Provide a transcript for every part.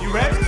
You ready?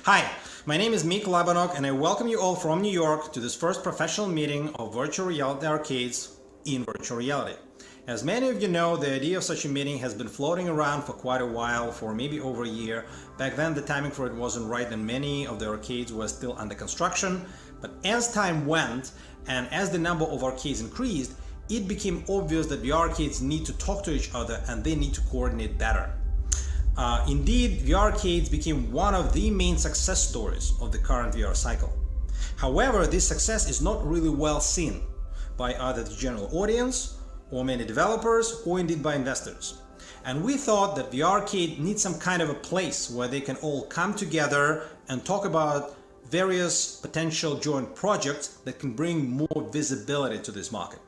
Hi, my name is Mik Labanok and I welcome you all from New York to this first professional meeting of virtual reality arcades in virtual reality. As many of you know, the idea of such a meeting has been floating around for quite a while, for maybe over a year. Back then the timing for it wasn't right and many of the arcades were still under construction. But as time went and as the number of arcades increased, it became obvious that the arcades need to talk to each other and they need to coordinate better. Indeed, VR arcades became one of the main success stories of the current VR cycle. However, this success is not really well seen by either the general audience or many developers or indeed by investors. And we thought that VR arcade needs some kind of a place where they can all come together and talk about various potential joint projects that can bring more visibility to this market.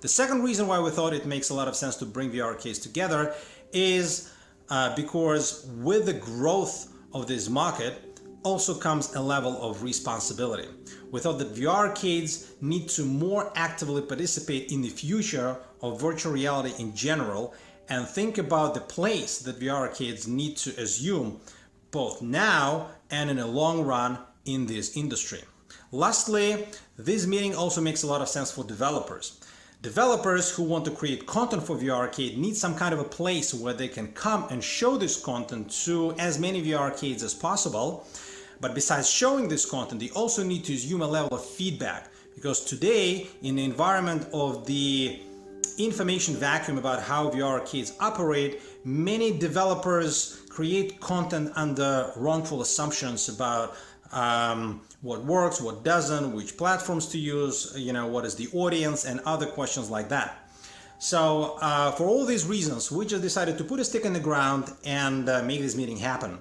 The second reason why we thought it makes a lot of sense to bring VR arcades together is because with the growth of this market also comes a level of responsibility. We thought that VR arcades need to more actively participate in the future of virtual reality in general and think about the place that VR arcades need to assume both now and in a long run in this industry. Lastly, this meeting also makes a lot of sense for developers. Developers who want to create content for VR arcade need some kind of a place where they can come and show this content to as many VR arcades as possible. But besides showing this content, they also need to assume a level of feedback, because today, in the environment of the information vacuum about how VR arcades operate, many developers create content under wrongful assumptions about what works, what doesn't, which platforms to use, what is the audience, and other questions like that. So for all these reasons, we just decided to put a stick in the ground and make this meeting happen.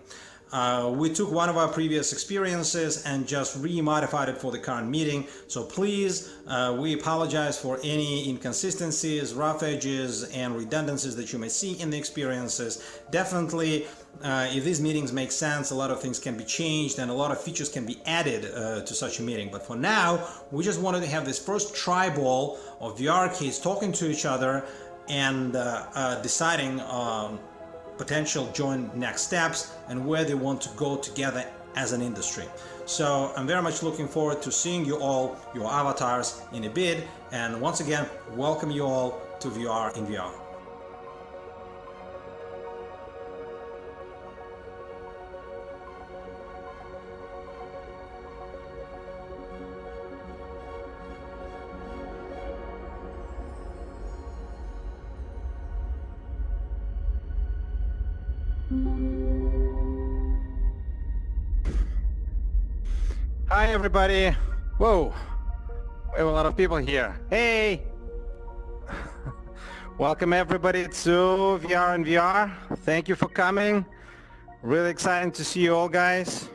We took one of our previous experiences and just re-modified it for the current meeting. So please, we apologize for any inconsistencies, rough edges, and redundancies that you may see in the experiences. Definitely, if these meetings make sense, a lot of things can be changed and a lot of features can be added to such a meeting. But for now, we just wanted to have this first tribal of VR arcades talking to each other and deciding potential joint next steps and where they want to go together as an industry. So I'm very much looking forward to seeing you all, your avatars, in a bit, and once again welcome you all to VR in VR. Hi everybody. Whoa, we have a lot of people here. Hey! Welcome everybody to VR and VR. Thank you for coming. Really exciting to see you all, guys.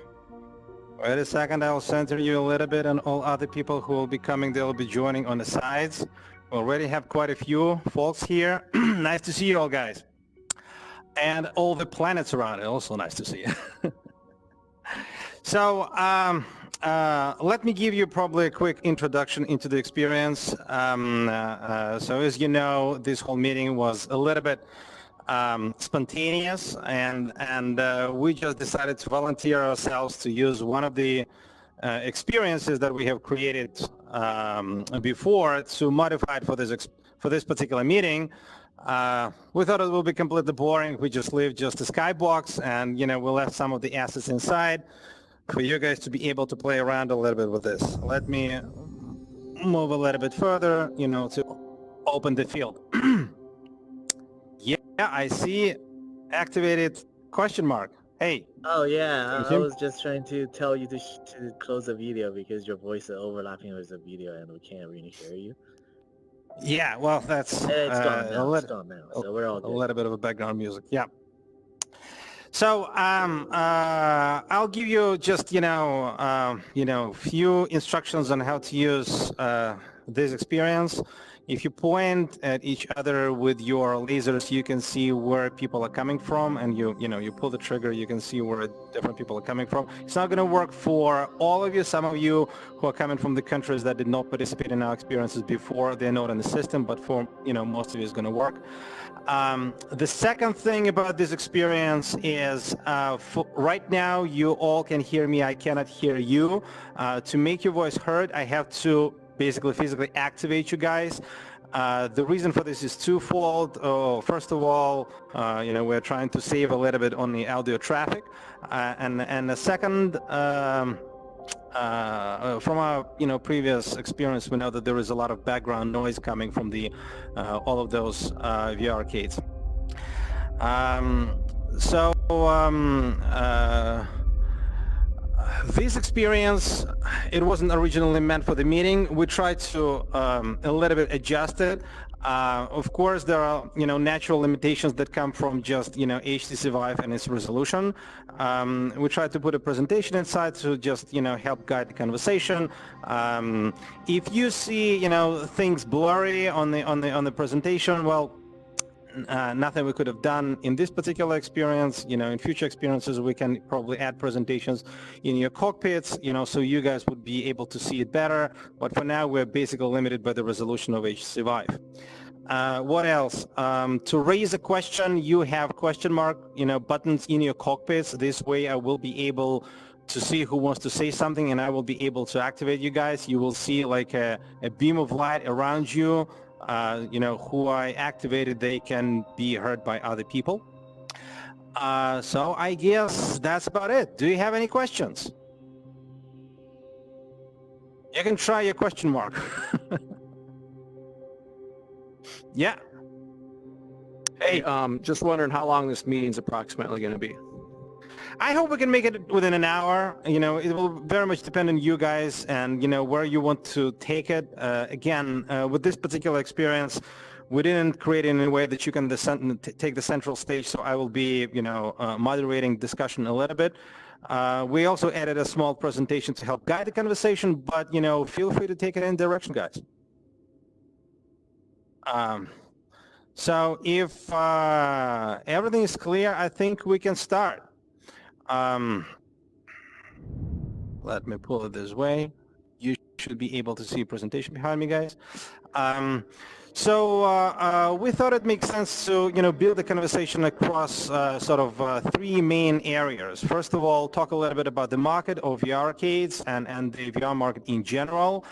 Wait a second, I'll center you a little bit, and all other people who will be coming, they'll be joining on the sides. We already have quite a few folks here. Nice to see you all, guys. And all the planets around it, also nice to see you. So, let me give you probably a quick introduction into the experience. So as you know, this whole meeting was a little bit spontaneous, and we just decided to volunteer ourselves to use one of the experiences that we have created before to modify it for this particular meeting. We thought it would be completely boring. We just leave just a skybox, and we left some of the assets inside for you guys to be able to play around a little bit with this. Let me move a little bit further, to open the field. Yeah, I see activated question mark. Hey. Oh yeah, I was just trying to tell you to close the video because your voice is overlapping with the video and we can't really hear you. Yeah, well, that's it's gone now. It's gone now, so we're all good. A little bit of a background music. Yeah. So I'll give you just few instructions on how to use this experience. If you point at each other with your lasers, you can see where people are coming from, and you pull the trigger, you can see where different people are coming from. It's not going to work for all of you. Some of you who are coming from the countries that did not participate in our experiences before, they're not in the system, but for most of you, it's going to work. The second thing about this experience is right now you all can hear me, I cannot hear you. To make your voice heard, I have to basically physically activate you guys. The reason for this is twofold. First of all, we're trying to save a little bit on the audio traffic, and the second, from our previous experience, we know that there is a lot of background noise coming from the all of those VR arcades. This experience, it wasn't originally meant for the meeting. We tried to a little bit adjust it. Of course, there are natural limitations that come from just HTC Vive and its resolution. We tried to put a presentation inside to just help guide the conversation. If you see things blurry on the presentation, well, nothing we could have done in this particular experience. In future experiences, we can probably add presentations in your cockpits, so you guys would be able to see it better. But for now, we're basically limited by the resolution of HTC Vive. What else? To raise a question, you have question mark, buttons in your cockpits. This way, I will be able to see who wants to say something, and I will be able to activate you guys. You will see like a beam of light around you. Who I activated, they can be heard by other people. So I guess that's about it. Do you have any questions? You can try your question mark. Yeah. Hey, just wondering how long this meeting's approximately going to be. I hope we can make it within an hour. It will very much depend on you guys and, where you want to take it. Again, with this particular experience, we didn't create it in a way that you can take the central stage, so I will be, moderating discussion a little bit. We also added a small presentation to help guide the conversation, but, feel free to take it in direction, guys. So if everything is clear, I think we can start. Let me pull it this way. You should be able to see a presentation behind me, guys. So we thought it makes sense to build the conversation across sort of three main areas. First of all, talk a little bit about the market of VR arcades and the VR market in general.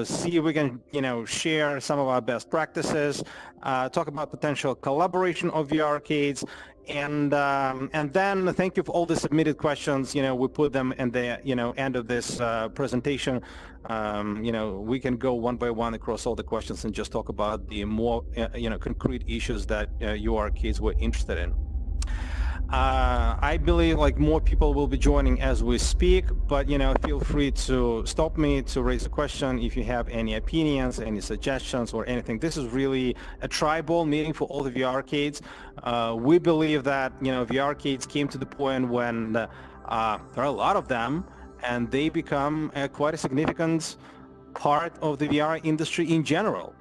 See if we can share some of our best practices. Talk about potential collaboration of VR arcades. And then thank you for all the submitted questions. We put them in the end of this presentation. We can go one by one across all the questions and just talk about the more concrete issues that your arcades were interested in. I believe more people will be joining as we speak, but feel free to stop me to raise a question if you have any opinions, any suggestions, or anything. This is really a tribal meeting for all the VR arcades. We believe that VR arcades came to the point when there are a lot of them, and they become quite a significant part of the VR industry in general.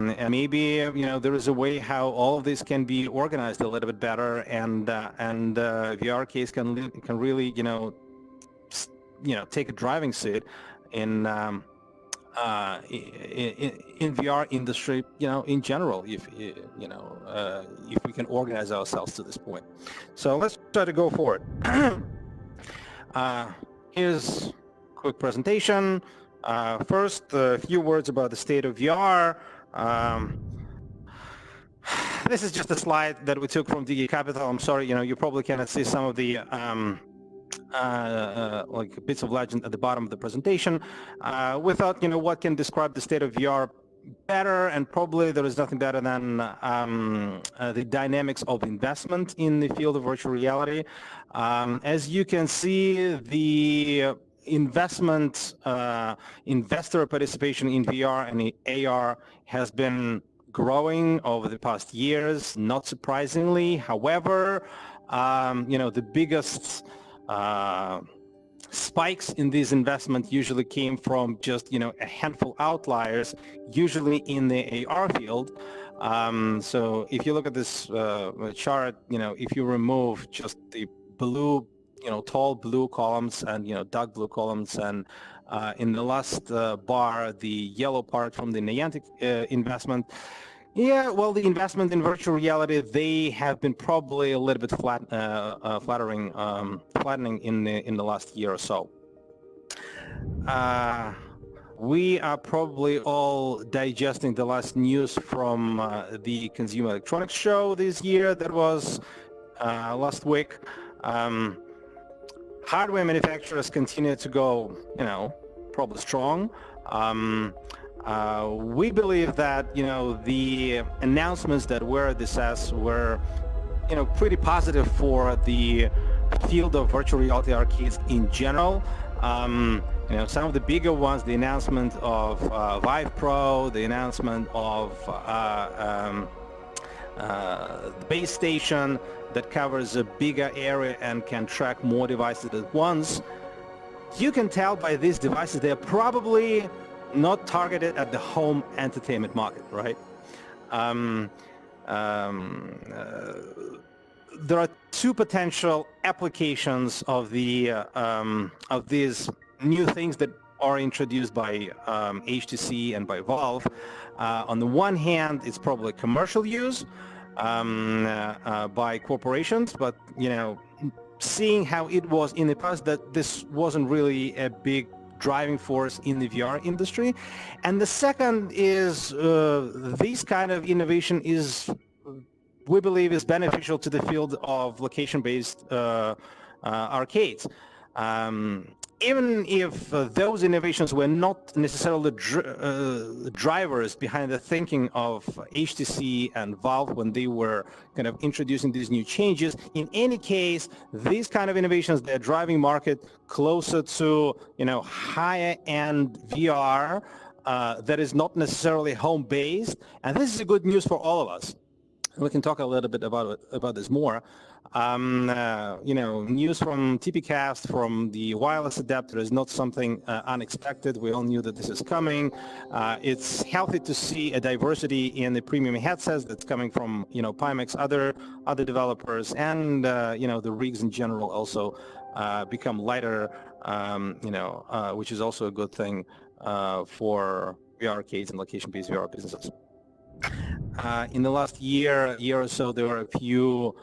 And maybe there is a way how all of this can be organized a little bit better, and VR arcades can really take a driving seat in VR industry in general, if we can organize ourselves to this point. So let's try to go forward. Here's a quick presentation. First, a few words about the state of VR. This is just a slide that we took from DG Capital. I'm sorry, you probably cannot see some of the bits of legend at the bottom of the presentation. We thought, what can describe the state of VR better, and probably there is nothing better than the dynamics of investment in the field of virtual reality. As you can see, the investor participation in VR and AR has been growing over the past years, not surprisingly. However, the biggest spikes in these investments usually came from just, a handful outliers, usually in the AR field. So if you look at this chart, if you remove just the blue, tall blue columns and, dark blue columns, and in the last bar, the yellow part from the Niantic investment, yeah, well, the investment in virtual reality, they have been probably a little bit flattening in the last year or so. We are probably all digesting the last news from the Consumer Electronics Show this year that was last week. Hardware manufacturers continue to go, probably strong. We believe that, the announcements that were at the CES were, pretty positive for the field of virtual reality arcades in general. Some of the bigger ones, the announcement of Vive Pro, the announcement of the base station that covers a bigger area and can track more devices at once. You can tell by these devices they're probably not targeted at the home entertainment market, right? There are two potential applications of these new things that are introduced by HTC and by Valve. On the one hand, it's probably commercial use by corporations, but seeing how it was in the past, that this wasn't really a big driving force in the VR industry. And the second is this kind of innovation is, we believe, is beneficial to the field of location-based arcades. Even if those innovations were not necessarily drivers behind the thinking of HTC and Valve when they were kind of introducing these new changes, in any case, these kind of innovations, they're driving market closer to, higher-end VR that is not necessarily home-based, and this is a good news for all of us. We can talk a little bit about this more. News from TPcast from the wireless adapter is not something unexpected. We all knew that this is coming. It's healthy to see a diversity in the premium headsets that's coming from, Pimax, other developers, and, the rigs in general also become lighter, which is also a good thing for VR arcades and location-based VR businesses. In the last year or so, there were a few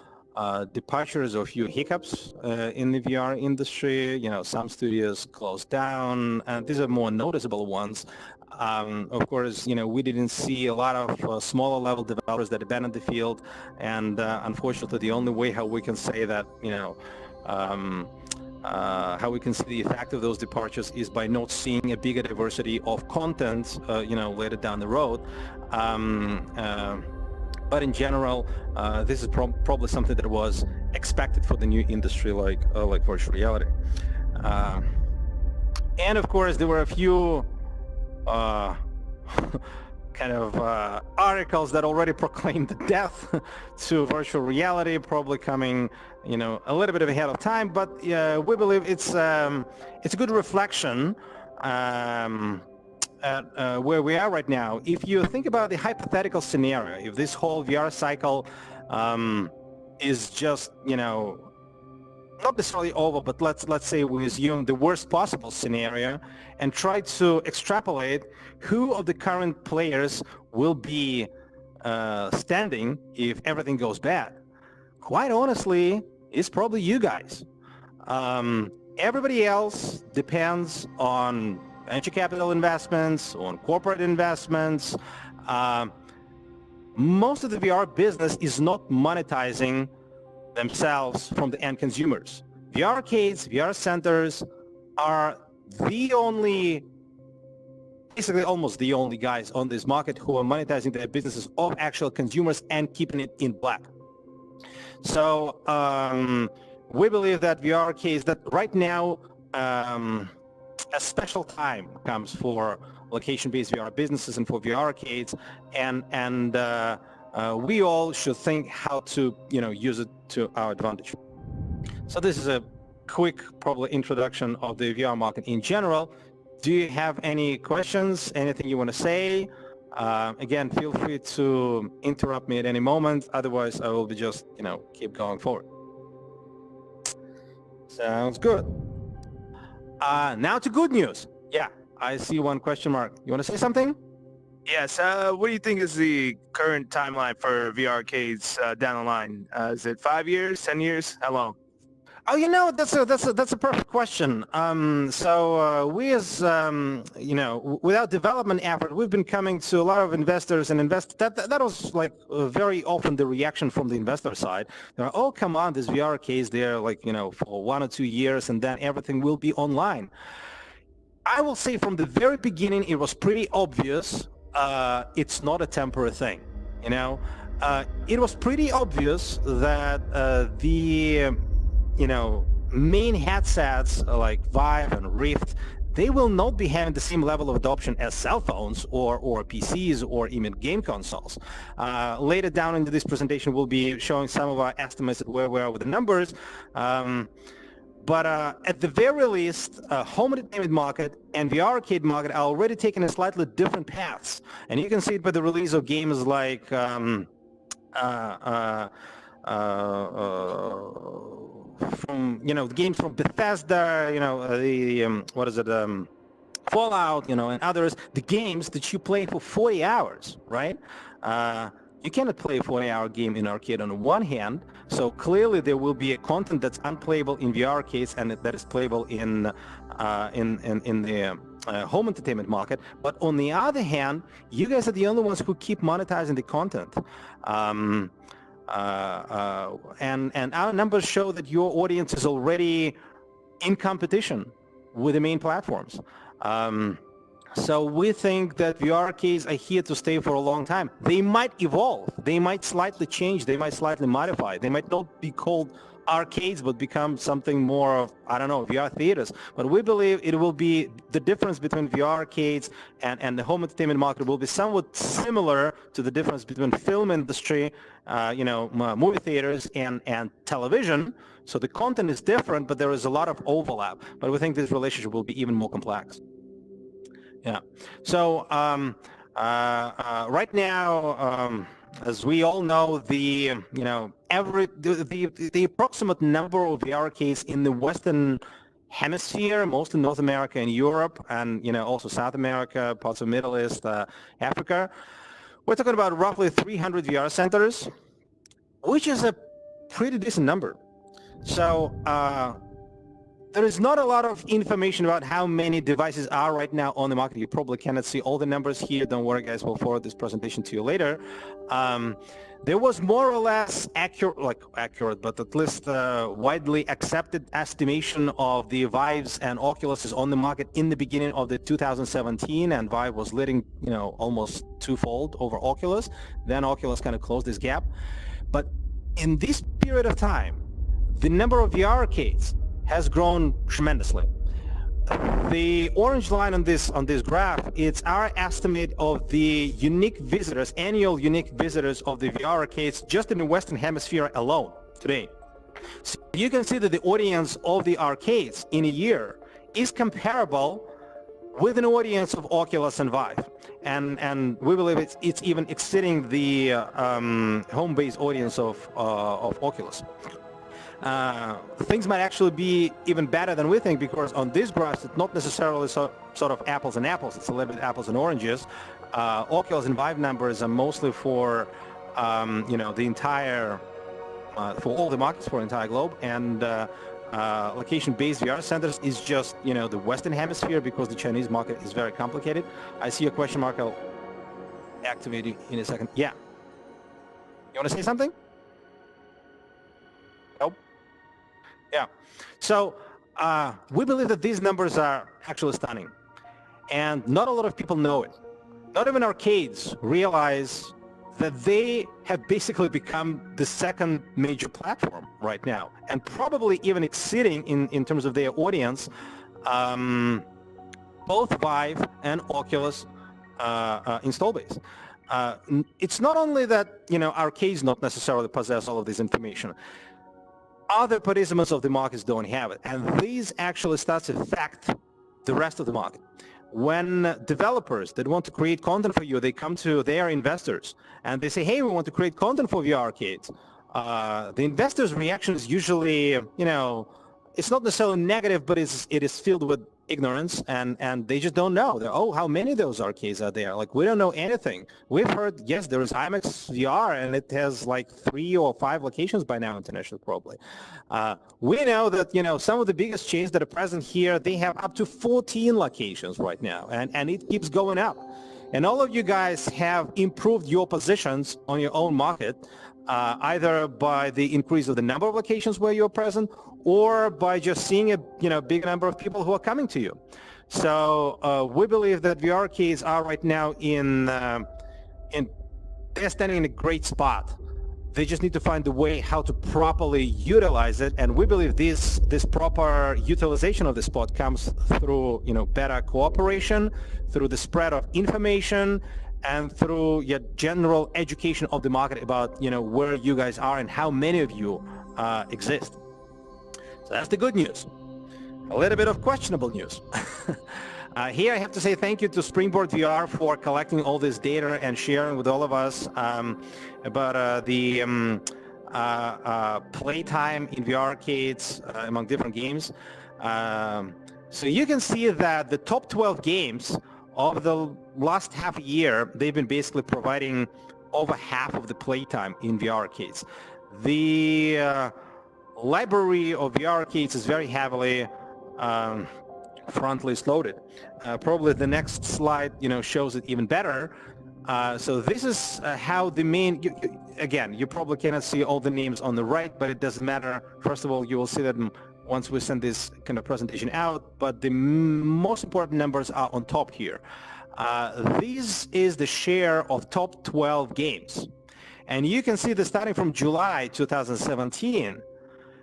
departures or a few hiccups in the VR industry. Some studios closed down, and these are more noticeable ones. Of course, we didn't see a lot of smaller level developers that abandoned the field, and unfortunately, the only way how we can say that, how we can see the effect of those departures is by not seeing a bigger diversity of content, later down the road. But in general, this is probably something that was expected for the new industry like virtual reality. And of course, there were a few kind of articles that already proclaimed the death to virtual reality, probably coming, a little bit ahead of time. But we believe it's a good reflection at where we are right now. If you think about the hypothetical scenario, if this whole VR cycle is just, not necessarily over, but let's say we assume the worst possible scenario and try to extrapolate who of the current players will be standing if everything goes bad. Quite honestly, it's probably you guys. Everybody else depends on venture capital investments, on corporate investments. Most of the VR business is not monetizing themselves from the end consumers. VR arcades, VR centers are the only, basically almost the only guys on this market who are monetizing their businesses of actual consumers and keeping it in black. So we believe that VR arcades, that right now a special time comes for location-based VR businesses and for VR arcades, and we all should think how to use it to our advantage. So this is a quick, probably introduction of the VR market in general. Do you have any questions? Anything you want to say? Again, feel free to interrupt me at any moment. Otherwise, I will be just, keep going forward. Sounds good. Now to good news. Yeah, I see one question mark. You want to say something? Yes. What do you think is the current timeline for VR arcades down the line? Is it 5 years, 10 years? How long? Oh, that's a perfect question. We as without development effort, we've been coming to a lot of investors and that was like very often the reaction from the investor side. They're like, oh, come on, this VR case there, like, for 1 or 2 years and then everything will be online. I will say from the very beginning, it was pretty obvious it's not a temporary thing, It was pretty obvious that the main headsets like Vive and Rift, they will not be having the same level of adoption as cell phones or PCs or even game consoles. Later down into this presentation, we'll be showing some of our estimates at where we are with the numbers. But at the very least, home entertainment market and the arcade market are already taking a slightly different paths. And you can see it by the release of games like from games from Bethesda, Fallout, and others, the games that you play for 40 hours, right? You cannot play a 40-hour game in arcade on one hand, so clearly there will be a content that's unplayable in VR case and that is playable in the home entertainment market. But on the other hand, you guys are the only ones who keep monetizing the content. And our numbers show that your audience is already in competition with the main platforms. So we think that VR arcades are here to stay for a long time. They might evolve. They might slightly change. They might slightly modify. They might not be called arcades, but become something more of, VR theaters. But we believe it will be the difference between VR arcades and the home entertainment market will be somewhat similar to the difference between film industry, movie theaters and television. So the content is different, but there is a lot of overlap. But we think this relationship will be even more complex. Yeah. So right now, as we all know, the approximate number of VR arcades in the Western Hemisphere, mostly North America and Europe, and also South America, parts of Middle East, Africa, we're talking about roughly 300 VR centers, which is a pretty decent number. So there is not a lot of information about how many devices are right now on the market. You probably cannot see all the numbers here. Don't worry, guys. We'll forward this presentation to you later. There was more or less accurate, but at least widely accepted estimation of the Vives and Oculuses on the market in the beginning of the 2017, and Vive was leading, almost twofold over Oculus. Then Oculus kind of closed this gap. But in this period of time, the number of VR arcades has grown tremendously. The orange line on this graph, it's our estimate of the unique visitors, annual unique visitors of the VR arcades just in the Western Hemisphere alone today. So you can see that the audience of the arcades in a year is comparable with an audience of Oculus and Vive. And we believe it's even exceeding the home-based audience of Oculus. Things might actually be even better than we think, because on this graph it's not necessarily sort of apples and apples, it's a little bit apples and oranges. Oculus and Vive numbers are mostly for the entire for all the markets for the entire globe, and location-based VR centers is just the Western Hemisphere, because the Chinese market is very complicated. I see a question mark. I'll activate it in a second. Yeah, you want to say something? Nope. Yeah. So we believe that these numbers are actually stunning, and not a lot of people know it. Not even arcades realize that they have basically become the second major platform right now, and probably even exceeding in terms of their audience both Vive and Oculus install base. It's not only that arcades not necessarily possess all of this information. other participants of the markets don't have it. And these actually starts to affect the rest of the market. When developers that want to create content for you, they come to their investors and they say, hey, we want to create content for VR arcades. The investors' reaction is usually, it's not necessarily negative, but it is filled with ignorance, and they just don't know. Oh, how many of those arcades are there? Like, we don't know anything. We've heard, yes, there is IMAX VR, and it has like 3 or 5 locations by now internationally, probably. We know that, some of the biggest chains that are present here, they have up to 14 locations right now, and it keeps going up. And all of you guys have improved your positions on your own market, either by the increase of the number of locations where you're present, or by just seeing a big number of people who are coming to you. So we believe that VR arcades are right now they're standing in a great spot. They just need to find a way how to properly utilize it, and we believe this proper utilization of the spot comes through better cooperation, through the spread of information, and through your general education of the market about where you guys are and how many of you exist. So that's the good news. A little bit of questionable news. Here I have to say thank you to Springboard VR for collecting all this data and sharing with all of us about the playtime in VR arcades among different games. So you can see that the top 12 games of the last half a year, they've been basically providing over half of the playtime in VR arcades. The library of VR arcades is very heavily frontally loaded. Probably the next slide, shows it even better. So this is how the main, again, you probably cannot see all the names on the right, but it doesn't matter. First of all, you will see them once we send this kind of presentation out, but the most important numbers are on top here. This is the share of top 12 games. And you can see that starting from July 2017,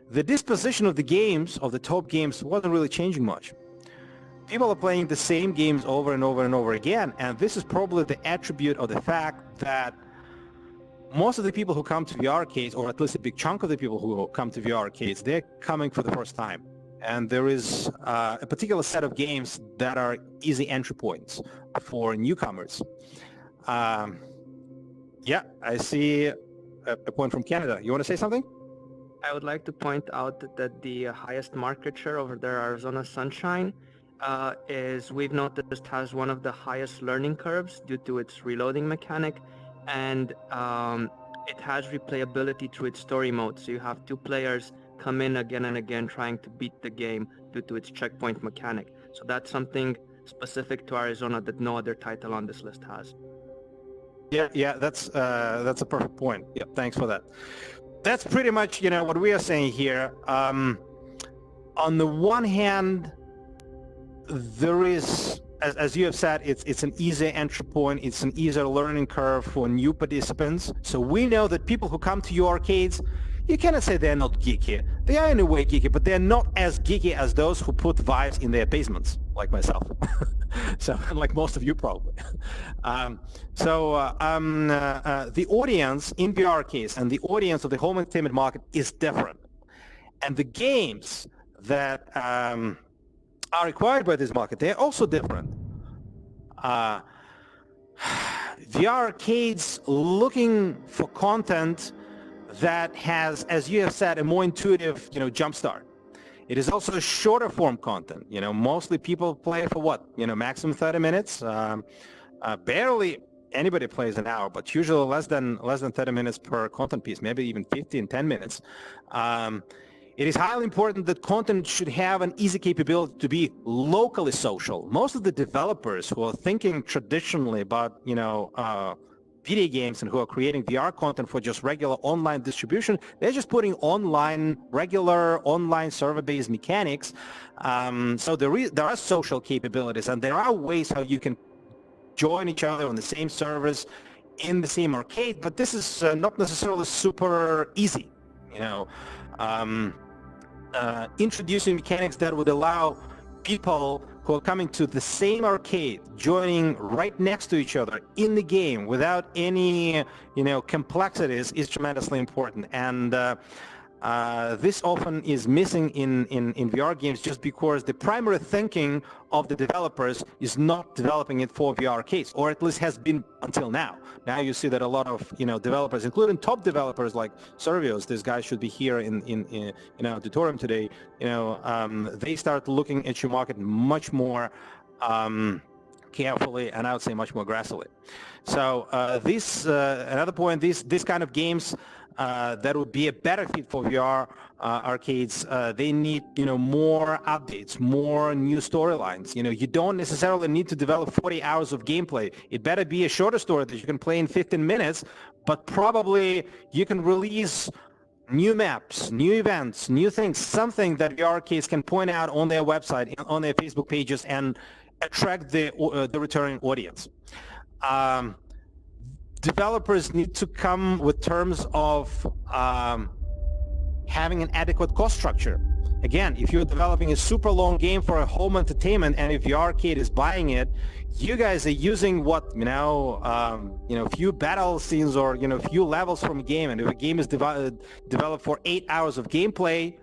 the disposition of the games, of the top games, wasn't really changing much. People are playing the same games over and over and over again, and this is probably the attribute of the fact that most of the people who come to VR arcades, or at least a big chunk of the people who come to VR arcades, they're coming for the first time. And there is a particular set of games that are easy entry points for newcomers. Yeah, I see a point from Canada. You want to say something? I would like to point out that the highest market share over there, Arizona Sunshine, we've noticed has one of the highest learning curves due to its reloading mechanic, and it has replayability through its story mode. So you have 2 players come in again and again trying to beat the game due to its checkpoint mechanic. So that's something specific to Arizona that no other title on this list has. Yeah, that's a perfect point. Yeah, thanks for that. That's pretty much what we are saying here. On the one hand, there is, as you have said, it's an easy entry point, it's an easier learning curve for new participants. So we know that people who come to your arcades, you cannot say they're not geeky. They are in a way geeky, but they're not as geeky as those who put Vives in their basements, like myself. So, like most of you probably. The audience in VR arcades and the audience of the home entertainment market is different. And the games that are required by this market, they're also different. VR arcades looking for content that has, as you have said, a more intuitive, jumpstart. It is also shorter form content. Mostly people play for what? Maximum 30 minutes. Barely anybody plays an hour, but usually less than 30 minutes per content piece, maybe even 15, 10 minutes. It is highly important that content should have an easy capability to be locally social. Most of the developers who are thinking traditionally about, video games and who are creating VR content for just regular online distribution, they're just putting regular online server-based mechanics. So there are social capabilities, and there are ways how you can join each other on the same servers in the same arcade, but this is not necessarily super easy. Introducing mechanics that would allow people who are coming to the same arcade, joining right next to each other in the game without any, complexities is tremendously important. And This often is missing in VR games just because the primary thinking of the developers is not developing it for VR arcades, or at least has been until now. Now you see that a lot of developers, including top developers like Servios, this guy should be here in our auditorium today. They start looking at your market much more carefully, and I would say much more aggressively. So another point, these kind of games that would be a better fit for VR arcades, they need more updates, more new storylines. You don't necessarily need to develop 40 hours of gameplay. It better be a shorter story that you can play in 15 minutes, but probably you can release new maps, new events, new things, something that VR arcades can point out on their website, on their Facebook pages, and attract the returning audience. Developers need to come with terms of having an adequate cost structure. Again, if you're developing a super long game for a home entertainment, and if your arcade is buying it, you guys are using few battle scenes or few levels from a game, and if a game is developed for 8 hours of gameplay,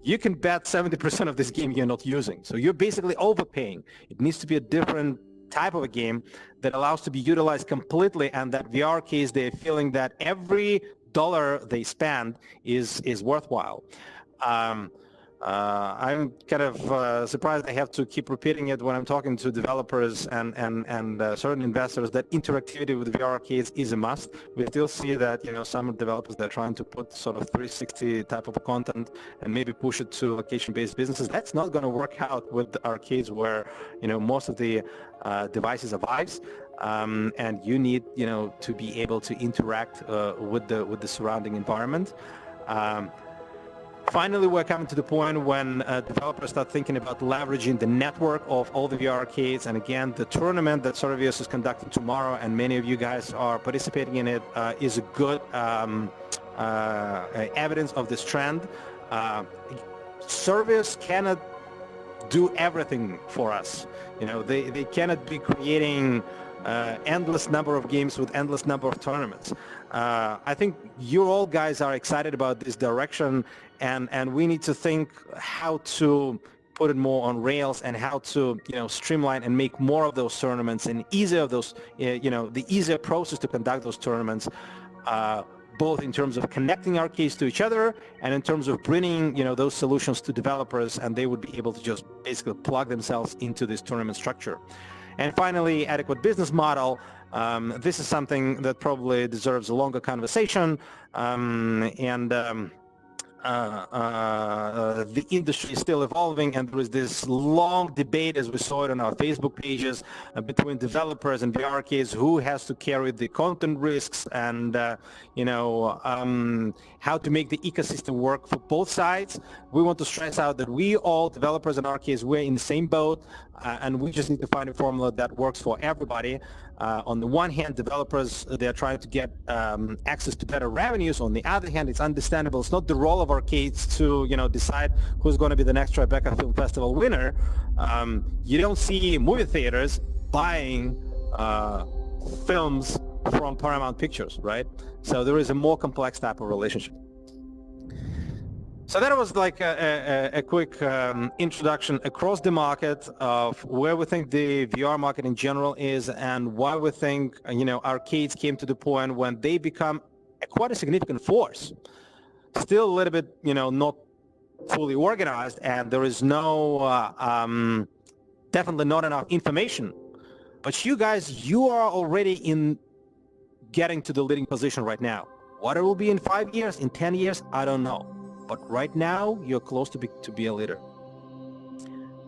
you can bet 70% of this game you're not using. So you're basically overpaying. It needs to be a different type of a game that allows to be utilized completely, and that VR arcades, they're feeling that every dollar they spend is worthwhile. I'm kind of surprised I have to keep repeating it when I'm talking to developers and certain investors, that interactivity with VR arcades is a must. We still see that some developers, they're trying to put sort of 360 type of content and maybe push it to location-based businesses. That's not going to work out with the arcades where most of the devices are Vives, and you need to be able to interact with the surrounding environment. Finally, we're coming to the point when developers start thinking about leveraging the network of all the VR arcades. And again, the tournament that Servius is conducting tomorrow, and many of you guys are participating in it, is a good evidence of this trend. Servius cannot do everything for us. They cannot be creating endless number of games with endless number of tournaments. I think you all guys are excited about this direction, and we need to think how to put it more on rails, and how to streamline and make more of those tournaments, and easier of those the easier process to conduct those tournaments, both in terms of connecting arcades to each other, and in terms of bringing those solutions to developers, and they would be able to just basically plug themselves into this tournament structure. And finally, adequate business model. This is something that probably deserves a longer conversation, the industry is still evolving, and there is this long debate, as we saw it on our Facebook pages, between developers and VR arcades, who has to carry the content risks, and how to make the ecosystem work for both sides. We want to stress out that we all, developers and arcades, we're in the same boat, and we just need to find a formula that works for everybody. On the one hand, developers, they're trying to get access to better revenues. On the other hand, it's understandable. It's not the role of arcades to decide who's going to be the next Tribeca Film Festival winner. You don't see movie theaters buying films from Paramount Pictures, right? So there is a more complex type of relationship. So that was like a quick introduction across the market of where we think the VR market in general is, and why we think arcades came to the point when they become quite a significant force. Still a little bit not fully organized, and there is no definitely not enough information. But you guys, you are already in getting to the leading position right now. What it will be in 5 years, in 10 years, I don't know. But right now, you're close to be a leader.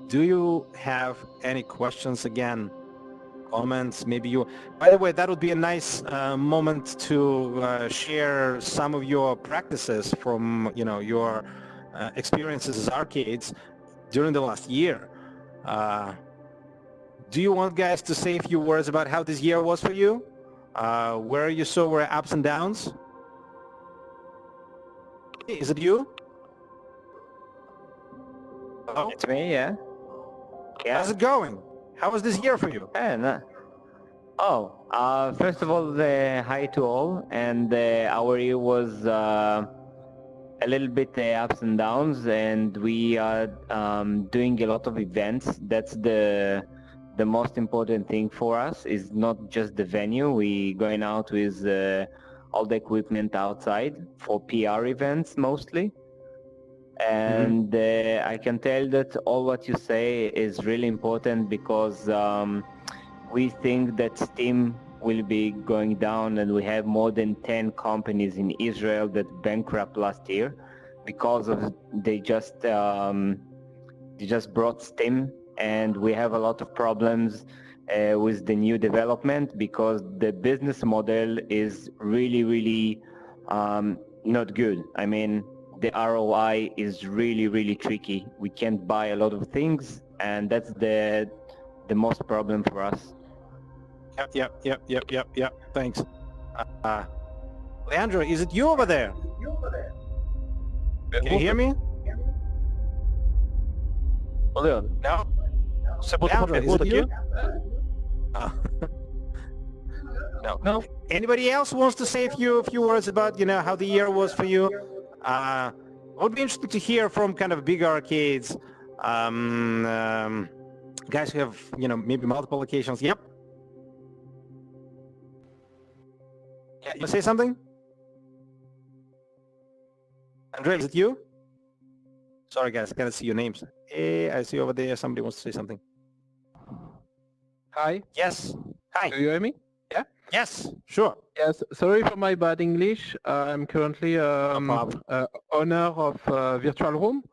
Do you have any questions again? Comments? Maybe you... By the way, that would be a nice moment to share some of your practices from your experiences as arcades during the last year. Do you want guys to say a few words about how this year was for you? Where you saw were ups and downs? Is it you? Oh, It's me, yeah. how's it going? How was this year for you? And first of all, hi to all, and our year was a little bit ups and downs, and we are doing a lot of events. That's the most important thing for us, is not just the venue. We going out with all the equipment outside for PR events mostly. And I can tell that all what you say is really important, because we think that Steam will be going down, and we have more than 10 companies in Israel that bankrupt last year because of they just brought Steam, and we have a lot of problems with the new development, because the business model is really not good. I mean, the ROI is really tricky. We can't buy a lot of things, and that's the most problem for us. Yep. Thanks. Leandro, is it you over there? Can you hear me? Leandro. No? Você botou uma Leandro, is pergunta it aqui? you? No. Anybody else wants to say a few words about, how the year was for you? It would be interesting to hear from kind of big arcades, guys who have, maybe multiple locations. Yep. Yeah, you say something? Andrea, is it you? Sorry, guys, I can't see your names. Hey, I see over there somebody wants to say something. Hi. Yes. Hi. Do you hear me? Yeah. Yes. Sure. Yes. Sorry for my bad English. I'm currently owner of virtual room,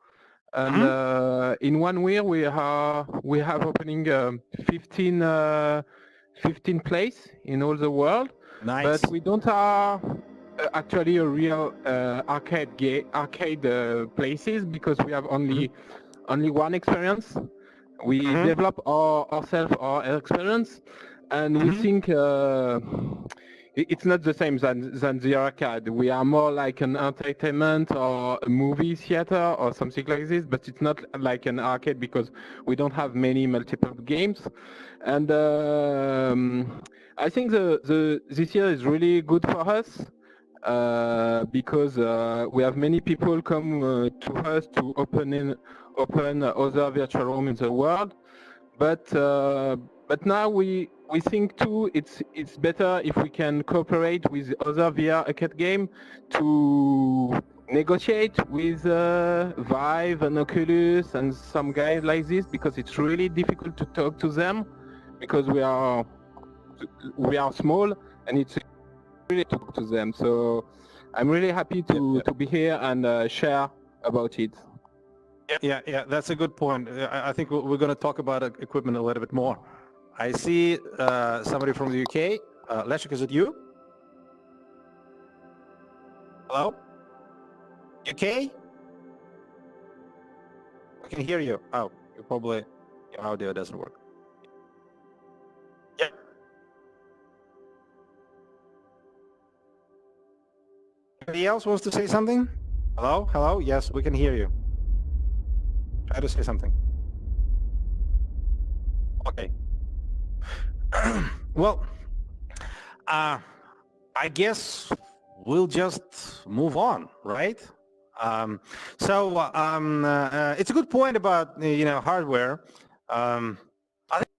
and in 1 year we have opening 15 place in all the world. Nice. But we don't have actually a real arcade places, because we have only one experience. We develop ourselves our experience, and we think it's not the same than the arcade. We are more like an entertainment or a movie theater or something like this, but it's not like an arcade, because we don't have many multiple games. And I think this year is really good for us, because we have many people come to us to open other virtual rooms in the world, but now we think too it's better if we can cooperate with other VR arcade game to negotiate with Vive and Oculus and some guys like this, because it's really difficult to talk to them, because we are small, and it's really to talk to them. So I'm really happy to be here and share about it. Yeah, that's a good point. I think we're going to talk about equipment a little bit more. I see somebody from the UK. Leszek, is it you? Hello? UK? I can hear you. Oh, your audio doesn't work. Yeah. Anybody else wants to say something? Hello? Yes, we can hear you. Try to say something. Okay. Well, I guess we'll just move on, right? It's a good point about hardware. I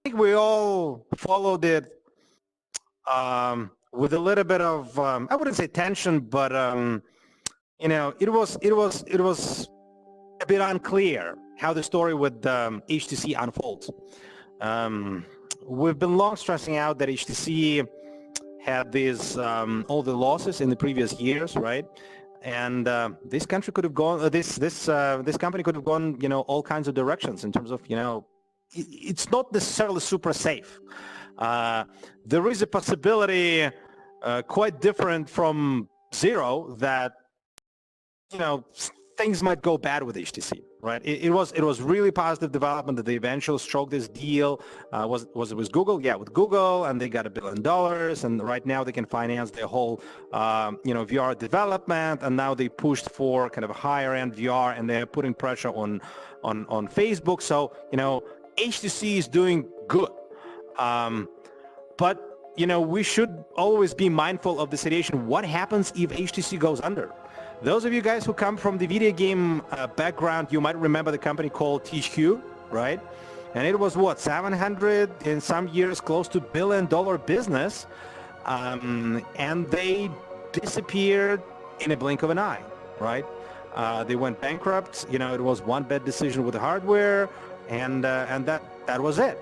think we all followed it with a little bit of I wouldn't say tension, but it was a bit unclear how the story with HTC unfolds. We've been long stressing out that HTC had these all the losses in the previous years, right? And this country could have gone. This company could have gone, all kinds of directions in terms of, it's not necessarily super safe. There is a possibility quite different from zero that, things might go bad with HTC, right? It was really positive development that they eventually struck this deal. Was it with Google? Yeah, with Google, and they got $1 billion, and right now they can finance their whole, VR development, and now they pushed for kind of a higher end VR, and they're putting pressure on Facebook. So, HTC is doing good, but we should always be mindful of the situation. What happens if HTC goes under? Those of you guys who come from the video game background, you might remember the company called THQ, right? And it was what, 700 in some years, close to $1 billion business, and they disappeared in a blink of an eye, right? They went bankrupt. You know, it was one bad decision with the hardware, and that was it.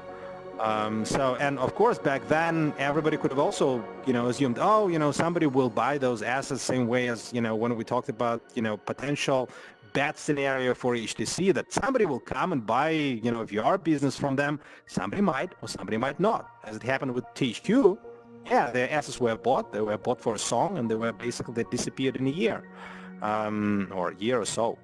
And of course, back then, everybody could have also, you know, assumed, oh, you know, somebody will buy those assets, same way as, you know, when we talked about, you know, potential bad scenario for HTC, that somebody will come and buy, you know, VR business from them. Somebody might, or somebody might not. As it happened with THQ, yeah, their assets were bought. They were bought for a song, and they disappeared in a year, or a year or so.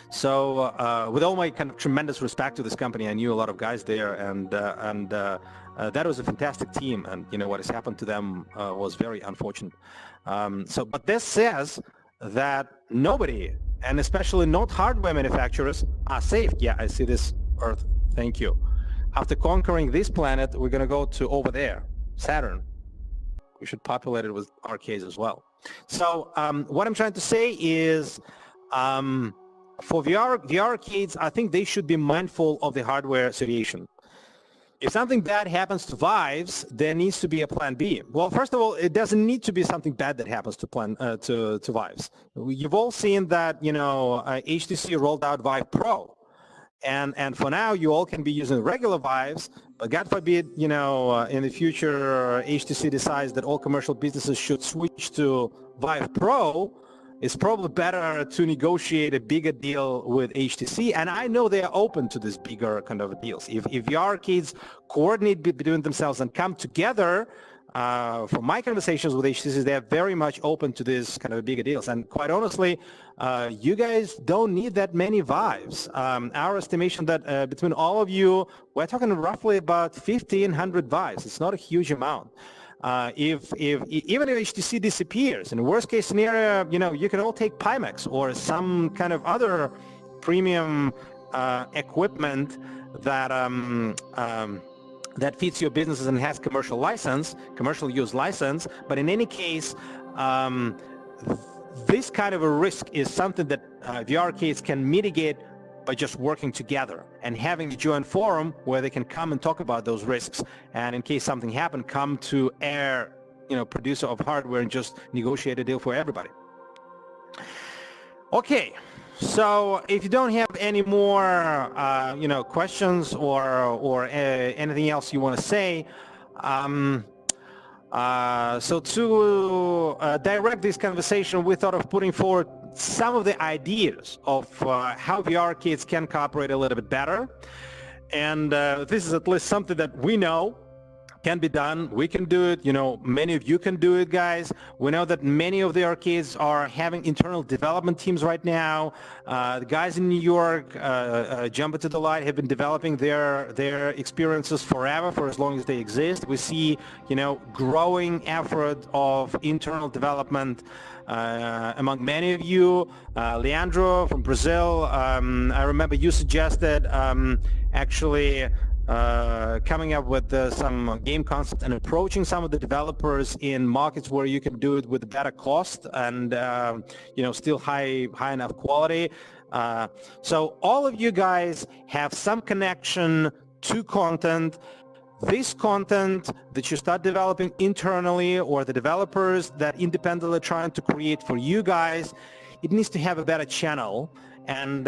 So with all my kind of tremendous respect to this company, I knew a lot of guys there, and that was a fantastic team. And you know what has happened to them was very unfortunate. But this says that nobody, and especially not hardware manufacturers, are safe. Yeah, I see this Earth. Thank you. After conquering this planet, we're going to go to over there, Saturn. We should populate it with arcades as well. So what I'm trying to say is, for VR arcades, I think they should be mindful of the hardware situation. If something bad happens to Vives, there needs to be a plan B. Well, first of all, it doesn't need to be something bad that happens to Vives. You've all seen that, you know, HTC rolled out Vive Pro. And for now, you all can be using regular Vives, but God forbid, you know, in the future, HTC decides that all commercial businesses should switch to Vive Pro. It's probably better to negotiate a bigger deal with HTC, and I know they are open to this bigger kind of deals. If VR arcades coordinate between themselves and come together, from my conversations with HTC, they are very much open to this kind of bigger deals. And quite honestly, you guys don't need that many Vives. Our estimation that between all of you, we're talking roughly about 1,500 Vives. It's not a huge amount. Even if HTC disappears, in the worst case scenario, you know, you can all take Pimax or some kind of other premium equipment that that fits your businesses and has commercial use license. But in any case, this kind of a risk is something that VR arcades can mitigate by just working together and having a joint forum where they can come and talk about those risks, and in case something happened, come to a producer of hardware and just negotiate a deal for everybody. Okay, so if you don't have any more questions or anything else you want to say, so to direct this conversation, we thought of putting forward some of the ideas of how VR arcades can cooperate a little bit better. And this is at least something that we know can be done. We can do it. You know, many of you can do it, guys. We know that many of the arcades are having internal development teams right now. The guys in New York, Jump Into the Light, have been developing their experiences forever, for as long as they exist. We see, growing effort of internal development among many of you. Leandro from Brazil, I remember you suggested actually coming up with some game concepts and approaching some of the developers in markets where you can do it with better cost and still high enough quality. So all of you guys have some connection to content. This content that you start developing internally, or the developers that independently trying to create for you guys, it needs to have a better channel. And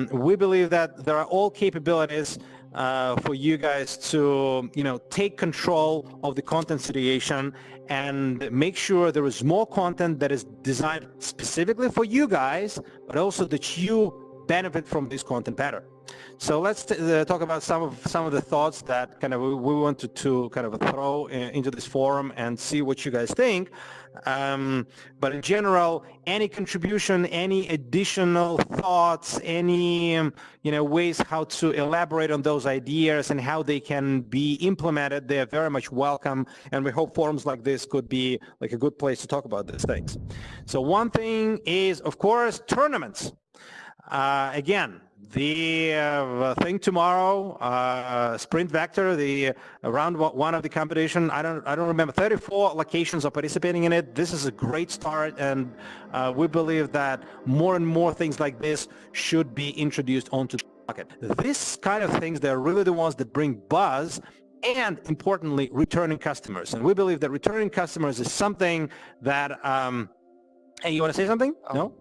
we believe that there are all capabilities for you guys to, take control of the content situation and make sure there is more content that is designed specifically for you guys, but also that you benefit from this content better. So let's talk about some of the thoughts that kind of we wanted to kind of throw into this forum and see what you guys think. But in general, any contribution, any additional thoughts, any ways how to elaborate on those ideas and how they can be implemented, they are very much welcome. And we hope forums like this could be like a good place to talk about these things. So one thing is, of course, tournaments. Again, The thing tomorrow, Sprint Vector, the round one of the competition. I don't remember. 34 locations are participating in it. This is a great start, and we believe that more and more things like this should be introduced onto the market. This kind of things, they're really the ones that bring buzz, and importantly, returning customers. And we believe that returning customers is something that. Hey, you want to say something? No.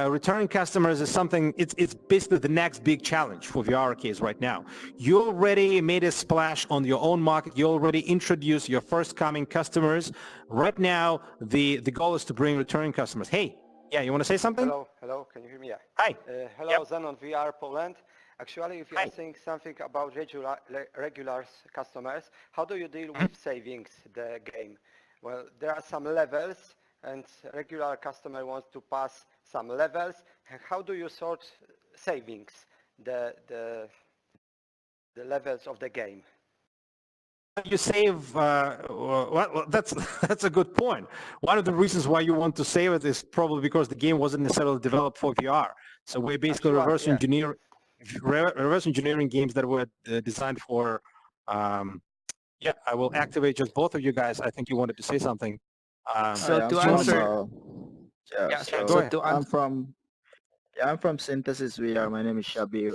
Returning customers is something, it's basically the next big challenge for VR arcades right now. You already made a splash on your own market. You already introduced your first coming customers. Right now, the goal is to bring returning customers. Hey, yeah, you want to say something? Hello, can you hear me? Yeah. Hi. Hello, Yep. Zenon VR Poland. Actually, if you Hi. are saying something about regular customers, how do you deal with savings the game? Well, there are some levels, and regular customer wants to pass some levels. How do you sort savings, the levels of the game? You save, well, that's a good point. One of the reasons why you want to save it is probably because the game wasn't necessarily developed for VR. So we basically reverse engineering games that were designed for. Yeah, I will activate just both of you guys. I think you wanted to say something. So to answer, Go ahead. I'm from Synthesis VR. My name is Shabir.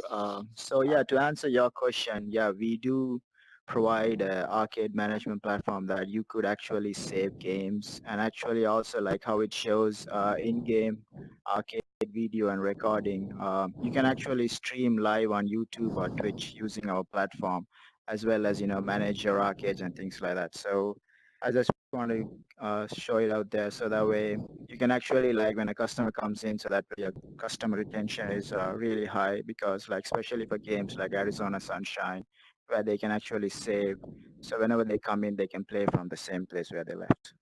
So yeah, to answer your question, yeah, we do provide an arcade management platform that you could actually save games, and actually also like how it shows in-game arcade video and recording. You can actually stream live on YouTube or Twitch using our platform, as well as, you know, manage your arcades and things like that. So I just want to show it out there, so that way you can actually, like, when a customer comes in, so that your customer retention is really high, because like especially for games like Arizona Sunshine, where they can actually save, so whenever they come in, they can play from the same place where they left.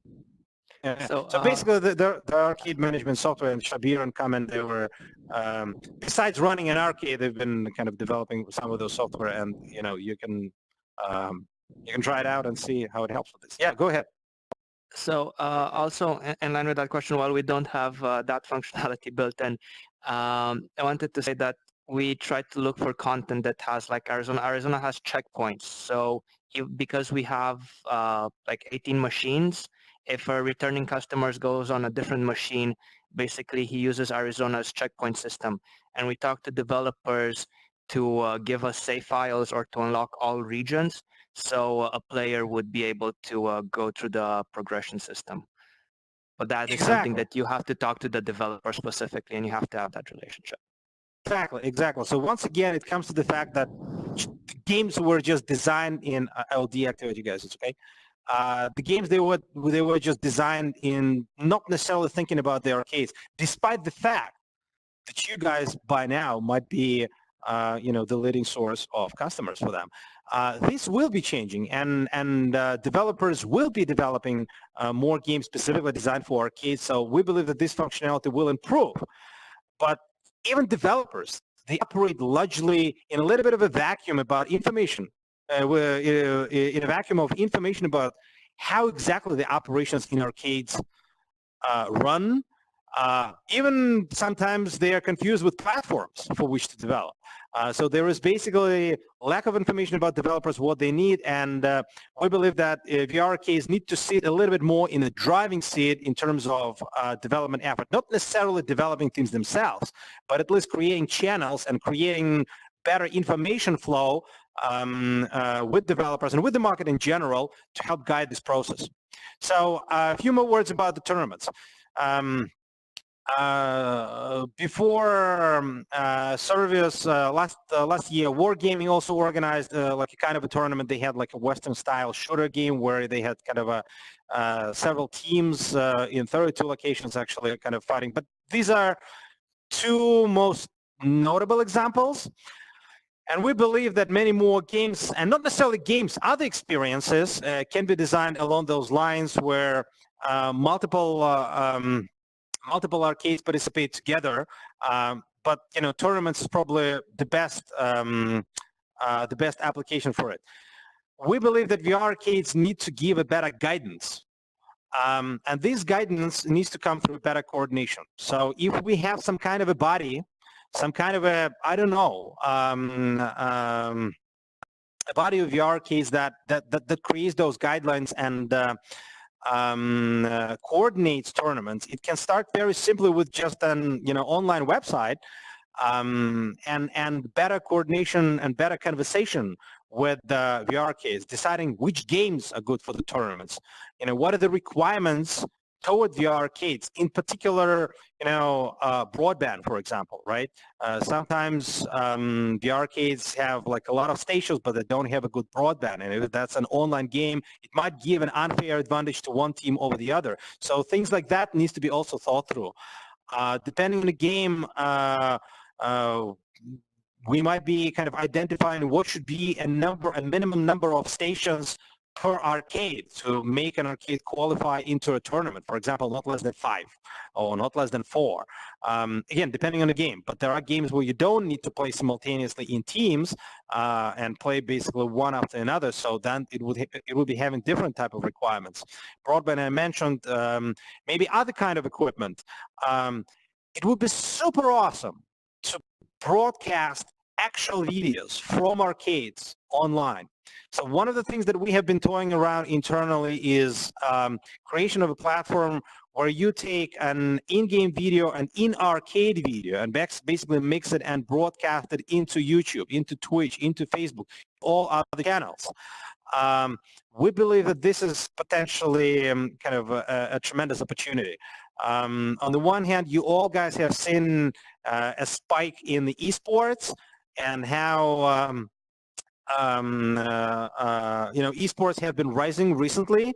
Yeah. So basically, the arcade management software, and Shabir and Kamen, they were, besides running an arcade, they've been kind of developing some of those software, and you know, you can try it out and see how it helps with this. Yeah, go ahead. So also in line with that question, while we don't have that functionality built in, I wanted to say that we try to look for content that has, like Arizona has checkpoints. So because we have like 18 machines, if a returning customer goes on a different machine, basically he uses Arizona's checkpoint system. And we talk to developers to give us save files or to unlock all regions, so a player would be able to go through the progression system. But that is something that you have to talk to the developer specifically, and you have to have that relationship. Exactly. So once again, it comes to the fact that games were just designed in, I'll deactivate you guys, it's okay. The games, they were just designed in not necessarily thinking about the arcades, despite the fact that you guys by now might be you know, the leading source of customers for them. This will be changing, and developers will be developing more games specifically designed for arcades. So we believe that this functionality will improve. But even developers, they operate largely in a little bit of a vacuum about information, in a vacuum of information about how exactly the operations in arcades run. Even sometimes they are confused with platforms for which to develop. So there is basically lack of information about developers, what they need, and we believe that VR arcades need to sit a little bit more in the driving seat in terms of development effort, not necessarily developing things themselves, but at least creating channels and creating better information flow with developers and with the market in general to help guide this process. So a few more words about the tournaments. Before Servius, last year, Wargaming also organized like a kind of a tournament. They had like a Western-style shooter game where they had kind of a several teams in 32 locations actually kind of fighting. But these are two most notable examples. And we believe that many more games, and not necessarily games, other experiences can be designed along those lines where multiple arcades participate together, but you know, tournaments is probably the best application for it. We believe that VR arcades need to give a better guidance, and this guidance needs to come through better coordination. So if we have some kind of a body some kind of a, I don't know, a body of VR case that creates those guidelines and coordinates tournaments. It can start very simply with just an online website, and better coordination and better conversation with the VR case, deciding which games are good for the tournaments. What are the requirements toward the arcades, in particular, broadband, for example, right? Sometimes the arcades have like a lot of stations, but they don't have a good broadband. And if that's an online game, it might give an unfair advantage to one team over the other. So things like that needs to be also thought through. Depending on the game, we might be kind of identifying what should be a minimum number of stations per arcade to make an arcade qualify into a tournament. For example, not less than 5 or not less than 4. Again, depending on the game. But there are games where you don't need to play simultaneously in teams and play basically one after another. So then it would be having different type of requirements. Broadband, I mentioned, maybe other kind of equipment. It would be super awesome to broadcast actual videos from arcades online. So one of the things that we have been toying around internally is creation of a platform where you take an in-game video, an in-arcade video, and basically mix it and broadcast it into YouTube, into Twitch, into Facebook, all other channels. We believe that this is potentially kind of a tremendous opportunity. On the one hand, you all guys have seen a spike in the esports and how esports have been rising recently.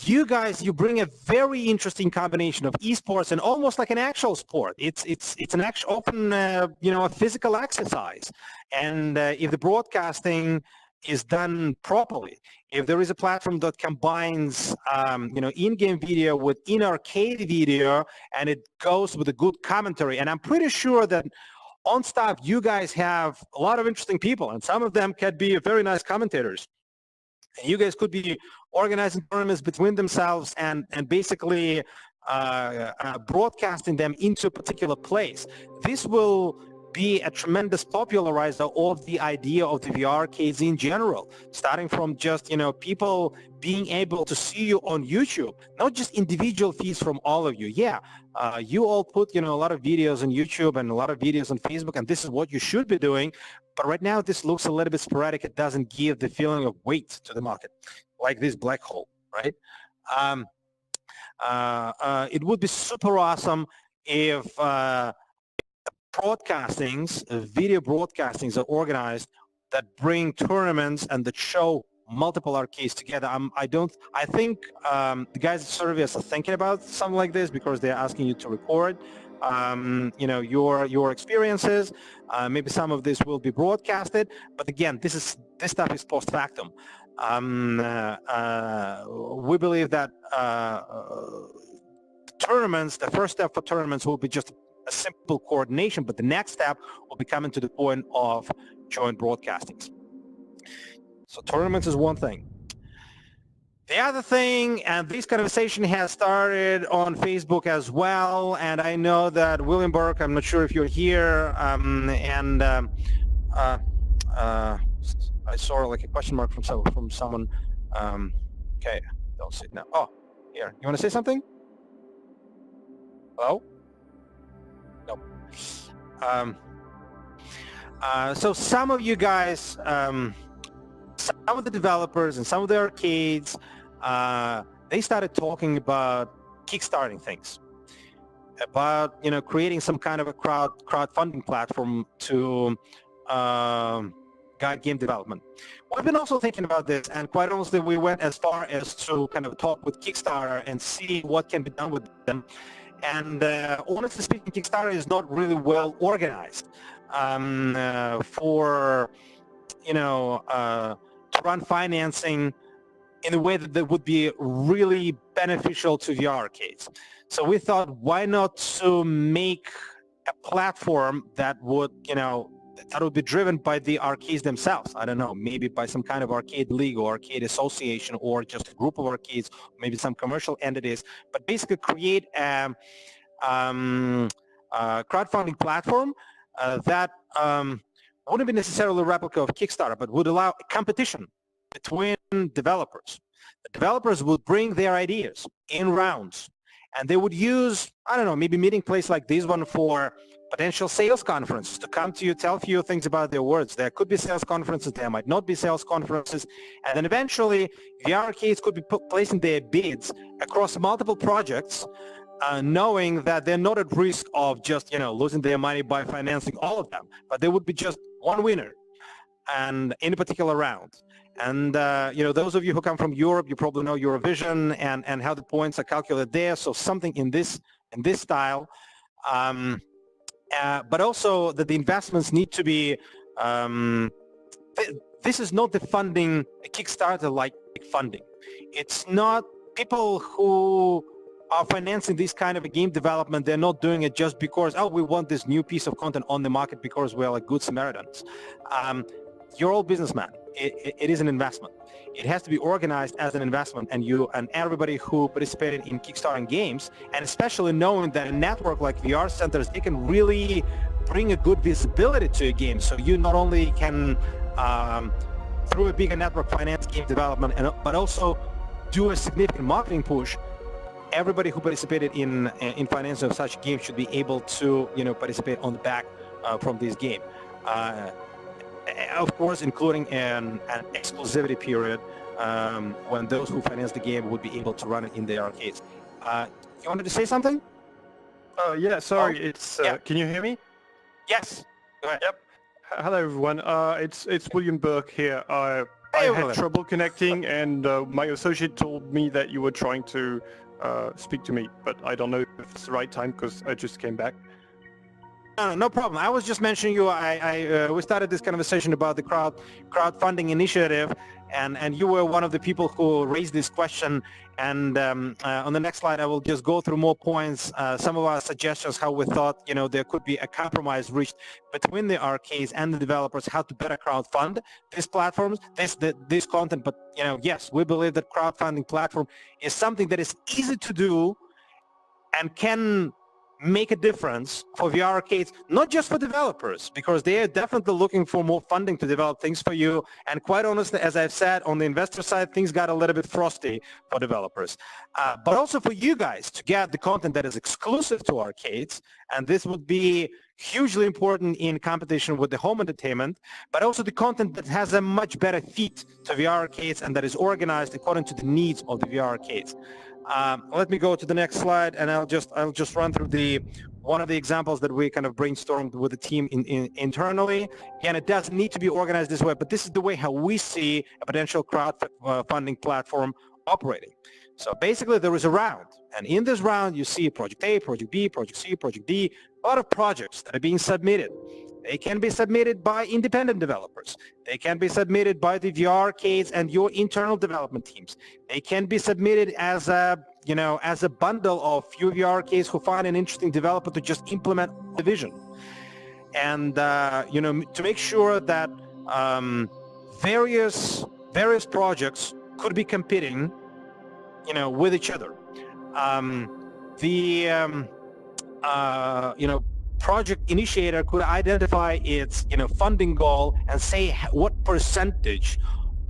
You guys, you bring a very interesting combination of esports and almost like an actual sport. It's an actual often a physical exercise, and if the broadcasting is done properly, if there is a platform that combines in-game video with in-arcade video, and it goes with a good commentary, and I'm pretty sure that on staff, you guys have a lot of interesting people, and some of them could be very nice commentators. And you guys could be organizing tournaments between themselves and basically broadcasting them into a particular place. This will be a tremendous popularizer of the idea of the VR case in general, starting from just, people being able to see you on YouTube, not just individual feeds from all of you. Yeah, you all put, a lot of videos on YouTube and a lot of videos on Facebook, and this is what you should be doing. But right now, this looks a little bit sporadic. It doesn't give the feeling of weight to the market, like this black hole, right? It would be super awesome if video broadcastings are organized that bring tournaments and that show multiple arcades together. I think the guys at Servius are thinking about something like this because they're asking you to record, your experiences. Maybe some of this will be broadcasted, but again, this stuff is post factum. We believe that tournaments, the first step for tournaments will be just a simple coordination, but the next step will be coming to the point of joint broadcastings. So tournaments is one thing. The other thing, and this conversation has started on Facebook as well, and I know that William Burke, I'm not sure if you're here, I saw like a question mark from someone. Okay, don't see it now. Oh, here, you want to say something? Hello? No. So some of you guys, some of the developers and some of the arcades, they started talking about kickstarting things, about creating some kind of a crowdfunding platform to guide game development. We've been also thinking about this, and quite honestly, we went as far as to kind of talk with Kickstarter and see what can be done with them. And honestly speaking, Kickstarter is not really well organized for to run financing in a way that would be really beneficial to the arcades. So we thought, why not to make a platform that would be driven by the arcades themselves. I don't know, maybe by some kind of arcade league or arcade association, or just a group of arcades, maybe some commercial entities, but basically create a crowdfunding platform that wouldn't be necessarily a replica of Kickstarter, but would allow a competition between developers. The developers would bring their ideas in rounds, and they would use, I don't know, maybe meeting place like this one for potential sales conferences to come to you, tell a few things about their words. There could be sales conferences, there might not be sales conferences, and then eventually VR arcades could be placing their bids across multiple projects, knowing that they're not at risk of just, losing their money by financing all of them, but there would be just one winner and in a particular round. And, those of you who come from Europe, you probably know Eurovision and how the points are calculated there. So something in this style, but also that the investments need to be, this is not the funding, Kickstarter-like funding. It's not people who are financing this kind of a game development. They're not doing it just because, we want this new piece of content on the market because we're like good Samaritans. You're all businessmen. It is an investment. It has to be organized as an investment, and everybody who participated in Kickstarter games, and especially knowing that a network like VR centers, they can really bring a good visibility to a game. So you not only can, through a bigger network, finance game development, but also do a significant marketing push. Everybody who participated in financing of such games should be able to, participate on the back from this game. Of course, including an exclusivity period when those who finance the game would be able to run it in their arcades. You wanted to say something? Yeah, sorry. Yeah. Can you hear me? Yes. Go ahead. Yep. Hello, everyone. It's William Burke here. I William. had trouble connecting, and my associate told me that you were trying to speak to me, but I don't know if it's the right time because I just came back. No problem. I was just mentioning we started this conversation about the crowdfunding initiative, and you were one of the people who raised this question. And on the next slide, I will just go through more points, some of our suggestions, how we thought, there could be a compromise reached between the arcades and the developers, how to better crowdfund these platforms, this content. But, yes, we believe that crowdfunding platform is something that is easy to do and can make a difference for VR arcades, not just for developers, because they are definitely looking for more funding to develop things for you. And quite honestly, as I've said, on the investor side, things got a little bit frosty for developers. But also for you guys to get the content that is exclusive to arcades, and this would be hugely important in competition with the home entertainment, but also the content that has a much better fit to VR arcades and that is organized according to the needs of the VR arcades. Let me go to the next slide, and I'll just run through one of the examples that we kind of brainstormed with the team internally. Again, it doesn't need to be organized this way, but this is the way how we see a potential crowdfunding platform operating. So basically, there is a round, and in this round, you see Project A, Project B, Project C, Project D, a lot of projects that are being submitted. They can be submitted by independent developers. They can be submitted by the VR arcades and your internal development teams. They can be submitted as a bundle of few VR arcades who find an interesting developer to just implement the vision. And, to make sure that various projects could be competing, with each other. Project initiator could identify its funding goal and say what percentage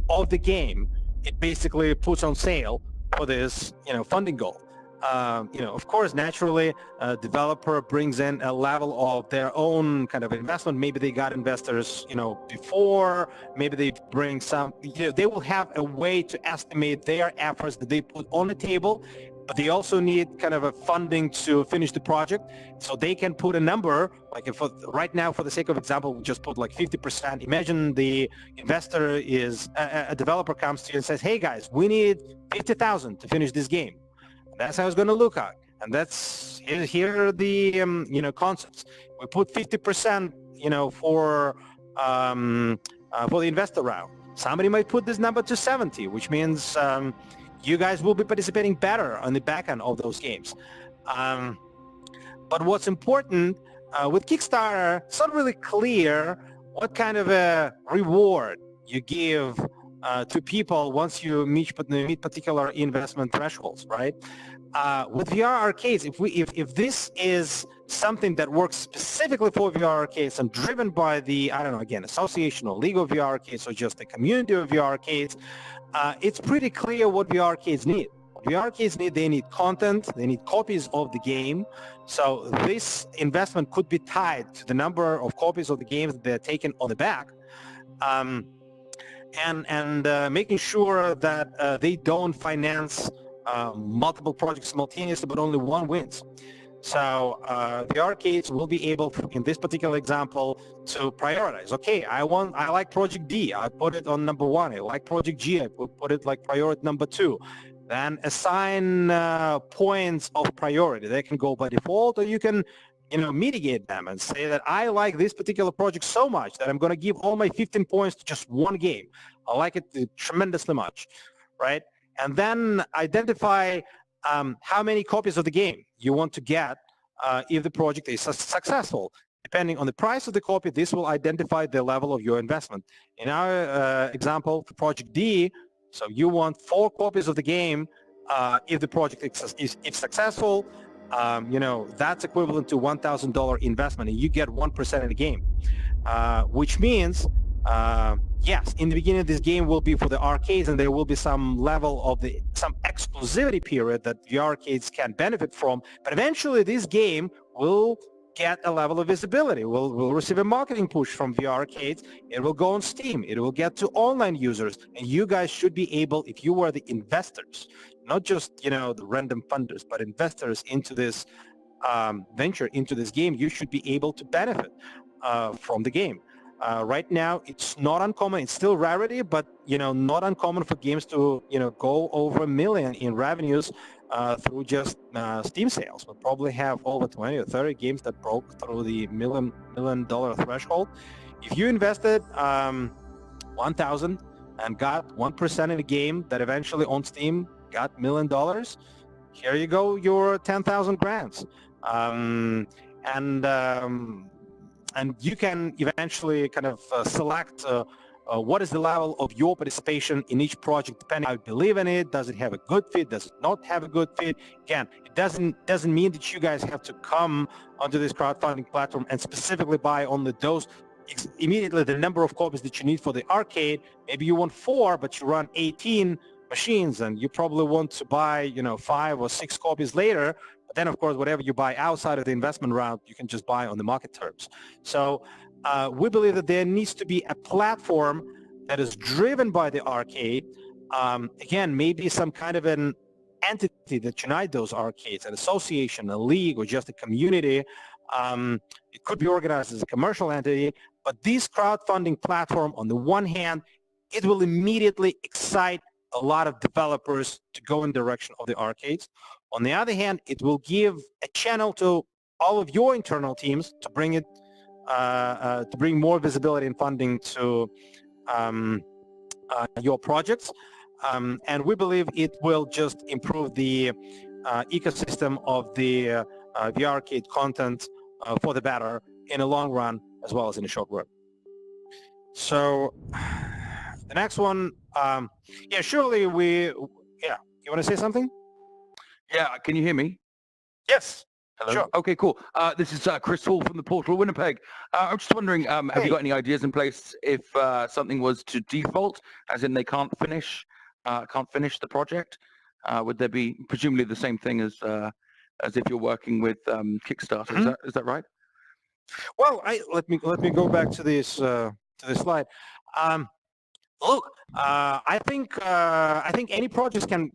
of the game it basically puts on sale for this funding goal. Of course, naturally, a developer brings in a level of their own kind of investment. Maybe they got investors before, maybe they bring some, they will have a way to estimate their efforts that they put on the table, but they also need kind of a funding to finish the project. So they can put a number, like if right now, for the sake of example, we just put like 50%. Imagine the investor is, a developer comes to you and says, hey guys, we need 50,000 to finish this game. And that's how it's going to look like. And that's, here are the, concepts. We put 50%, for the investor round. Somebody might put this number to 70, which means, you guys will be participating better on the back end of those games. But what's important with Kickstarter, it's not really clear what kind of a reward you give to people once you meet particular investment thresholds, right? with VR arcades, if this is something that works specifically for VR arcades and driven by the, I don't know, again, association or league of VR arcades or just the community of VR arcades, it's pretty clear what VR arcades need. What VR arcades need, they need content, they need copies of the game. So this investment could be tied to the number of copies of the games that they're taken on the back. And making sure that they don't finance multiple projects simultaneously, but only one wins. So the arcades will be able, in this particular example, to prioritize. Okay, I like Project D, I put it on number 1. I like Project G, I put it like priority number 2. Then assign points of priority. They can go by default, or you can, mitigate them and say that I like this particular project so much that I'm going to give all my 15 points to just one game. I like it tremendously much, right? And then identify how many copies of the game you want to get if the project is successful. Depending on the price of the copy, this will identify the level of your investment. In our example, for Project D, so you want 4 copies of the game if the project is successful. That's equivalent to $1,000 investment, and you get 1% of the game, which means, yes, in the beginning, this game will be for the arcades, and there will be some level of some exclusivity period that the arcades can benefit from. But eventually, this game will get a level of visibility. We'll receive a marketing push from VR arcades. It will go on Steam. It will get to online users, and you guys should be able, if you were the investors, not just the random funders, but investors into this venture, into this game, you should be able to benefit from the game. Right now, it's not uncommon. It's still rarity, but not uncommon for games to go over $1 million in revenues through just Steam sales. We'll probably have over 20 or 30 games that broke through the $1 million threshold. If you invested $1,000 and got 1% in a game that eventually on Steam got $1 million, here you go, your 10,000 grants. And you can eventually kind of select what is the level of your participation in each project, depending on how you believe in it. Does it have a good fit? Does it not have a good fit? Again, it doesn't mean that you guys have to come onto this crowdfunding platform and specifically buy only those immediately the number of copies that you need for the arcade. Maybe you want 4, but you run 18 machines, and you probably want to buy 5 or 6 copies later. But then, of course, whatever you buy outside of the investment round, you can just buy on the market terms. So we believe that there needs to be a platform that is driven by the arcade. Again, maybe some kind of an entity that unite those arcades, an association, a league, or just a community. It could be organized as a commercial entity, but this crowdfunding platform, on the one hand, it will immediately excite a lot of developers to go in the direction of the arcades. On the other hand, it will give a channel to all of your internal teams to bring it, to bring more visibility and funding to your projects. And we believe it will just improve the ecosystem of the VR arcade content for the better in the long run, as well as in the short run. So the next one, yeah, surely you want to say something? Yeah, can you hear me? Yes. Hello. Sure. Okay, cool. This is Chris Hall from the Portal Winnipeg. I'm just wondering, have you got any ideas in place if something was to default, as in they can't finish the project? Would there be presumably the same thing as if you're working with Kickstarter? Mm-hmm. Is that right? Well, let me go back to this slide. Look, I think any project can,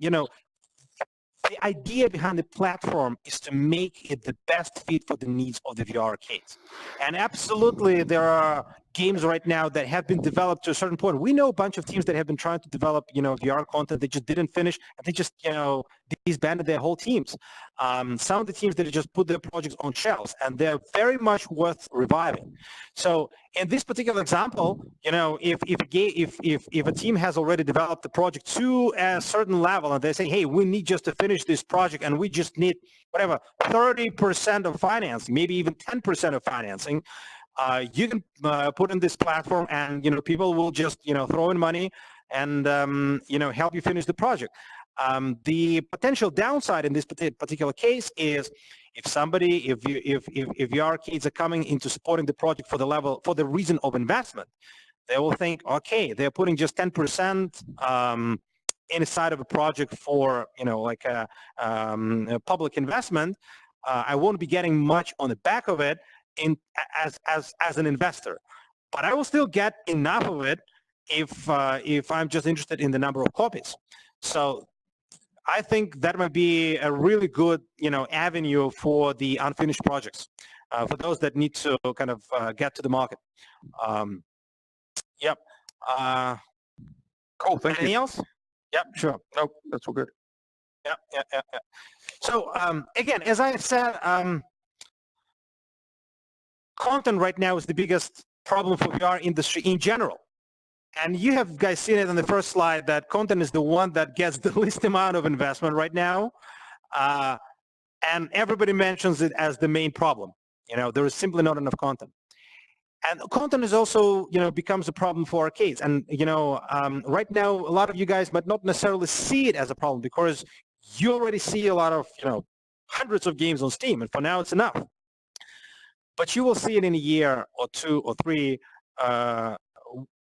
the idea behind the platform is to make it the best fit for the needs of the VR arcades. And absolutely, there are games right now that have been developed to a certain point. We know a bunch of teams that have been trying to develop, VR content. They just didn't finish, and they just, disbanded their whole teams. Some of the teams that just put their projects on shelves, and they're very much worth reviving. So in this particular example, if a team has already developed the project to a certain level, and they say, hey, we need just to finish this project, and we just need whatever 30% of financing, maybe even 10% of financing. You can put in this platform, and people will just throw in money and help you finish the project. The potential downside in this particular case is if your arcades are coming into supporting the project for the reason of investment, they will think, okay, they're putting just 10% inside of a project for like a public investment. I won't be getting much on the back of it as an investor, but I will still get enough of it if I'm just interested in the number of copies. So I think that might be a really good avenue for the unfinished projects, for those that need to kind of get to the market. Yep. Cool. Thank you. Anything else? Yep. Sure. No, that's all good. Yeah. So again, as I said, content right now is the biggest problem for VR industry in general. And you have guys seen it on the first slide that content is the one that gets the least amount of investment right now. And everybody mentions it as the main problem. There is simply not enough content. And content is also, becomes a problem for arcades. And, right now, a lot of you guys might not necessarily see it as a problem because you already see a lot of, hundreds of games on Steam. And for now, it's enough. But you will see it in a year or 2 or 3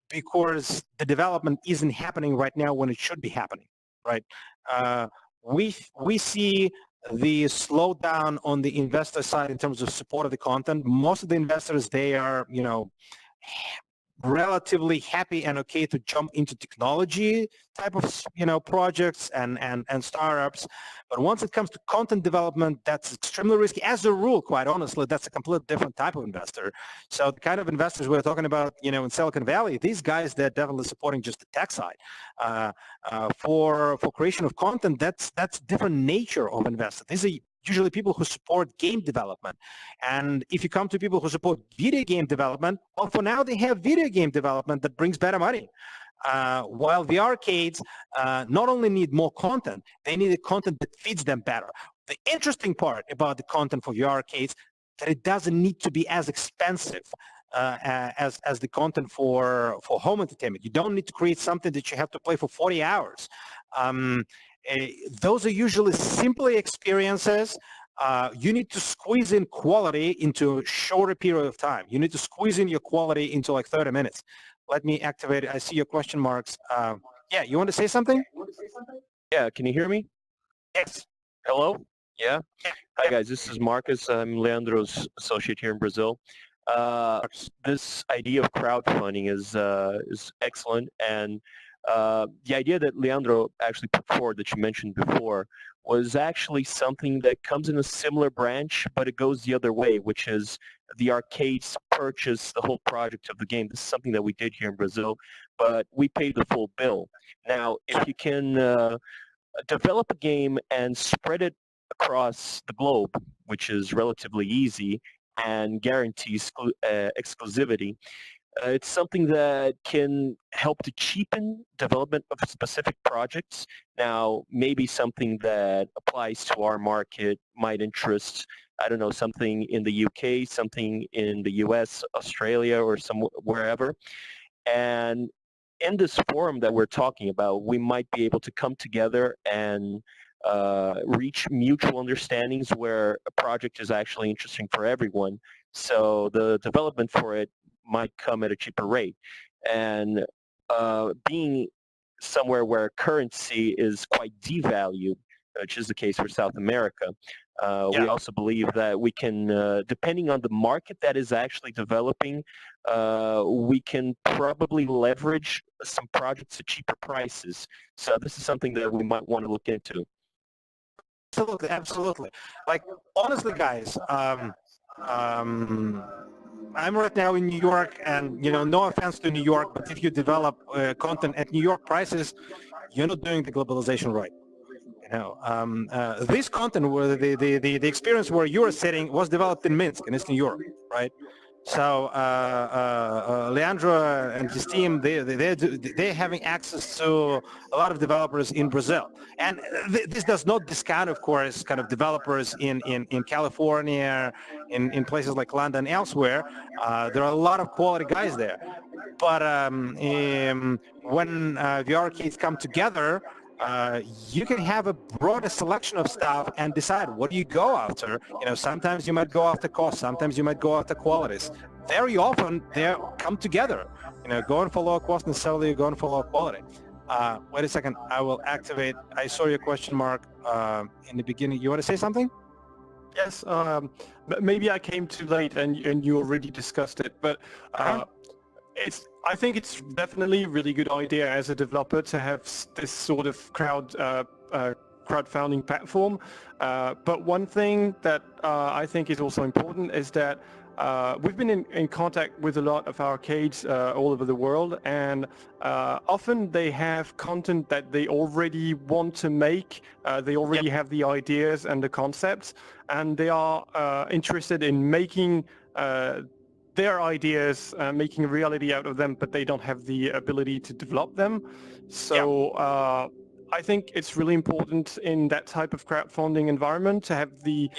because the development isn't happening right now when it should be happening, right? We see the slowdown on the investor side in terms of support of the content. Most of the investors, they are, relatively happy and okay to jump into technology type of, projects and startups. But once it comes to content development, that's extremely risky. As a rule, quite honestly, that's a completely different type of investor. So the kind of investors we're talking about, in Silicon Valley, these guys, they're definitely supporting just the tech side. For creation of content, that's different nature of investor. These are usually people who support game development. And if you come to people who support video game development, well, for now they have video game development that brings better money. While the arcades not only need more content, they need a content that fits them better. The interesting part about the content for VR arcades that it doesn't need to be as expensive as the content for home entertainment. You don't need to create something that you have to play for 40 hours. Those are usually simpler experiences. You need to squeeze in quality into a shorter period of time. You need to squeeze in your quality into like 30 minutes. Let me activate it. I see your question marks. Yeah, you want to say something? Yeah, can you hear me? Yes. Hello? Yeah? Hi guys, this is Marcus. I'm Leandro's associate here in Brazil. This idea of crowdfunding is excellent, and the idea that Leandro actually put forward that you mentioned before was actually something that comes in a similar branch, but it goes the other way, which is the arcades purchase the whole project of the game. This is something that we did here in Brazil, but we paid the full bill. Now, if you can develop a game and spread it across the globe, which is relatively easy and guarantees exclusivity, it's something that can help to cheapen development of specific projects. Now, maybe something that applies to our market might interest, I don't know, something in the UK, something in the US, Australia, or wherever. And in this forum that we're talking about, we might be able to come together and reach mutual understandings where a project is actually interesting for everyone. So the development for it might come at a cheaper rate. And being somewhere where currency is quite devalued, which is the case for South America, we also believe that we can, depending on the market that is actually developing, we can probably leverage some projects at cheaper prices. So this is something that we might want to look into. Absolutely, absolutely. Like, honestly, guys, I'm right now in New York, and no offense to New York, but if you develop content at New York prices, you're not doing the globalization right. This content, the experience where you are sitting, was developed in Minsk, and it's New York, right? So Leandro and his team, they're having access to a lot of developers in Brazil. And this does not discount, of course, kind of developers in California, in places like London, elsewhere. There are a lot of quality guys there. But when the arcades come together, you can have a broader selection of stuff and decide what do you go after. Sometimes you might go after cost, sometimes you might go after qualities. Very often they come together. Going for lower cost necessarily you're going for lower quality. Wait a second, I will activate. I saw your question mark in the beginning. You want to say something? Yes, maybe I came too late and you already discussed it, but I think it's definitely a really good idea as a developer to have this sort of crowdfunding platform. But one thing that I think is also important is that we've been in contact with a lot of arcades all over the world, and often they have content that they already want to make. They already have the ideas and the concepts, and they are interested in making their ideas, making a reality out of them, but they don't have the ability to develop them. So I think it's really important in that type of crowdfunding environment to have the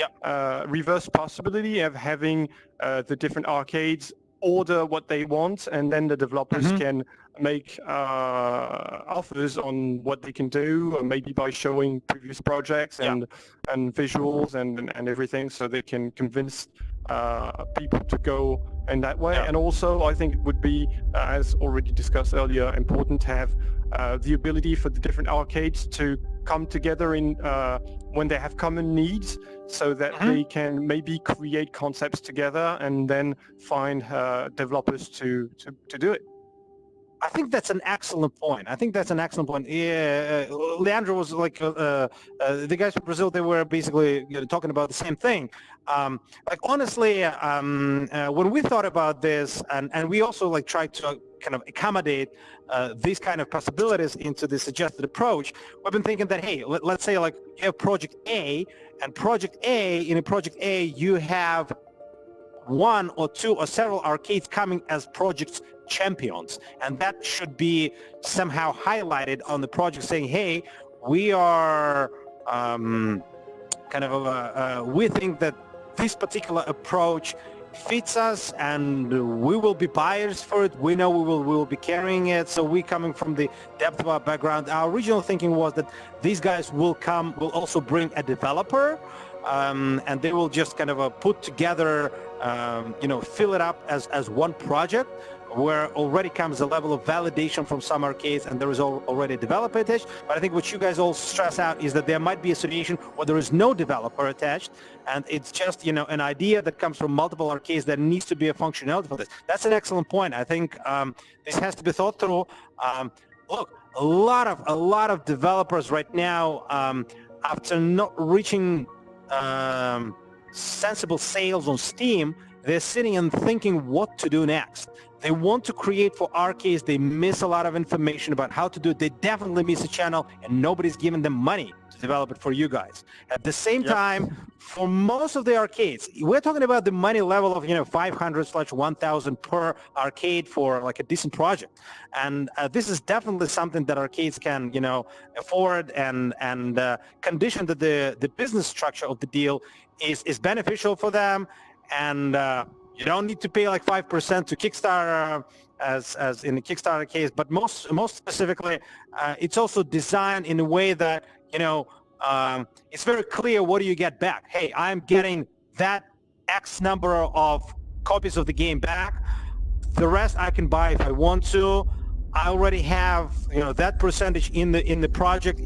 reverse possibility of having the different arcades order what they want, and then the developers can make offers on what they can do, or maybe by showing previous projects and visuals and everything, so they can convince people to go in that way. And also I think it would be, as already discussed earlier, important to have the ability for the different arcades to come together in when they have common needs, so that they can maybe create concepts together and then find developers to do it. I think that's an excellent point. Yeah, Leandro was like, the guys from Brazil, they were basically talking about the same thing. Honestly, when we thought about this, and we also tried to kind of accommodate these kind of possibilities into the suggested approach, we've been thinking that, hey, let's say you have Project A, and in Project A, you have one or two or several arcades coming as project champions, and that should be somehow highlighted on the project, saying, hey, we are we think that this particular approach fits us, and we will be buyers for it. We know we will be carrying it. So we, coming from the depth of our background, our original thinking was that these guys will also bring a developer, and they will just kind of put together, fill it up as one project, where already comes a level of validation from some arcades, and there is already a developer attached. But I think what you guys all stress out is that there might be a situation where there is no developer attached, and it's just an idea that comes from multiple arcades that needs to be a functionality for this. That's an excellent point. I think this has to be thought through. Look, a lot of developers right now, after not reaching sensible sales on Steam, they're sitting and thinking what to do next. They want to create for arcades. They miss a lot of information about how to do it. They definitely miss a channel, and nobody's giving them money to develop it for you guys. At the same time, for most of the arcades, we're talking about the money level of 500/1,000 per arcade for a decent project, and this is definitely something that arcades can afford, and condition that the business structure of the deal is beneficial for them, and you don't need to pay 5% to Kickstarter, as in the Kickstarter case, but most specifically, it's also designed in a way that it's very clear what do you get back. Hey, I'm getting that X number of copies of the game back. The rest I can buy if I want to. I already have that percentage in the project.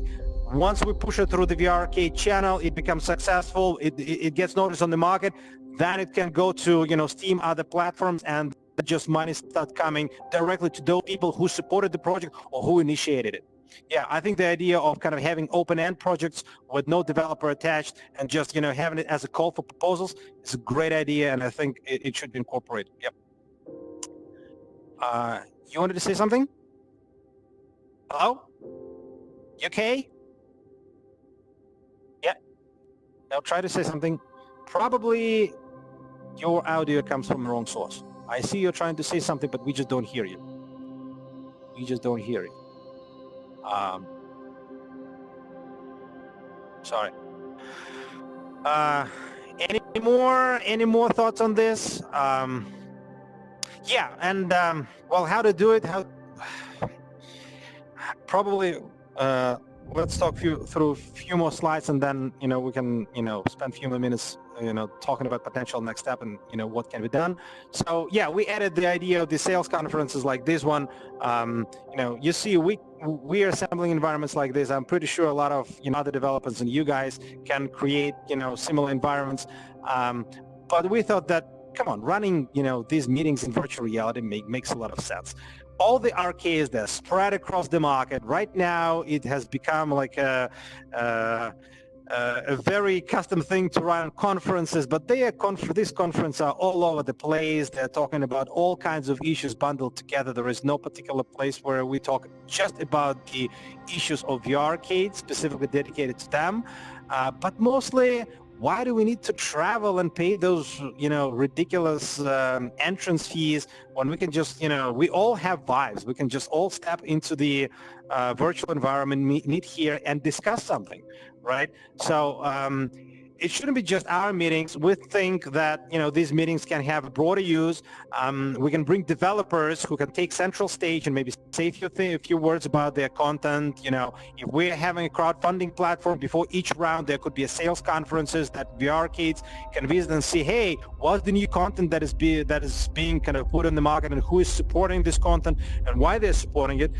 Once we push it through the VR Arcade channel, it becomes successful. It gets noticed on the market. Then it can go to Steam, other platforms, and just money start coming directly to those people who supported the project or who initiated it. Yeah, I think the idea of kind of having open-end projects with no developer attached and just having it as a call for proposals is a great idea, and I think it should be incorporated. Yep. You wanted to say something? Hello? You okay? Yeah. Now try to say something. Probably your audio comes from the wrong source. I see you're trying to say something, but we just don't hear you. We just don't hear it. Sorry. Any more thoughts on this? Yeah, and well, how to do it? Probably let's talk through a few more slides, and then we can spend a few more minutes talking about potential next step and what can be done. So yeah, we added the idea of the sales conferences like this one. You see, we are assembling environments like this. I'm pretty sure a lot of other developers and you guys can create similar environments. But we thought that, come on, running these meetings in virtual reality makes a lot of sense. All the arcades, they're spread across the market. Right now, it has become like a very custom thing to run conferences, but these conferences are all over the place. They're talking about all kinds of issues bundled together. There is no particular place where we talk just about the issues of VR arcades, specifically dedicated to them. But mostly, why do we need to travel and pay those, ridiculous entrance fees when we can just, we all have Vives. We can just all step into the virtual environment, meet here and discuss something, right? So it shouldn't be just our meetings. We think that, these meetings can have a broader use. We can bring developers who can take central stage and maybe say a few words about their content. If we're having a crowdfunding platform, before each round, there could be a sales conferences that VR arcades can visit and see, hey, what's the new content that is being kind of put in the market and who is supporting this content and why they're supporting it.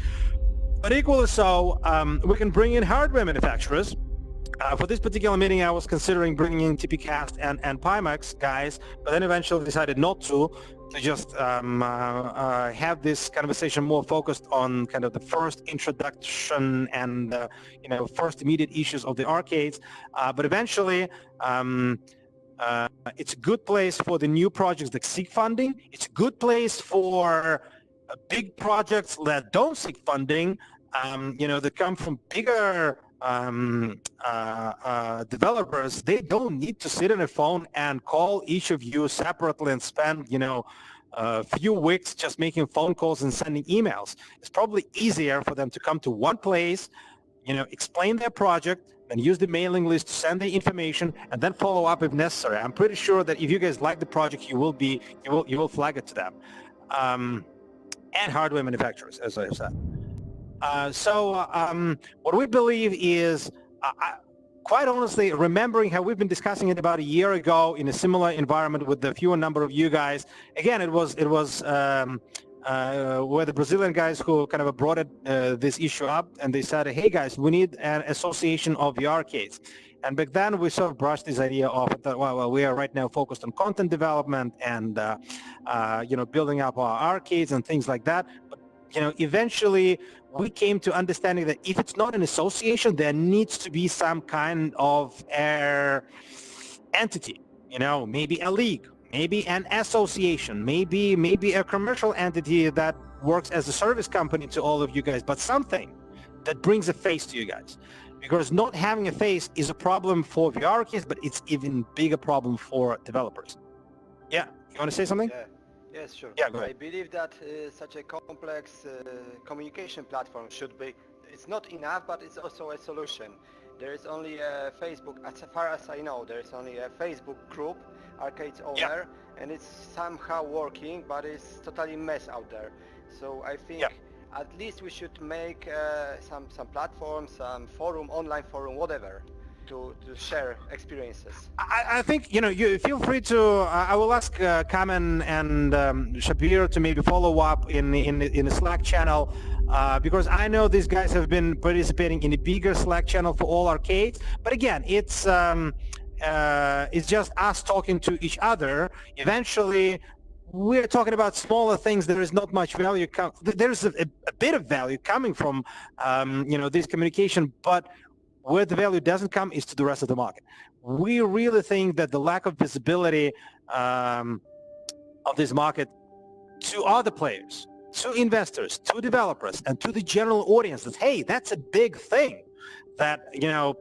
But equally so, we can bring in hardware manufacturers. For this particular meeting, I was considering bringing in TPCast and Pimax guys, but then eventually decided not to just have this conversation more focused on kind of the first introduction and first immediate issues of the arcades. But eventually, it's a good place for the new projects that seek funding. It's a good place for big projects that don't seek funding. That come from bigger developers. They don't need to sit on a phone and call each of you separately and spend a few weeks just making phone calls and sending emails. It's probably easier for them to come to one place, explain their project, and use the mailing list to send the information and then follow up if necessary. I'm pretty sure that if you guys like the project, you will flag it to them. And hardware manufacturers, as I have said. What we believe is, quite honestly, remembering how we've been discussing it about a year ago in a similar environment with a fewer number of you guys. Again, it was where the Brazilian guys who kind of brought this issue up, and they said, hey guys, we need an association of VR arcades. And back then we sort of brushed this idea off and thought, well, we are right now focused on content development and building up our arcades and things like that. But eventually we came to understanding that if it's not an association, there needs to be some kind of entity, maybe a league, maybe an association, maybe a commercial entity that works as a service company to all of you guys, but something that brings a face to you guys. Because not having a face is a problem for VR arcades, but it's even bigger problem for developers. Yeah, you want to say something? Yeah. Yes, sure. Yeah, go ahead. I believe that such a complex communication platform should be, it's not enough, but it's also a solution. There is only a Facebook, as far as I know, there is only a Facebook group, Arcades Owner, and it's somehow working, but it's totally mess out there. So I think at least we should make some platform, some forum, online forum, whatever, to share experiences. I think you feel free to. I will ask Kamen and Shabir to maybe follow up in the Slack channel because I know these guys have been participating in a bigger Slack channel for all arcades. But again, it's just us talking to each other. Eventually, we're talking about smaller things. There is not much value. There's a bit of value coming from this communication, but where the value doesn't come is to the rest of the market. We really think that the lack of visibility of this market to other players, to investors, to developers, and to the general audience that, hey, that's a big thing. That,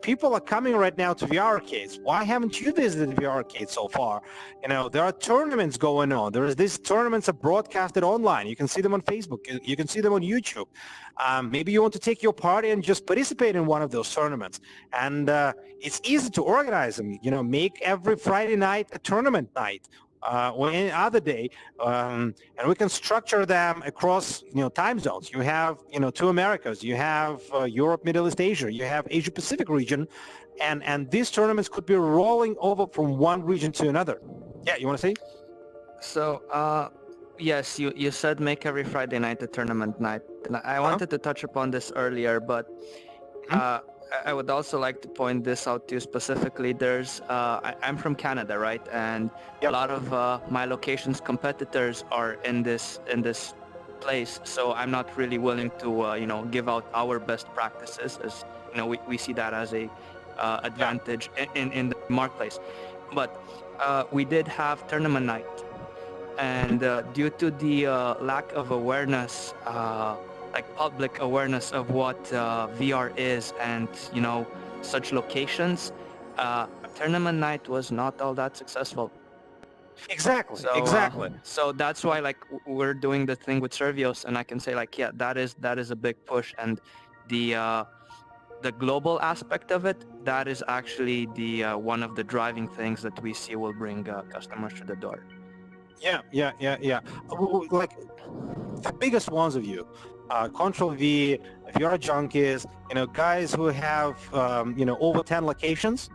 people are coming right now to VR arcades. Why haven't you visited VR arcades so far? There are tournaments going on. These tournaments are broadcasted online. You can see them on Facebook. You can see them on YouTube. Maybe you want to take your party and just participate in one of those tournaments. And it's easy to organize them. Make every Friday night a tournament night. or any other day, and we can structure them across time zones. You have two Americas, you have Europe, Middle East, Asia, you have Asia Pacific region, and these tournaments could be rolling over from one region to another. Yeah, you want to say? So yes, you said make every Friday night a tournament night, and I wanted to touch upon this earlier, but I would also like to point this out to you specifically. There's I'm from Canada, right? And a lot of my location's competitors are in this place, so I'm not really willing to give out our best practices, as we see that as a advantage in the marketplace. But we did have tournament night, and due to the lack of awareness, like public awareness of what VR is and such locations, tournament night was not all that successful. Exactly. So, exactly. So that's why we're doing the thing with Servios, and I can say yeah, that is a big push, and the global aspect of it, that is actually the one of the driving things that we see will bring customers to the door. Yeah. Like the biggest ones of you, Control V, if you're a junkies, guys who have over 10 locations,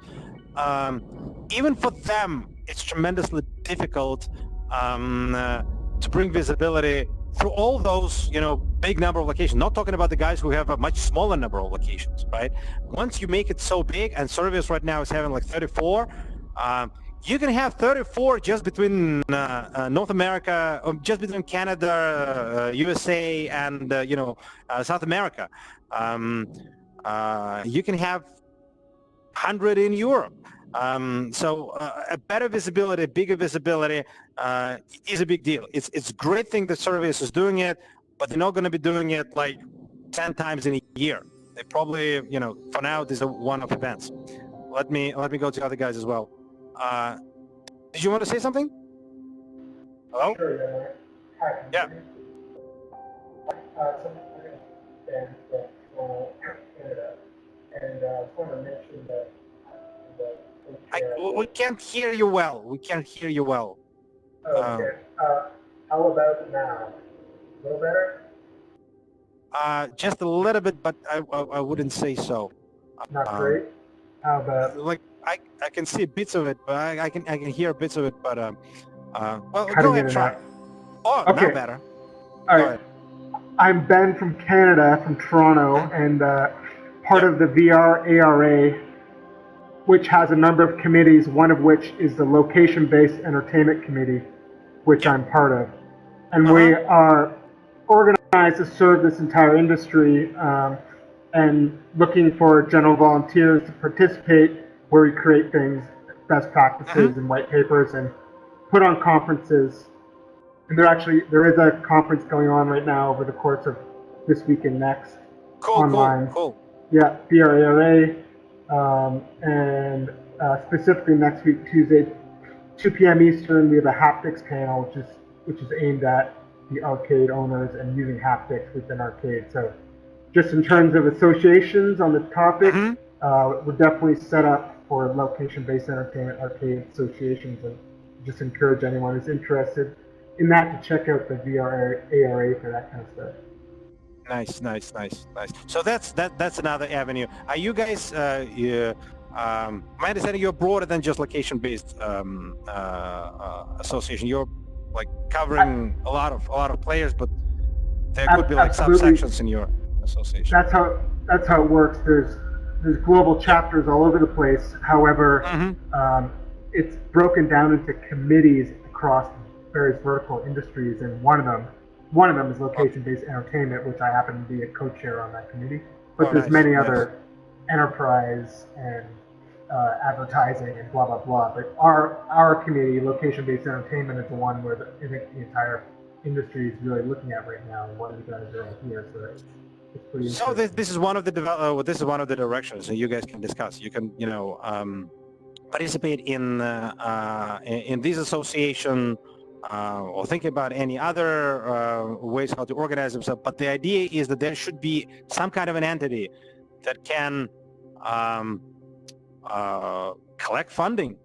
even for them, it's tremendously difficult to bring visibility through all those, big number of locations. Not talking about the guys who have a much smaller number of locations, right? Once you make it so big, and Service right now is having like 34, you can have 34 just between North America, or just between Canada, USA, and South America. You can have 100 in Europe. So a better visibility, bigger visibility is a big deal. It's a great thing that Service is doing it, but they're not going to be doing it like 10 times in a year. They probably, for now, these are one-off events. Let me go to other guys as well. Did you want to say something? Hello? Sure, hi. Yeah. So I'm from Canada, and I just want to mention that we can't hear you well. We can't hear you well. Okay. How about now? A little better? Just a little bit, but I wouldn't say so. Not great. How about? Like I can see bits of it, but I can hear bits of it, but well, Cutting go ahead, in try. and out. Oh, Okay. now better. All right. I'm Ben from Canada, from Toronto, and part of the VR ARA, which has a number of committees, one of which is the Location-Based Entertainment Committee, which I'm part of. And we are organized to serve this entire industry and looking for general volunteers to participate, where we create things, best practices and white papers, and put on conferences. And there is a conference going on right now over the course of this week and next, online. Cool. Yeah, VRARA, and specifically next week, Tuesday, 2 p.m. Eastern, we have a haptics panel, which is aimed at the arcade owners and using haptics within arcades. So, just in terms of associations on the topic, we're definitely set up for location-based entertainment arcade associations, and just encourage anyone who's interested in that to check out the VR ARA for that kind of stuff. Nice. So that's another avenue. Are you guys? My understanding, you're broader than just location-based association. You're like covering a lot of players, but there could be like subsections in your association. That's how it works. There's global chapters all over the place. However, it's broken down into committees across various vertical industries, and one of them is location-based entertainment, which I happen to be a co-chair on that committee. But there's many other enterprise and advertising and blah blah blah. But our committee, location-based entertainment, is the one where I think the entire industry is really looking at right now, and what you guys are all here. So it's pretty interesting. So this is one of the directions that you guys can discuss. You can participate in this association. Or think about any other ways how to organize themselves. But the idea is that there should be some kind of an entity that can collect funding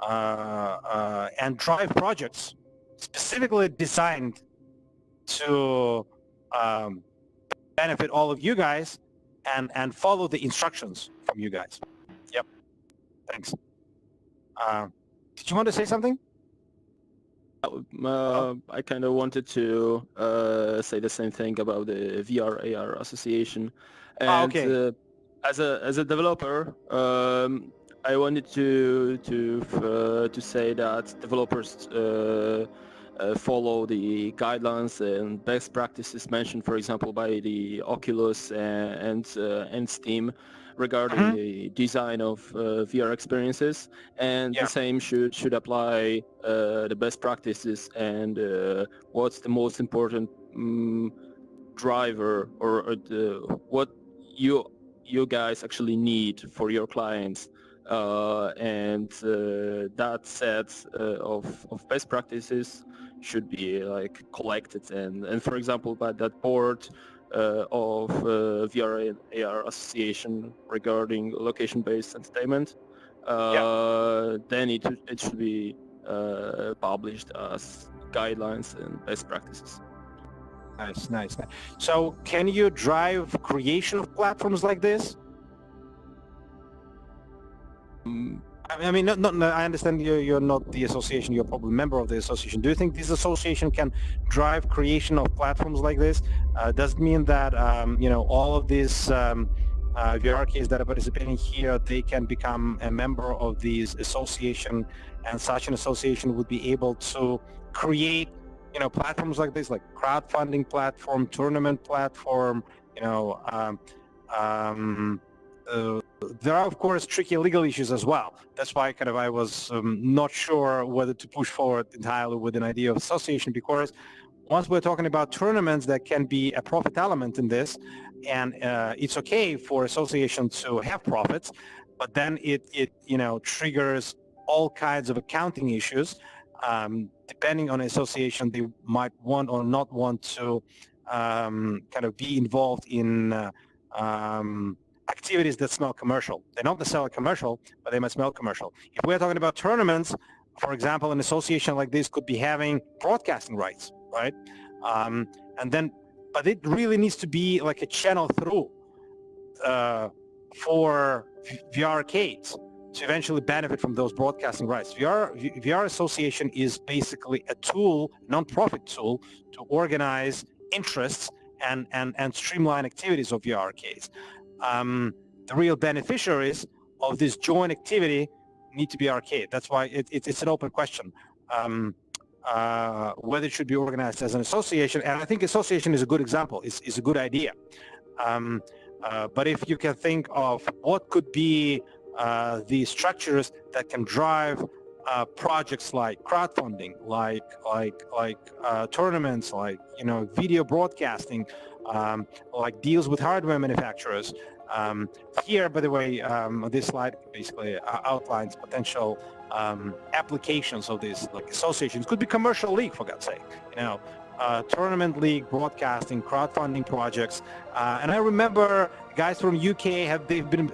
and drive projects specifically designed to benefit all of you guys and follow the instructions from you guys. Yep. Thanks. Did you want to say something? I kind of wanted to say the same thing about the VR AR association, and as a developer, I wanted to say that developers follow the guidelines and best practices mentioned, for example, by the Oculus and Steam regarding the design of VR experiences, and the same should apply the best practices and what's the most important driver or what you guys actually need for your clients, and that set of best practices should be like collected and for example by that board of VR and AR association regarding location-based entertainment, then it should be published as guidelines and best practices. Nice. So can you drive creation of platforms like this? I mean, I understand you're not the association, you're probably a member of the association. Do you think this association can drive creation of platforms like this? Does it mean that, all of these VR arcades that are participating here, they can become a member of these association, and such an association would be able to create, platforms like this, like crowdfunding platform, tournament platform, there are, of course, tricky legal issues as well. That's why I was not sure whether to push forward entirely with an idea of association, because once we're talking about tournaments, there can be a profit element in this, and it's okay for association to have profits, but then it triggers all kinds of accounting issues. Depending on association, they might want or not want to be involved in activities that smell commercial. They're not necessarily commercial, but they might smell commercial. If we're talking about tournaments, for example, an association like this could be having broadcasting rights, right? But it really needs to be like a channel through for VR arcades to eventually benefit from those broadcasting rights. VR association is basically a tool, non-profit tool, to organize interests and streamline activities of VR arcades. The real beneficiaries of this joint activity need to be arcade. That's why it's an open question whether it should be organized as an association. And I think association is a good example, is a good idea. But if you can think of what could be the structures that can drive projects like crowdfunding, like tournaments, like video broadcasting, like deals with hardware manufacturers. Here, by the way, this slide basically outlines potential applications of these like associations. Could be commercial league, for God's sake. Tournament league, broadcasting, crowdfunding projects. And I remember guys from UK they've been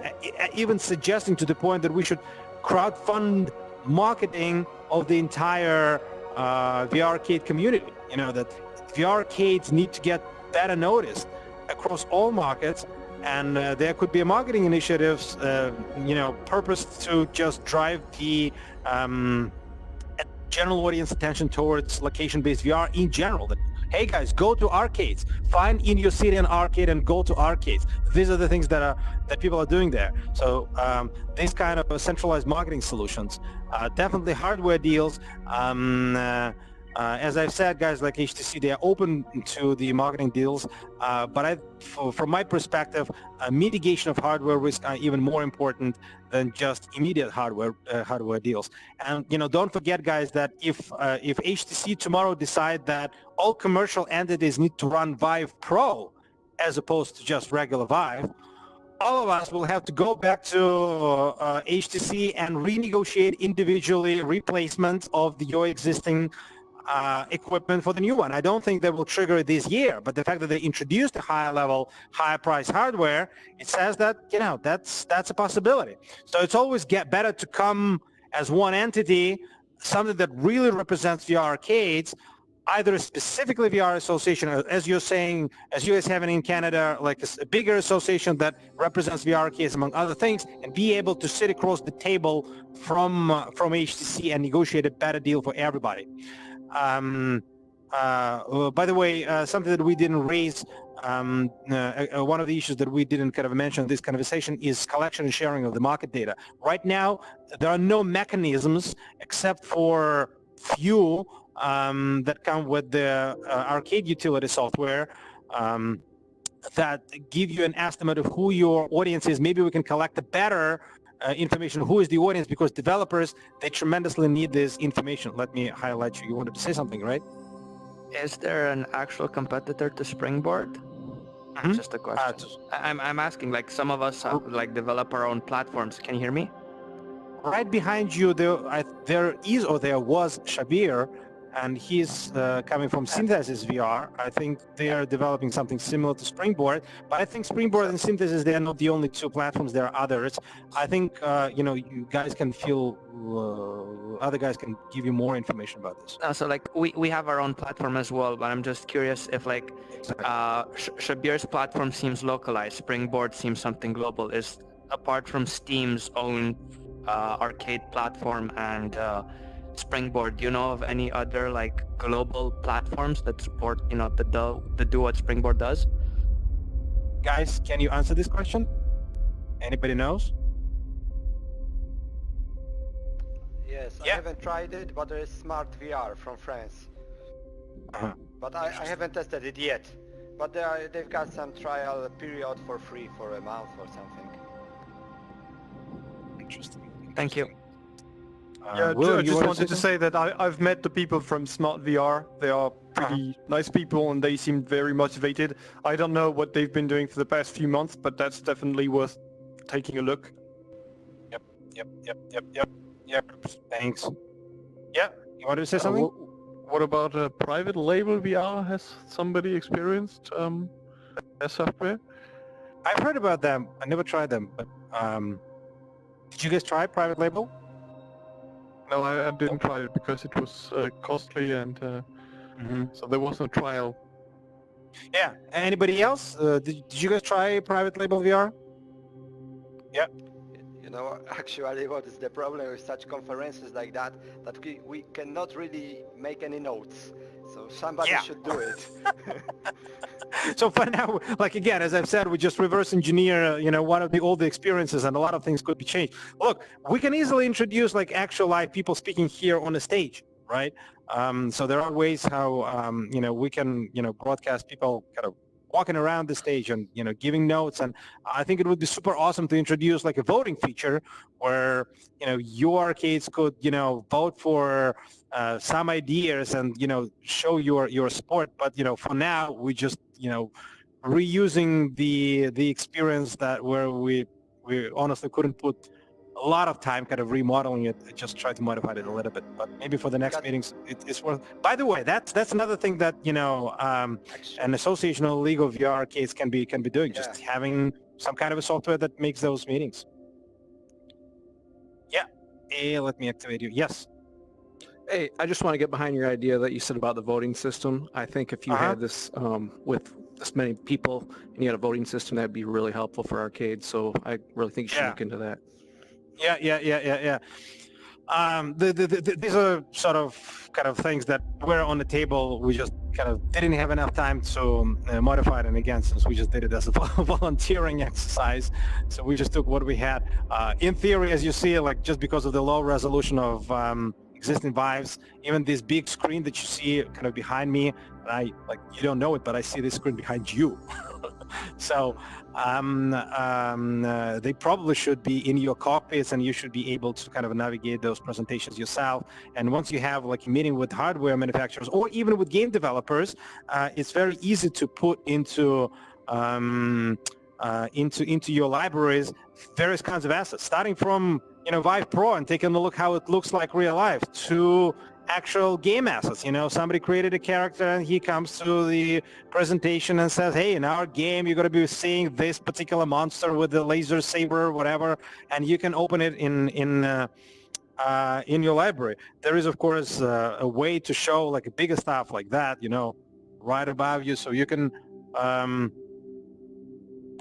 even suggesting to the point that we should crowdfund marketing of the entire VR arcade community. That VR arcades need to get better noticed across all markets, and there could be a marketing initiatives, purposed to just drive the general audience attention towards location-based VR in general. That, hey guys, go to arcades. Find in your city an arcade and go to arcades. These are the things that people are doing there. So these kind of centralized marketing solutions, definitely hardware deals. As I've said, guys like HTC, they are open to the marketing deals, but from my perspective, mitigation of hardware risk are even more important than just immediate hardware deals. And don't forget, guys, that if HTC tomorrow decide that all commercial entities need to run Vive Pro as opposed to just regular Vive, all of us will have to go back to HTC and renegotiate individually replacement of your existing equipment for the new one. I don't think they will trigger it this year, but the fact that they introduced a higher level, higher price hardware, it says that, that's a possibility. So it's always better to come as one entity, something that really represents VR arcades, either specifically VR association, or as you're saying, as you guys have in Canada, like a bigger association that represents VR arcades among other things, and be able to sit across the table from HTC and negotiate a better deal for everybody. By the way, something that we didn't raise, one of the issues that we didn't kind of mention in this conversation is collection and sharing of the market data. Right now, there are no mechanisms except for few that come with the arcade utility software that give you an estimate of who your audience is. Maybe we can collect a better information, who is the audience, because developers, they tremendously need this information. Let me highlight you. You wanted to say something, right? Is there an actual competitor to Springboard? Just a question. I'm asking, like, some of us like develop our own platforms. Can you hear me? Right behind you, there was Shabir, and he's coming from Synthesis VR. I think they are developing something similar to Springboard, but I think Springboard and Synthesis, they are not the only two platforms. There are others. I think you guys can feel other guys can give you more information about this. So like we have our own platform as well, but I'm just curious if like Shabir's platform seems localized, Springboard seems something global. Is apart from Steam's own arcade platform and Springboard, do you know of any other like global platforms that support that do what Springboard does? Guys, can you answer this question? Anybody knows? Yes, I haven't tried it, but there is Smart VR from France. But I haven't tested it yet. But they've got some trial period for free for a month or something. Interesting. Thank you. Yeah, I just wanted to say that I've met the people from Smart VR. They are pretty nice people and they seem very motivated. I don't know what they've been doing for the past few months, but that's definitely worth taking a look. Yep. Thanks. Yeah, you wanted to say something? What about a private label VR? Has somebody experienced their software? I've heard about them. I never tried them, but did you guys try private label? No, I didn't try it because it was costly and so there was no trial. Yeah. Anybody else? Did you guys try private label VR? Yeah. You know, actually what is the problem with such conferences like that we cannot really make any notes. So somebody should do it. So for now, like again, as I've said, we just reverse engineer, one of all the experiences, and a lot of things could be changed. Look, we can easily introduce like actual live people speaking here on the stage, right? So there are ways how, we can, broadcast people kind of walking around the stage and, giving notes. And I think it would be super awesome to introduce like a voting feature where, your arcades could, vote for some ideas and, show your support. But, for now, we just, reusing the experience that where we honestly couldn't put a lot of time kind of remodeling it. I just try to modify it a little bit, but maybe for the next meetings it's worth. By the way, that's another thing that an association or league of VR arcades can be doing, just having some kind of a software that makes those meetings. Yeah. Let me activate you. Yes. Hey, I just want to get behind your idea that you said about the voting system. I think if you had this with this many people and you had a voting system, that'd be really helpful for arcades. So I really think you should look into that. Yeah. These are sort of kind of things that were on the table. We just kind of didn't have enough time to modify it. And again, since we just did it as a volunteering exercise, so we just took what we had. In theory, as you see, like just because of the low resolution of existing Vives, even this big screen that you see kind of behind me, you don't know it, but I see this screen behind you. So they probably should be in your cockpits, and you should be able to kind of navigate those presentations yourself. And once you have like a meeting with hardware manufacturers or even with game developers, it's very easy to put into your libraries various kinds of assets, starting from Vive Pro and taking a look how it looks like real life, to actual game assets. Somebody created a character and he comes to the presentation and says, hey, in our game you're going to be seeing this particular monster with the laser saber or whatever, and you can open it in in your library. There is, of course, a way to show like a bigger stuff like that, you know, right above you, so you can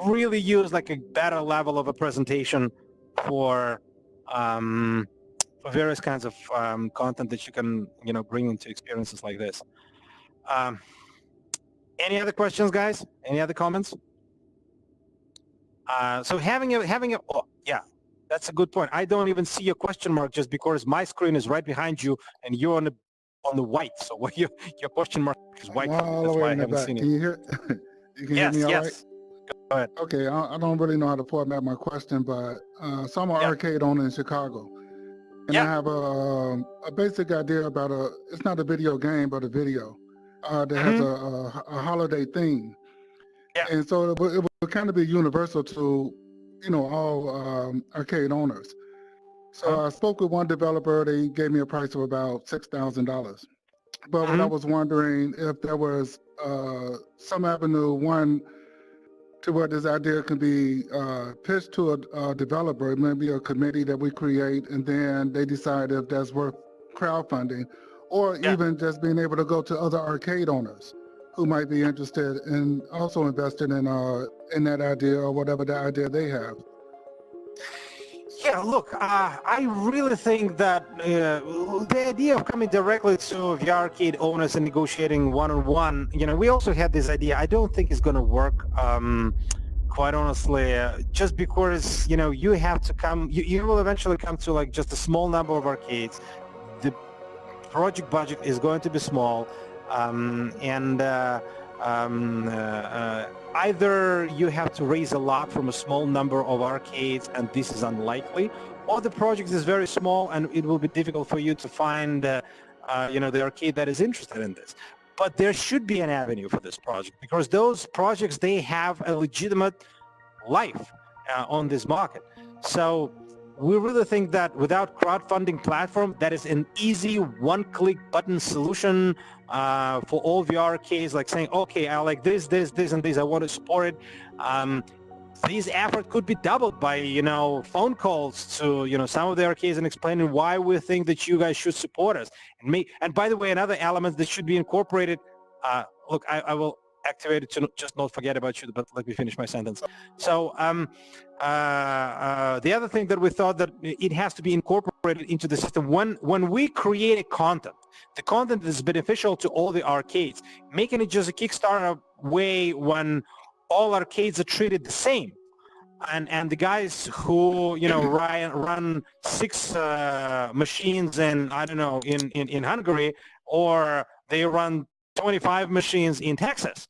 really use like a better level of a presentation for various kinds of content that you can, you know, bring into experiences like this. Any other questions, guys? Any other comments? So having a oh, yeah, that's a good point. I don't even see your question mark just because my screen is right behind you and you're on the white. So what your question mark is white. All That's the way why I in the haven't back. seen it. Can you hear? You can hear Yes, me all right? yes. Go ahead. Okay, I don't really know how to format my question, but so I'm an arcade owner in Chicago, and I have a basic idea about it's not a video game, but a video that has a holiday theme. Yeah. And so it would kind of be universal to, you know, all arcade owners. So I spoke with one developer. They gave me a price of about $6,000. But what I was wondering if there was some avenue, one, to where this idea can be pitched to a developer, maybe a committee that we create, and then they decide if that's worth crowdfunding, or even just being able to go to other arcade owners who might be interested in also investing in that idea or whatever the idea they have. Yeah, look, I really think that the idea of coming directly to the arcade owners and negotiating one-on-one, you know, we also had this idea. I don't think it's going to work, quite honestly, just because, you know, you have to come, you will eventually come to like just a small number of arcades. The project budget is going to be small, either you have to raise a lot from a small number of arcades, and this is unlikely, or the project is very small and it will be difficult for you to find, you know, the arcade that is interested in this. But there should be an avenue for this project, because those projects, they have a legitimate life on this market. So we really think that without crowdfunding platform, that is an easy one-click button solution for all the arcades, like saying, okay, I like this, and this, I want to support it. These effort could be doubled by, you know, phone calls to, you know, some of the arcades and explaining why we think that you guys should support us. And by the way, another element that should be incorporated, look, I will activate it to just not forget about you, but let me finish my sentence. So the other thing that we thought that it has to be incorporated into the system when we create a content, the content is beneficial to all the arcades, making it just a Kickstarter way when all arcades are treated the same. And the guys who, you know, run 6 machines in, I don't know, in Hungary, or they run 25 machines in Texas,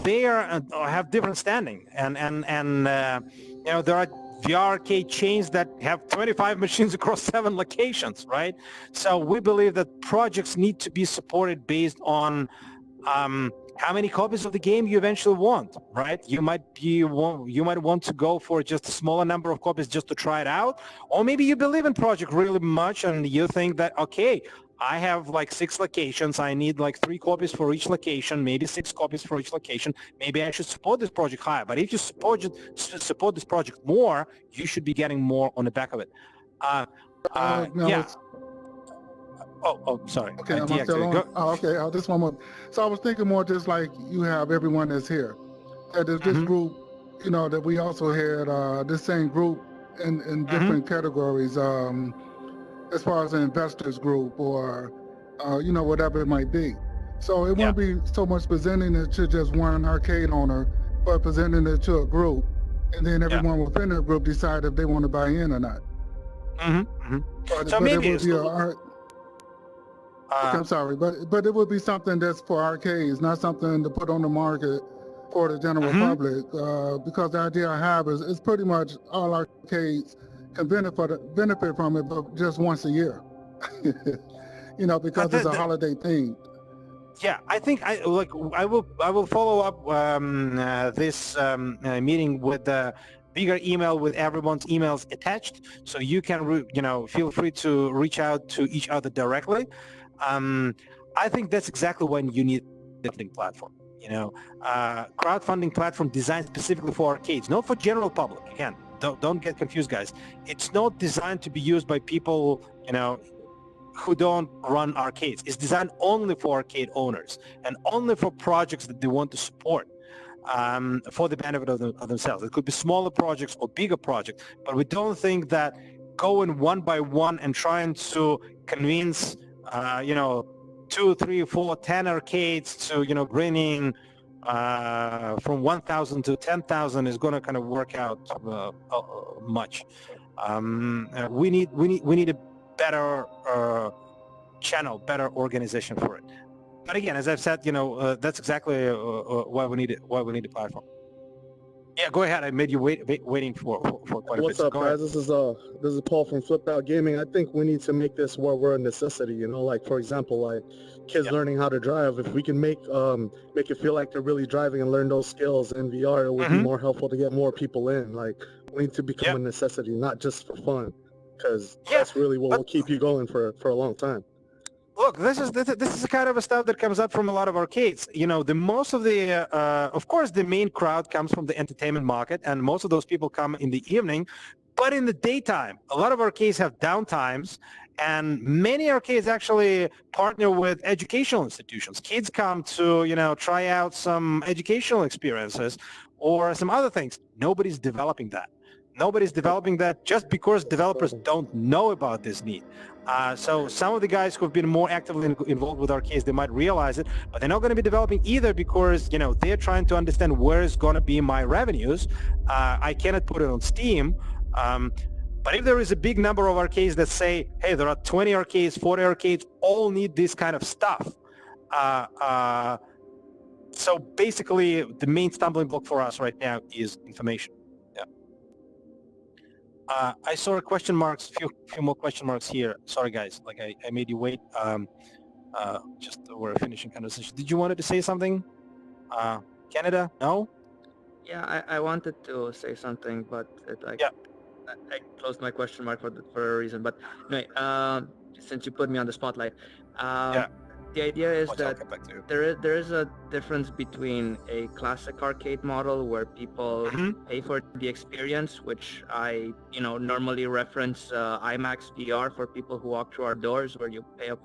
they have different standing, and you know, there are the arcade chains that have 25 machines across 7 locations, right? So we believe that projects need to be supported based on how many copies of the game you eventually want, right? You might want to go for just a smaller number of copies just to try it out, or maybe you believe in project really much and you think that, okay, I have like 6 locations, I need like 3 copies for each location, maybe 6 copies for each location, maybe I should support this project higher. But if you support this project more, you should be getting more on the back of it. Yeah. Oh, sorry. Okay, am I still on? Oh, okay, this one more. So I was thinking more just like you have everyone that's here. That there's this group, you know, that we also had this same group in different categories, as far as an investors group or, you know, whatever it might be. So it won't be so much presenting it to just one arcade owner, but presenting it to a group, and then everyone within the group decide if they want to buy in or not. So maybe it would be I'm sorry, but it would be something that's for arcades, not something to put on the market for the general public. Because the idea I have is it's pretty much all arcades can benefit from it, but just once a year. You know, because it's a holiday theme. Yeah, I think I will follow up this meeting with a bigger email with everyone's emails attached, so you can you know, feel free to reach out to each other directly. I think that's exactly when you need a crowdfunding platform. You know, crowdfunding platform designed specifically for arcades, not for general public. Again, don't get confused, guys. It's not designed to be used by people, who don't run arcades. It's designed only for arcade owners and only for projects that they want to support for the benefit of themselves. It could be smaller projects or bigger projects, but we don't think that going one by one and trying to convince, 2, 3, 4, 10 arcades to, bring in from 1,000 to 10,000 is going to kind of work out much. We need a better channel, better organization for it. But again, as I've said, that's exactly why we need it. Why we need a platform. Yeah, go ahead. I made you waiting for quite a bit. What's up, guys? This is Paul from Flipped Out Gaming. I think we need to make this where we're a necessity. Like for example, like kids learning how to drive. If we can make it feel like they're really driving and learn those skills in VR, it would be more helpful to get more people in. Like we need to become a necessity, not just for fun, because that's really what will keep you going for a long time. Look, this is the kind of stuff that comes up from a lot of arcades. Of course, the main crowd comes from the entertainment market, and most of those people come in the evening. But in the daytime, a lot of arcades have downtimes, and many arcades actually partner with educational institutions. Kids come to, try out some educational experiences or some other things. Nobody's developing that. Nobody's developing that just because developers don't know about this need. So some of the guys who've been more actively involved with arcades, they might realize it, but they're not going to be developing either because, they're trying to understand where is going to be my revenues. I cannot put it on Steam. But if there is a big number of arcades that say, hey, there are 20 arcades, 40 arcades, all need this kind of stuff. So basically, the main stumbling block for us right now is information. I saw few more question marks here. Sorry, guys. Like I made you wait. Just we're finishing conversation. Did you wanted to say something? Canada? No? Yeah, I wanted to say something, but I closed my question mark for a reason. But anyway, since you put me on the spotlight, the idea is that there is a difference between a classic arcade model where people pay for the experience, which I normally reference IMAX VR for people who walk through our doors, where you pay a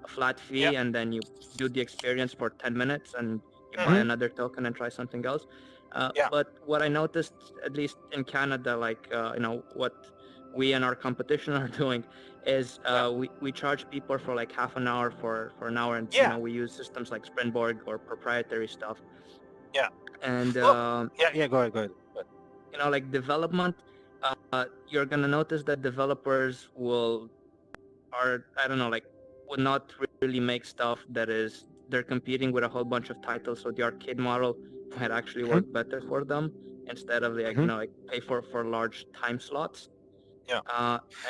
flat fee and then you do the experience for 10 minutes and you buy another token and try something else. But what I noticed, at least in Canada, what we and our competition are doing is we charge people for like half an hour for an hour, and we use systems like Springboard or proprietary stuff. And go ahead. Like development, you're gonna notice that developers would not really make stuff they're competing with a whole bunch of titles, so the arcade model might actually work better for them instead of pay for large time slots.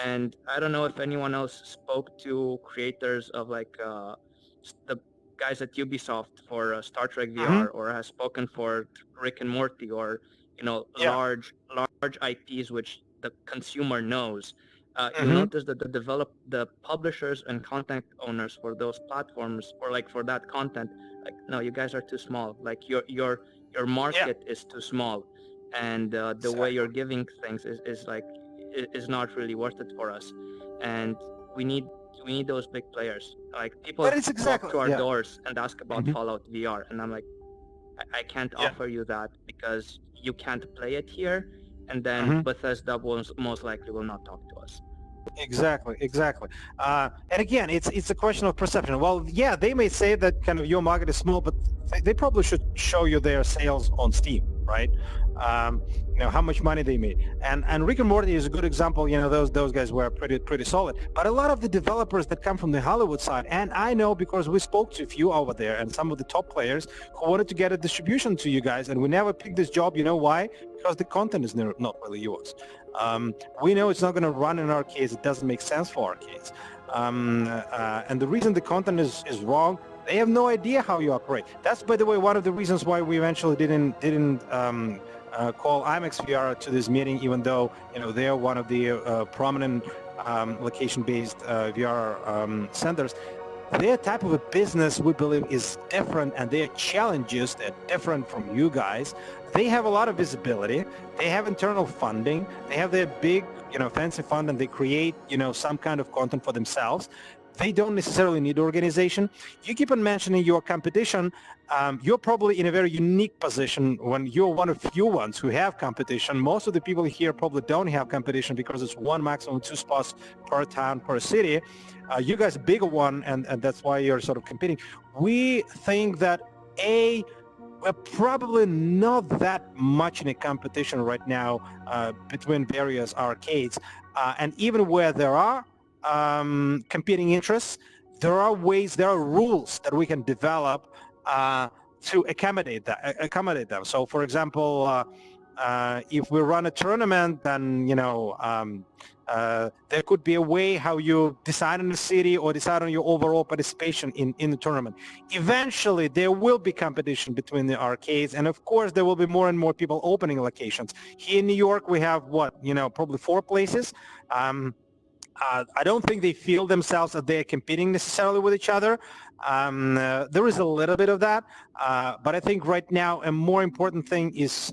And I don't know if anyone else spoke to creators of the guys at Ubisoft for Star Trek VR, or has spoken for Rick and Morty, or large IPs which the consumer knows. You'll notice that the publishers and content owners for those platforms, or for that content, no, you guys are too small. Your market is too small, and the way you're giving things is not really worth it for us. And we need those big players. People walk to our doors and ask about Fallout VR, and I'm like, I can't offer you that because you can't play it here, and then Bethesda most likely will not talk to us. Exactly. And again, it's a question of perception. Well, yeah, they may say that kind of your market is small, but they probably should show you their sales on Steam, right? How much money they made. And Rick and Morty is a good example. Those guys were pretty solid. But a lot of the developers that come from the Hollywood side, and I know because we spoke to a few over there and some of the top players who wanted to get a distribution to you guys, and we never picked this job. You know why? Because the content is not really yours. We know it's not going to run in arcades. It doesn't make sense for arcades. And the reason the content is wrong, they have no idea how you operate. That's, by the way, one of the reasons why we eventually didn't call IMAX VR to this meeting, even though they're one of the prominent location-based VR centers. their type of a business, we believe, is different, and their challenges, they're different from you guys. They have a lot of visibility. They have internal funding. They have their big, fancy fund, and they create, some kind of content for themselves. They don't necessarily need organization. You keep on mentioning your competition. You're probably in a very unique position when you're one of few ones who have competition. Most of the people here probably don't have competition because it's one, maximum 2 spots per town, per city. You guys a bigger one, and that's why you're sort of competing. We think that we're probably not that much in a competition right now between various arcades. And even where there are competing interests, there are rules that we can develop to accommodate them. So, for example, if we run a tournament, then there could be a way how you decide on the city or decide on your overall participation in the tournament. Eventually, there will be competition between the arcades, and of course, there will be more and more people opening locations. Here in New York, we have probably 4 places. I don't think they feel themselves that they're competing necessarily with each other. There is a little bit of that, but I think right now a more important thing is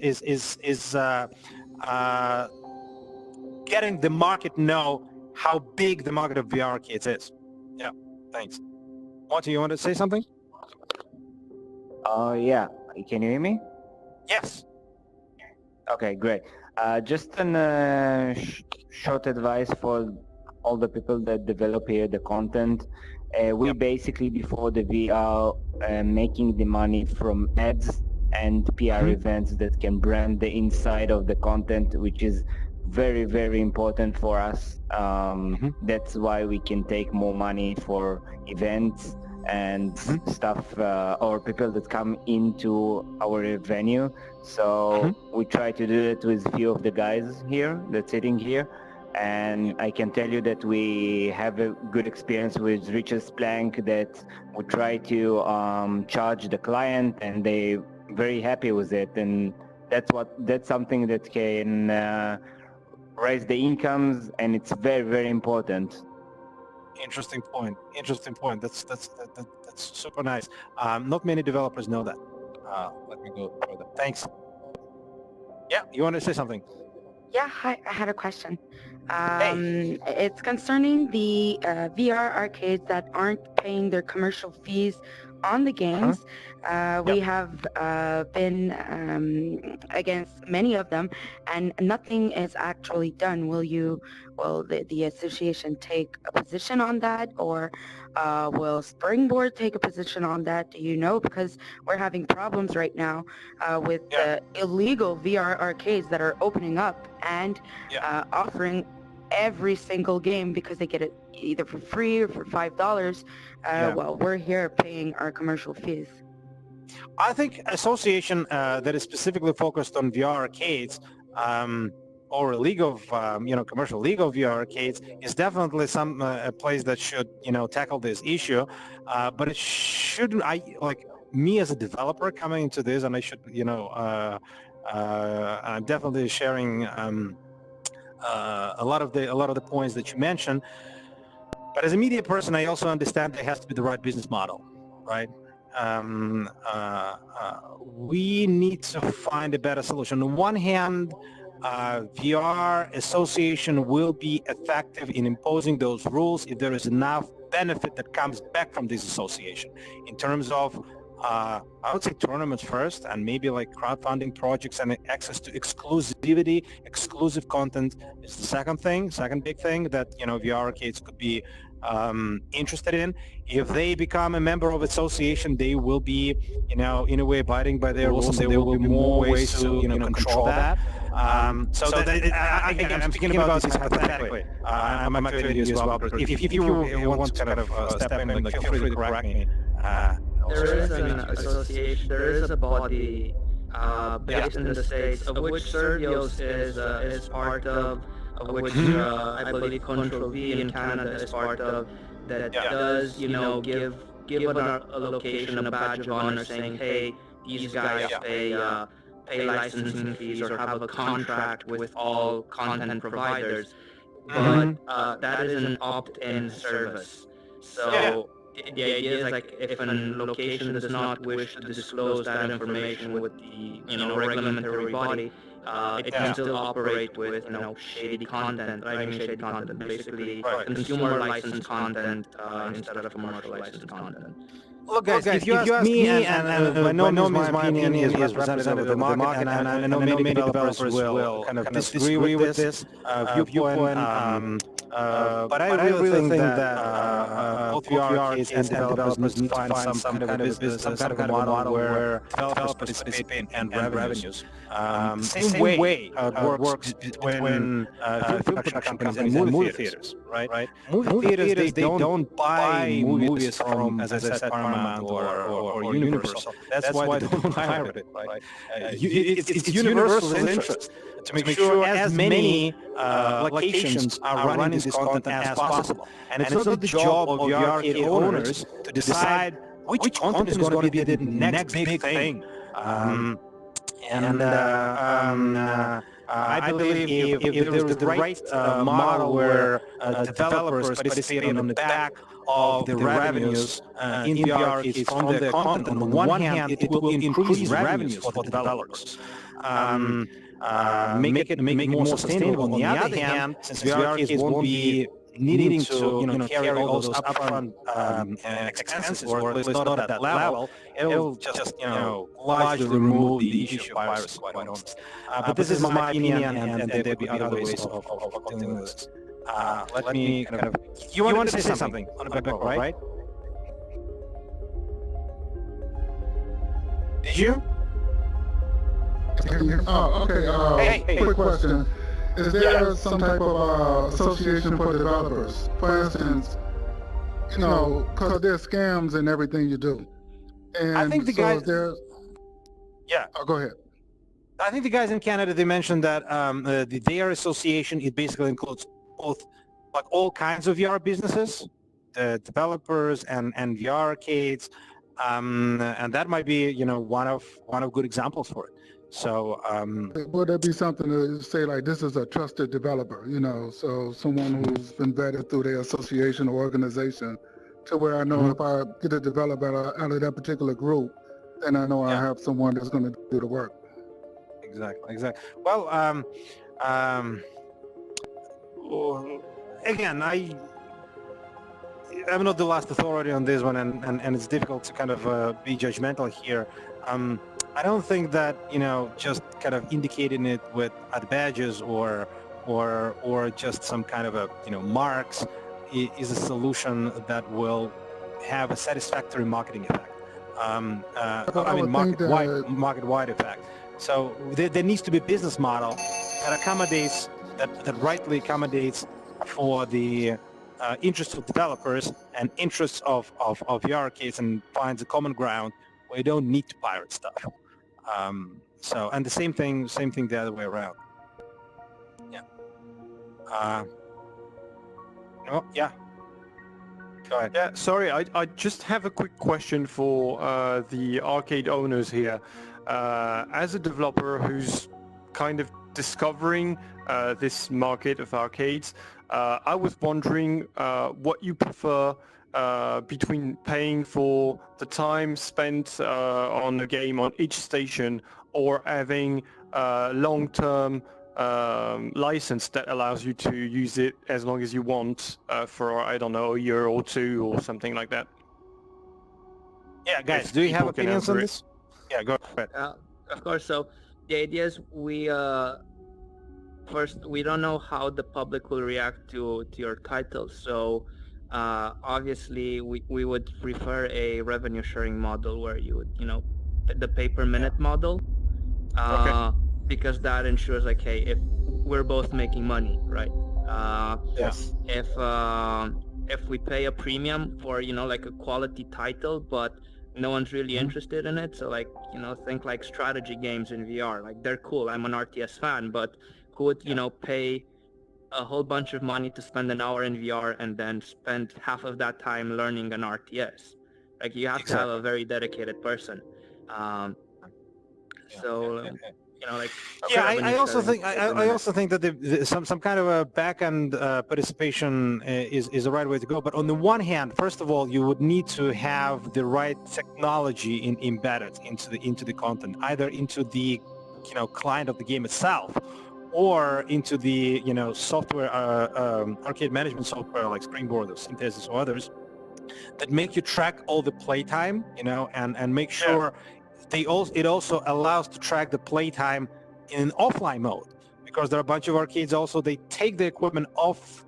getting the market know how big the market of VR arcades is. Yeah, thanks. Monty, you want to say something? Yeah. Can you hear me? Yes. Okay, great. Just a short advice for all the people that develop here the content. We basically, before the VR, making the money from ads and PR events that can brand the inside of the content, which is very, very important for us. That's why we can take more money for events and stuff, or people that come into our venue. So we try to do it with a few of the guys here that's sitting here. And I can tell you that we have a good experience with Richard's Plank, that we try to charge the client, and they very happy with it. And that's something that can raise the incomes, and it's very, very important. Interesting point. That's super nice. Not many developers know that. Let me go further. Thanks. Yeah, you want to say something? Yeah, hi, I had a question. It's concerning the VR arcades that aren't paying their commercial fees on the games. We have been against many of them, and nothing is actually done. Will the association take a position on that, or will Springboard take a position on that? Do you know? Because we're having problems right now with the illegal VR arcades that are opening up and offering every single game because they get it either for free or for $5 while we're here paying our commercial fees. I think association that is specifically focused on VR arcades or a league of commercial league of VR arcades is definitely a place that should tackle this issue, but it shouldn't. Me as a developer coming into this, and I should I'm definitely sharing a lot of the points that you mentioned. But as a media person, I also understand there has to be the right business model, right? We need to find a better solution. On one hand, VR association will be effective in imposing those rules if there is enough benefit that comes back from this association in terms of I would say tournaments first, and maybe like crowdfunding projects and access to exclusivity, exclusive content is the second big thing that VR arcades could be interested in. If they become a member of association, they will be in a way abiding by their rules, and there will be more ways to control that. I'm speaking about this hypothetically. I'm actually you as well. But if you want to kind of step in, feel free to correct me. There is an association, there is a body based in the States, of which Sergios is part of which I believe Control V in Canada is part of, that does, give a location a badge of honor saying, hey, these guys pay licensing fees or have a contract with all content providers, but that is an opt-in service. So the idea is like if a location does not wish to disclose that information with the regulatory body, it can still operate with shady content. I mean shady content, basically consumer licensed content instead of commercial licensed content. Look, guys, if you ask me, and by no means my opinion is representative of the market, and I know many developers will kind of disagree with this viewpoint, but I really think that both VR arcades and developers need to find some kind of a business, some kind of a model where developers participate and revenues. Same way it works between film production companies and movie theaters, right? Movie theaters, they don't buy movies from, as I said, Paramount or Universal. That's why they don't pirate it, right? It's Universal's interest to make sure as many locations are running this content as possible. And it's not the job of the arcade owners to decide which content is going to be the next big thing. I believe if there is the right model where developers participate on the back of the revenues in VR arcades from the content, on the one hand, it will increase revenues for the developers. Make it more sustainable. On the other hand, since VR arcades won't be needing to carry all those upfront expenses, or at least not at that level, it'll just largely remove the issue of piracy, quite honest. But this is my opinion, and there'll be other ways of dealing with this. Let me kind of... You wanted to say something on the back, right? Did you? Oh, okay. Quick question. Is there some type of association for developers? For instance, because there's scams in everything you do. And I think the guys... Yeah. Oh, go ahead. I think the guys in Canada, they mentioned that their association, it basically includes both, like all kinds of VR businesses, the developers and VR arcades, and that might be, one of good examples for it. So would there be something to say like this is a trusted developer, so someone who's been vetted through their association or organization, to where I know if I get a developer out of that particular group, then I know I have someone that's going to do the work. Exactly. Well, again, I'm not the last authority on this one, and it's difficult to kind of be judgmental here. I don't think that just kind of indicating it with badges or just some kind of a marks is a solution that will have a satisfactory marketing effect. I mean market-wide effect. So there needs to be a business model that accommodates that rightly accommodates for the interests of developers and interests of VR arcades, and finds a common ground where you don't need to pirate stuff. And the same thing the other way around. Yeah. Yeah. Go ahead. Yeah, sorry, I just have a quick question for the arcade owners here. As a developer who's kind of discovering this market of arcades, I was wondering what you prefer between paying for the time spent on a game on each station, or having a long-term license that allows you to use it as long as you want for, I don't know, a year or two or something like that. Yeah, guys, do you have opinions on this? Yeah, go ahead. Of course. So the idea is first, we don't know how the public will react to your title. So obviously we would prefer a revenue sharing model where you would, the pay per minute model, because that ensures like, hey, if we're both making money, right? Yes. If we pay a premium for, like a quality title, but no one's really interested in it. So like, think like strategy games in VR, like they're cool. I'm an RTS fan, but who would, pay a whole bunch of money to spend an hour in VR and then spend half of that time learning an RTS? Like you have to have a very dedicated person. like yeah, I also think I also think that some kind of a back-end participation is the right way to go. But on the one hand, first of all, you would need to have the right technology embedded into the content, either into the client of the game itself, or into the software arcade management software like Springboard or Synthesis or others that make you track all the playtime, and make sure it also allows to track the playtime in offline mode, because there are a bunch of arcades also, they take the equipment offline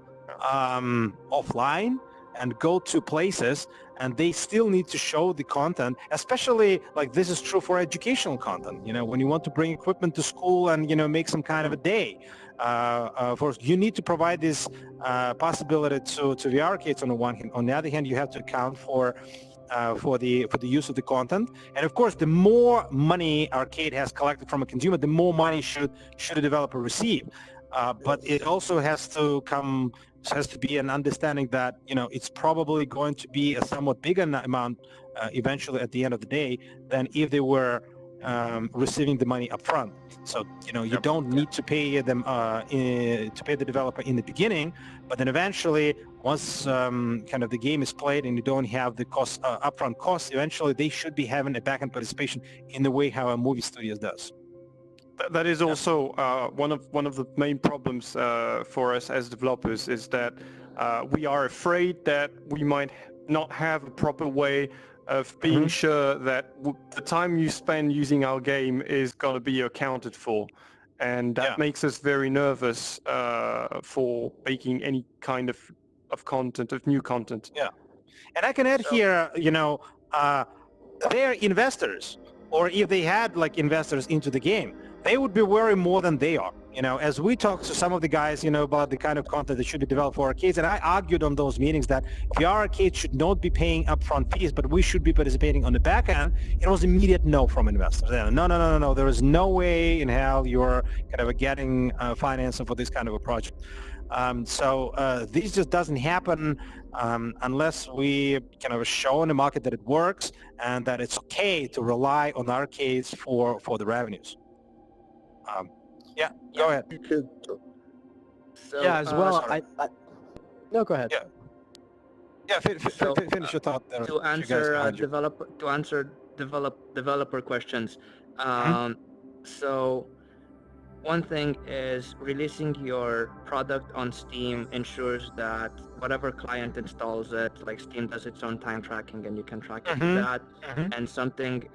and go to places, and they still need to show the content, especially like this is true for educational content. When you want to bring equipment to school and make some kind of a day, you need to provide this possibility to the arcades on the one hand. On the other hand, you have to account for the use of the content, and of course, the more money arcade has collected from a consumer, the more money should a developer receive. But it also has to be an understanding that it's probably going to be a somewhat bigger amount eventually at the end of the day than if they were receiving the money up front. So you don't need to pay them to pay the developer in the beginning, but then eventually, once kind of the game is played and you don't have the cost upfront costs, eventually they should be having a back-end participation in the way how a movie studio does. That is also one of the main problems for us as developers, is that we are afraid that we might not have a proper way of being sure that the time you spend using our game is going to be accounted for, and that makes us very nervous for making any kind of content, of new content. Yeah, and I can add here, they're investors, or if they had like investors into the game, they would be worried more than they are. As we talk to some of the guys, about the kind of content that should be developed for arcades, and I argued on those meetings that VR arcades should not be paying upfront fees, but we should be participating on the back end. It was immediate no from investors. No. There is no way in hell you're kind of getting financing for this kind of a project. So this just doesn't happen unless we kind of show in the market that it works and that it's okay to rely on arcades for the revenues. Go ahead. You could. So, as well. No, go ahead. Finish your thought there. To answer developer questions. So one thing is releasing your product on Steam ensures that whatever client installs it, like Steam does its own time tracking, and you can track it to that.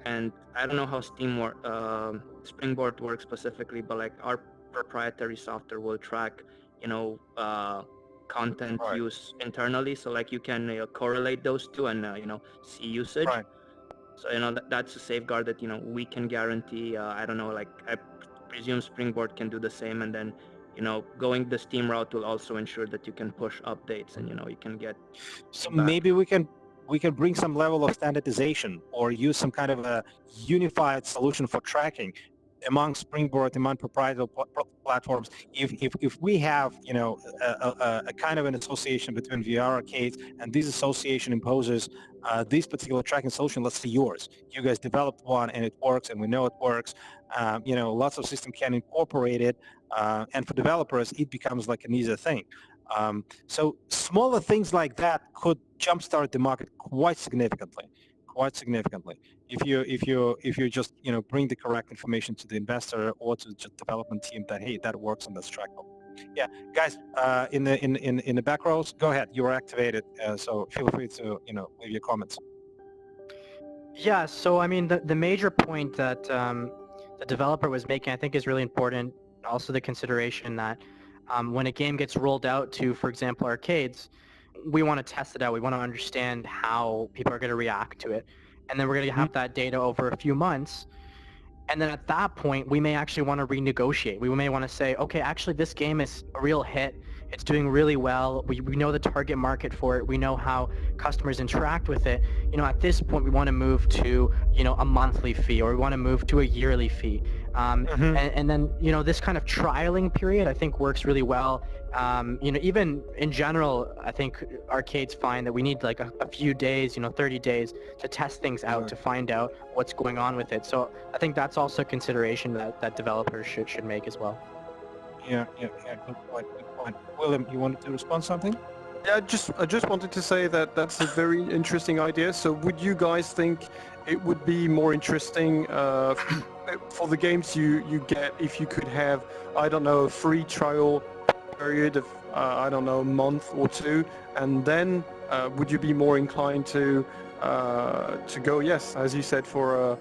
And I don't know how Springboard works specifically, but like our proprietary software will track, content use internally. So like you can correlate those two and see usage. So that's a safeguard that we can guarantee. I don't know, like I presume Springboard can do the same, and then going the Steam route will also ensure that you can push updates and you can get. So maybe we can bring some level of standardization or use some kind of a unified solution for tracking among Springboard, among proprietary platforms. If we have a kind of an association between VR arcades, and this association imposes this particular tracking solution, let's say yours. You guys developed one and it works, and we know it works. Lots of systems can incorporate it, and for developers, it becomes like an easier thing. So smaller things like that could jumpstart the market quite significantly. If you just bring the correct information to the investor or to the development team that hey, that works and that's trackable. Yeah, guys, in the back rows, go ahead. You are activated, so feel free to leave your comments. Yeah, so I mean the major point that the developer was making, I think, is really important. Also, the consideration that when a game gets rolled out to, for example, arcades, we want to test it out. We want to understand how people are going to react to it. And then we're going to have that data over a few months. And then at that point, we may actually want to renegotiate. We may want to say, okay, actually this game is a real hit. It's doing really well. We know the target market for it. We know how customers interact with it. At this point, we want to move to, a monthly fee, or we want to move to a yearly fee. And then, you know, this kind of trialing period, I think, works really well. You know, even in general, I think arcades find that we need like a few days, you know, 30 days to test things out, to find out what's going on with it. So I think that's also a consideration that developers should make as well. Yeah, good point. William, you wanted to respond something? Yeah, I just wanted to say that that's a very interesting idea. So would you guys think it would be more interesting for the games you get if you could have, I don't know, a free trial period of, I don't know, a month or two, and then would you be more inclined to go, yes, as you said, for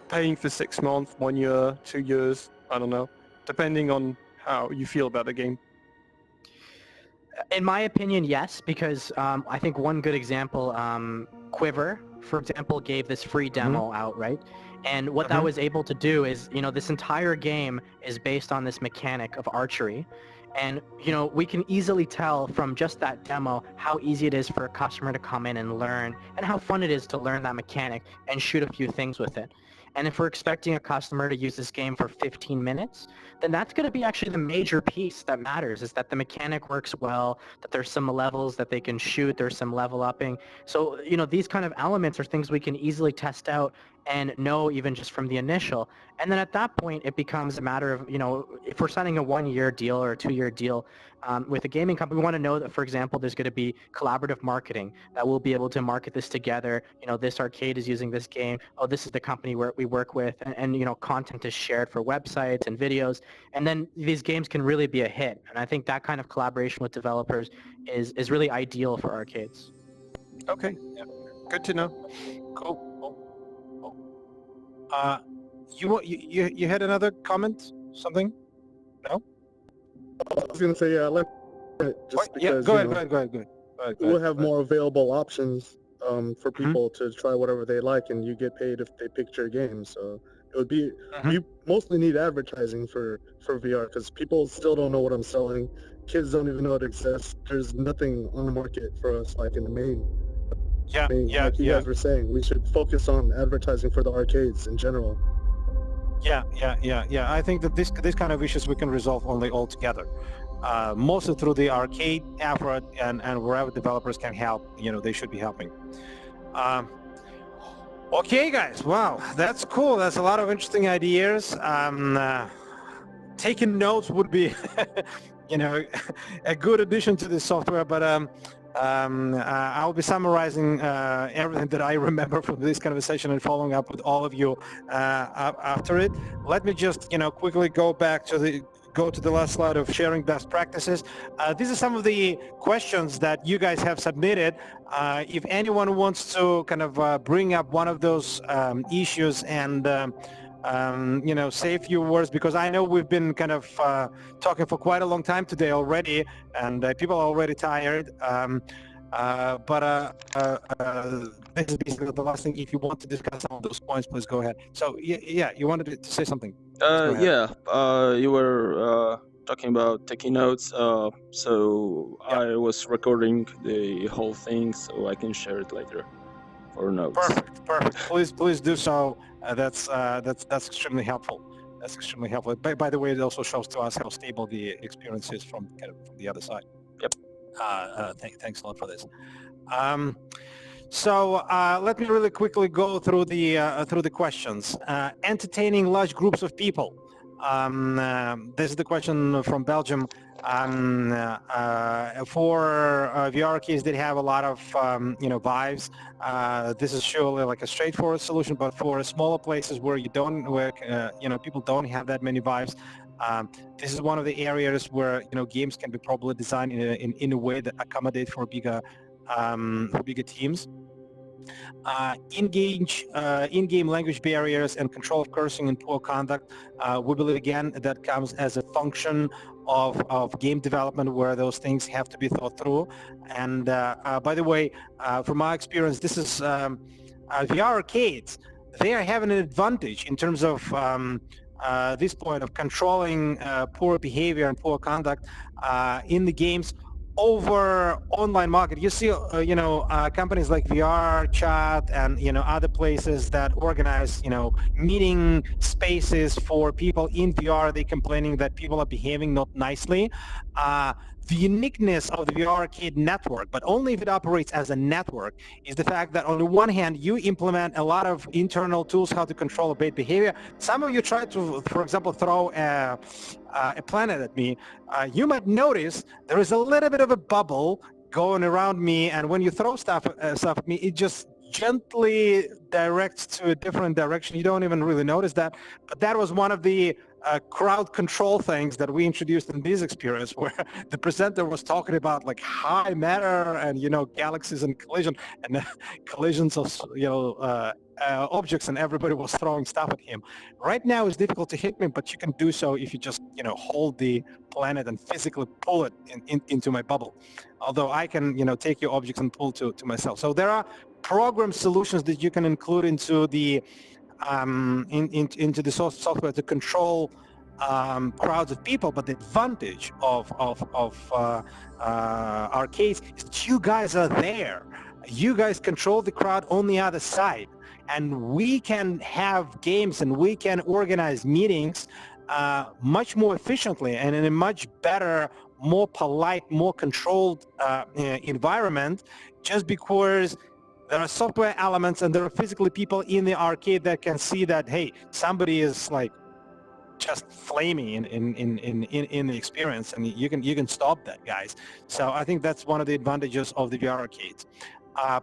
paying for 6 months, 1 year, 2 years, I don't know, depending on how you feel about the game? In my opinion, yes, because I think one good example, Quiver, for example, gave this free demo out, right? And what that was able to do is, you know, this entire game is based on this mechanic of archery. And, you know, we can easily tell from just that demo how easy it is for a customer to come in and learn, and how fun it is to learn that mechanic and shoot a few things with it. And if we're expecting a customer to use this game for 15 minutes, then that's going to be actually the major piece that matters, is that the mechanic works well, that there's some levels that they can shoot, there's some level upping. So, you know, these kind of elements are things we can easily test out and know even just from the initial. And then at that point, it becomes a matter of, you know, if we're signing a 1-year deal or a 2-year deal with a gaming company, we want to know that, for example, there's going to be collaborative marketing, that we'll be able to market this together. You know, this arcade is using this game. Oh, this is the company where we work with. And you know, content is shared for websites and videos. And then these games can really be a hit. And I think that kind of collaboration with developers is really ideal for arcades. Okay, yeah. Good to know. Cool. You had another comment? Something? No? I was gonna say, yeah, like just because go ahead. We'll have more available options for people to try whatever they like, and you get paid if they pick your game. So it would be we mostly need advertising for VR, because people still don't know what I'm selling. Kids don't even know it exists. There's nothing on the market for us, like in the main. Like you guys were saying, we should focus on advertising for the arcades in general. Yeah. I think that this kind of issues we can resolve only all together, mostly through the arcade effort, and wherever developers can help, you know, they should be helping. Okay, guys. Wow, that's cool. That's a lot of interesting ideas. Taking notes would be, you know, a good addition to this software, but I'll be summarizing everything that I remember from this conversation and following up with all of you after it. Let me just, you know, quickly go to the last slide of sharing best practices. These are some of the questions that you guys have submitted. If anyone wants to kind of bring up one of those issues and you know, say a few words, because I know we've been kind of talking for quite a long time today already, and people are already tired. This is basically the last thing. If you want to discuss some of those points, please go ahead. So yeah, you wanted to say something. You were talking about taking notes. I was recording the whole thing, so I can share it later for notes. Perfect. Please do so. That's extremely helpful. That's extremely helpful. By the way, it also shows to us how stable the experience is from the other side. Yep. Thanks a lot for this. So let me really quickly go through the questions. Entertaining large groups of people. This is the question from Belgium. For VR keys that have a lot of you know, vibes, this is surely like a straightforward solution. But for smaller places where you know, people don't have that many vibes, this is one of the areas where, you know, games can be probably designed in a way that accommodate for bigger teams. In-game language barriers and control of cursing and poor conduct. We believe, again, that comes as a function of game development, where those things have to be thought through. And by the way, from my experience, this is VR arcades. They are having an advantage in terms of this point of controlling poor behavior and poor conduct in the games over online market. You see, companies like VR Chat and, other places that organize, meeting spaces for people in VR. They're complaining that people are behaving not nicely. The uniqueness of the VR Arcade network, but only if it operates as a network, is the fact that on the one hand, you implement a lot of internal tools how to control bad behavior. Some of you try to, for example, throw a planet at me. You might notice there is a little bit of a bubble going around me, and when you throw stuff at me, it just gently directs to a different direction. You don't even really notice that. But that was one of the crowd control things that we introduced in this experience, where the presenter was talking about like high matter and galaxies and collisions of objects, and everybody was throwing stuff at him. Right now it's difficult to hit me, but you can do so if you just hold the planet and physically pull it into my bubble. Although I can take your objects and pull to myself. So there are program solutions that you can include into the into the software to control crowds of people. But the advantage of arcades is that you guys are there. You guys control the crowd on the other side, and we can have games and we can organize meetings much more efficiently and in a much better, more polite, more controlled environment, just because there are software elements and there are physically people in the arcade that can see that, hey, somebody is like just flaming in the experience, and you can stop that, guys. So I think that's one of the advantages of the VR arcades.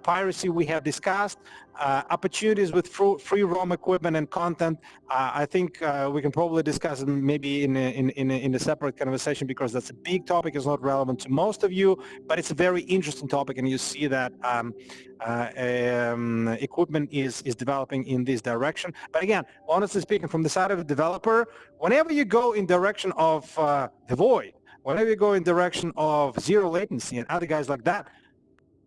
Piracy we have discussed. Opportunities with free roam equipment and content. I think we can probably discuss it maybe in a separate conversation, because that's a big topic. It's not relevant to most of you, but it's a very interesting topic, and you see that equipment is developing in this direction. But again, honestly speaking, from the side of the developer, whenever you go in direction of the Void, whenever you go in direction of zero latency and other guys like that,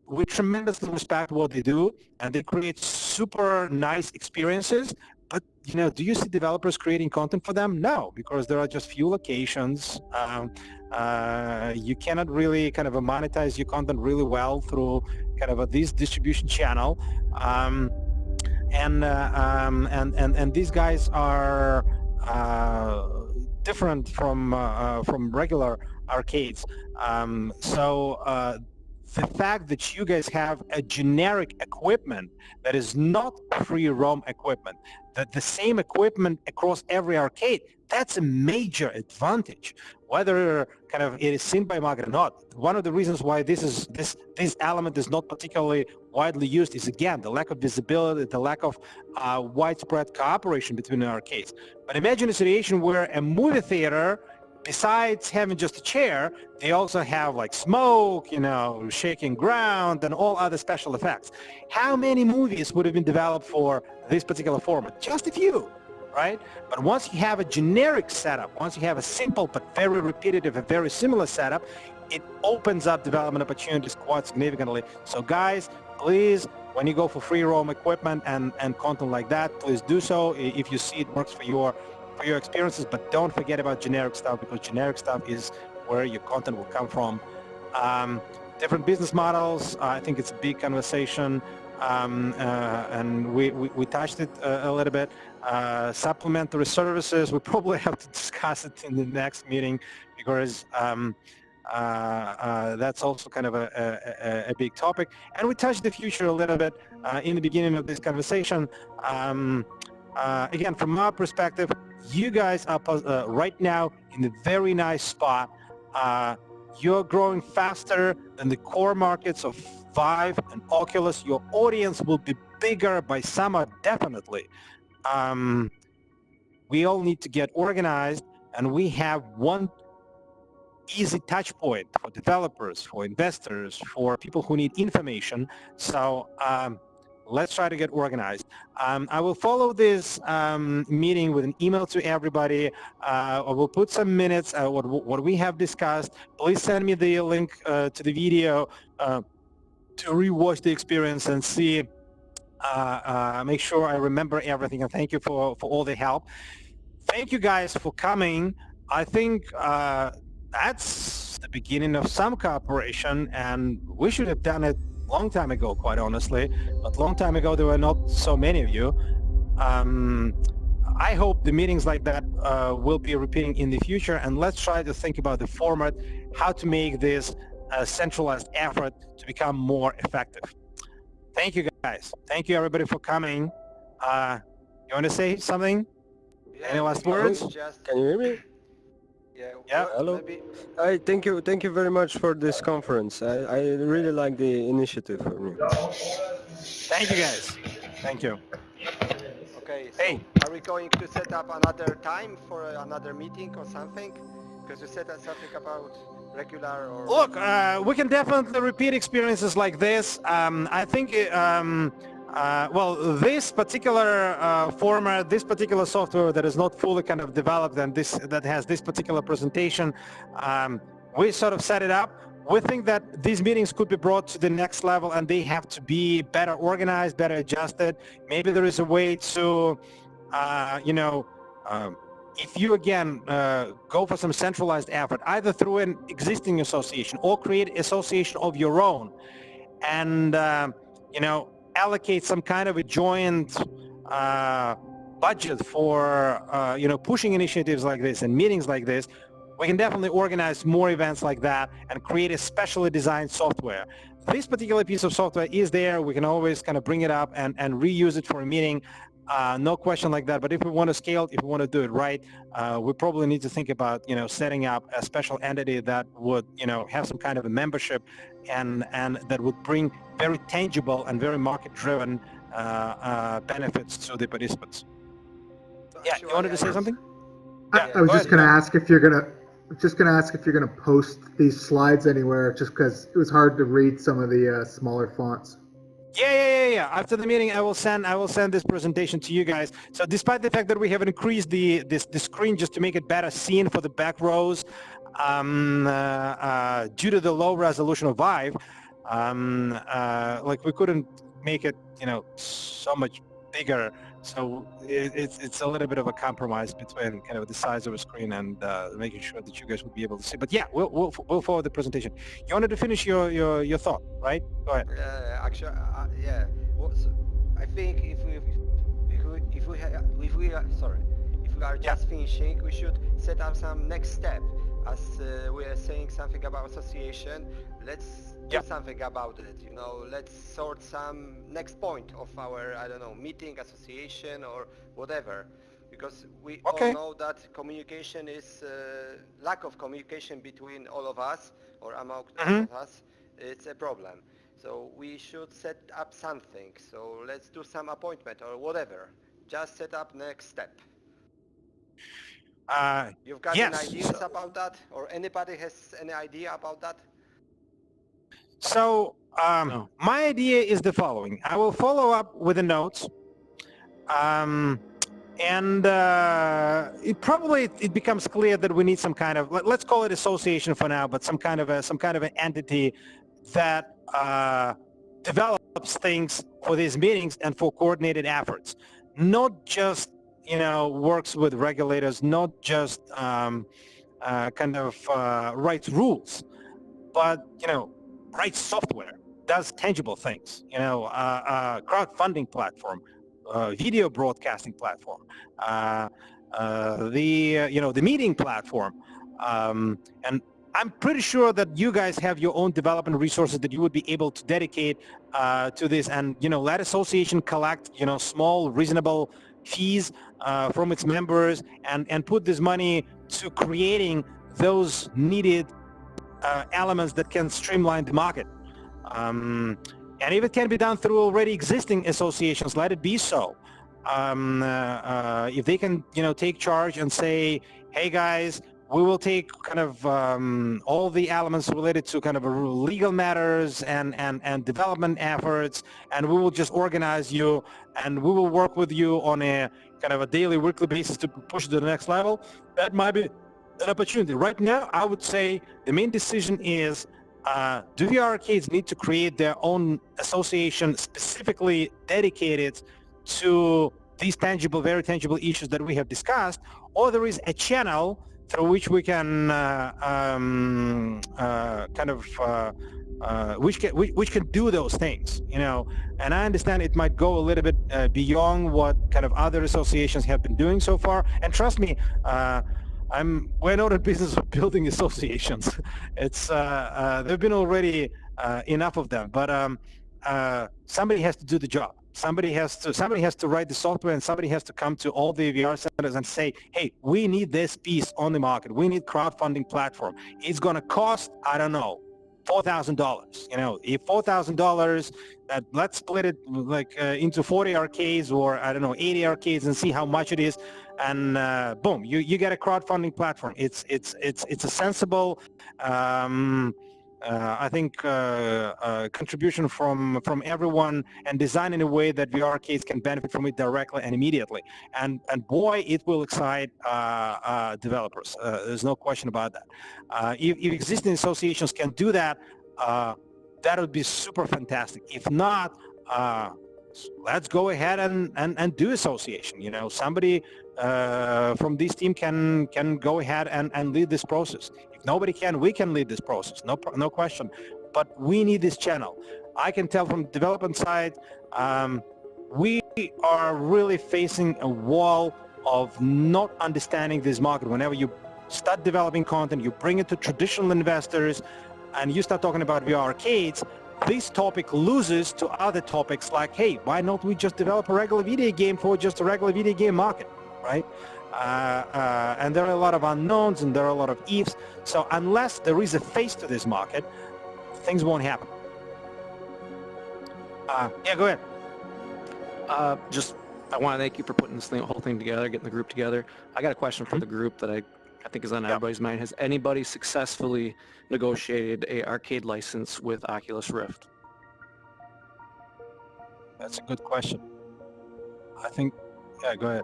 we tremendously respect what they do, and they create super nice experiences. But do you see developers creating content for them? No, because there are just few locations. You cannot really kind of monetize your content really well through kind of this distribution channel. And these guys are different from regular arcades. The fact that you guys have a generic equipment that is not free roam equipment, that the same equipment across every arcade, that's a major advantage, whether kind of it is seen by market or not. One of the reasons why this element is not particularly widely used is, again, the lack of visibility, the lack of widespread cooperation between the arcades. But imagine a situation where a movie theater, besides having just a chair, they also have like smoke, shaking ground, and all other special effects. How many movies would have been developed for this particular format? Just a few, right? But once you have a generic setup, once you have a simple but very repetitive and very similar setup, it opens up development opportunities quite significantly. So guys, please, when you go for free roam equipment and content like that, please do so if you see it works for your experiences, but don't forget about generic stuff, because generic stuff is where your content will come from. Different business models, I think it's a big conversation, and we touched it a little bit. Supplementary services, we probably have to discuss it in the next meeting, because that's also kind of a big topic. And we touched the future a little bit in the beginning of this conversation. Again, from our perspective, you guys are right now in a very nice spot. You're growing faster than the core markets of Vive and Oculus. Your audience will be bigger by summer, definitely. We all need to get organized, and we have one easy touch point for developers, for investors, for people who need information. So let's try to get organized. I will follow this meeting with an email to everybody. I will put some minutes, what we have discussed. Please send me the link to the video to rewatch the experience and see, make sure I remember everything. And thank you for all the help. Thank you guys for coming. I think that's it's the beginning of some cooperation, and we should have done it long time ago, quite honestly. But long time ago, there were not so many of you. I hope the meetings like that will be repeating in the future, and let's try to think about the format, how to make this a centralized effort to become more effective. Thank you, guys. Thank you, everybody, for coming. You want to say something? Yeah, Any last words? Can you hear me? Yeah. Hello. Hi. Thank you. Thank you very much for this conference. I really like the initiative from you. Thank you, guys. Thank you. Okay. So are we going to set up another time for another meeting or something? Because you said something about regular or... Look, we can definitely repeat experiences like this. I think, well, this particular format, this particular software that is not fully kind of developed and that has this particular presentation, we sort of set it up. We think that these meetings could be brought to the next level, and they have to be better organized, better adjusted. Maybe there is a way to, you know, if you again go for some centralized effort, either through an existing association or create association of your own, and you know, allocate some kind of a joint budget for you know, pushing initiatives like this and meetings like this, we can definitely organize more events like that and create a specially designed software. This particular piece of software is there. We can always kind of bring it up and reuse it for a meeting. No question like that. But if we want to scale it, if we want to do it right, we probably need to think about, you know, setting up a special entity that would, you know, have some kind of a membership and that would bring very tangible and very market-driven benefits to the participants. Yeah, you wanted to say something? I was just going to ask if you're going to post these slides anywhere, just because it was hard to read some of the smaller fonts. Yeah. After the meeting, I will send this presentation to you guys. So despite the fact that we have increased the screen just to make it better seen for the back rows, due to the low resolution of Vive, like we couldn't make it, you know, so much bigger. So it's a little bit of a compromise between kind of the size of a screen and making sure that you guys would be able to see. But yeah, we'll forward the presentation. You wanted to finish your thought, right? Go ahead. Actually, yeah. I think if we are just finishing, we should set up some next step. As we are saying something about association, let's do something about it. You know, let's sort some next point of our, I don't know, meeting, association, or whatever. Because we all know that communication is lack of communication between all of us or among all of us. It's a problem. So we should set up something. So let's do some appointment or whatever. Just set up next step. You've got any ideas about that, or anybody has any idea about that? So my idea is the following. I will follow up with the notes, and it becomes clear that we need some kind of, let's call it association for now, but some kind of an entity that develops things for these meetings and for coordinated efforts, not just, you know, works with regulators, not just kind of writes rules, but, you know, writes software, does tangible things, you know, crowdfunding platform, video broadcasting platform, the meeting platform, and I'm pretty sure that you guys have your own development resources that you would be able to dedicate to this, and, you know, let association collect, you know, small, reasonable fees from its members and put this money to creating those needed elements that can streamline the market. And if it can be done through already existing associations, let it be so. If they can, you know, take charge and say, hey guys, we will take kind of all the elements related to kind of legal matters and development efforts, and we will just organize you, and we will work with you on a kind of a daily, weekly basis to push it to the next level. That might be an opportunity. Right now, I would say the main decision is, do the arcades need to create their own association specifically dedicated to these tangible, very tangible issues that we have discussed, or there is a channel through which we can which can do those things, you know. And I understand it might go a little bit beyond what kind of other associations have been doing so far. And trust me, we're not in business of building associations. It's there've been already enough of them, but somebody has to do the job. Somebody has to write the software, and somebody has to come to all the VR centers and say, hey, we need this piece on the market. We need crowdfunding platform. It's going to cost, I don't know, $4,000. You know, if $4,000, let's split it like into 40 arcades, or I don't know, 80 arcades, and see how much it is, and boom, you get a crowdfunding platform. It's a sensible, I think, contribution from everyone, and design in a way that VR arcades can benefit from it directly and immediately. And boy, it will excite developers. There's no question about that. If existing associations can do that, that would be super fantastic. If not, let's go ahead and do association. You know, somebody from this team can go ahead and lead this process. If nobody can, we can lead this process. No question. But we need this channel. I can tell from the development side, we are really facing a wall of not understanding this market. Whenever you start developing content, you bring it to traditional investors, and you start talking about VR arcades, this topic loses to other topics like, hey, why not we just develop a regular video game for just a regular video game market, right? And there are a lot of unknowns, and there are a lot of ifs. So unless there is a face to this market, things won't happen. Yeah, go ahead. I want to thank you for putting this whole thing together, getting the group together. I got a question for the group that I think is on everybody's mind. Has anybody successfully negotiated a arcade license with Oculus Rift? That's a good question. I think, yeah, go ahead.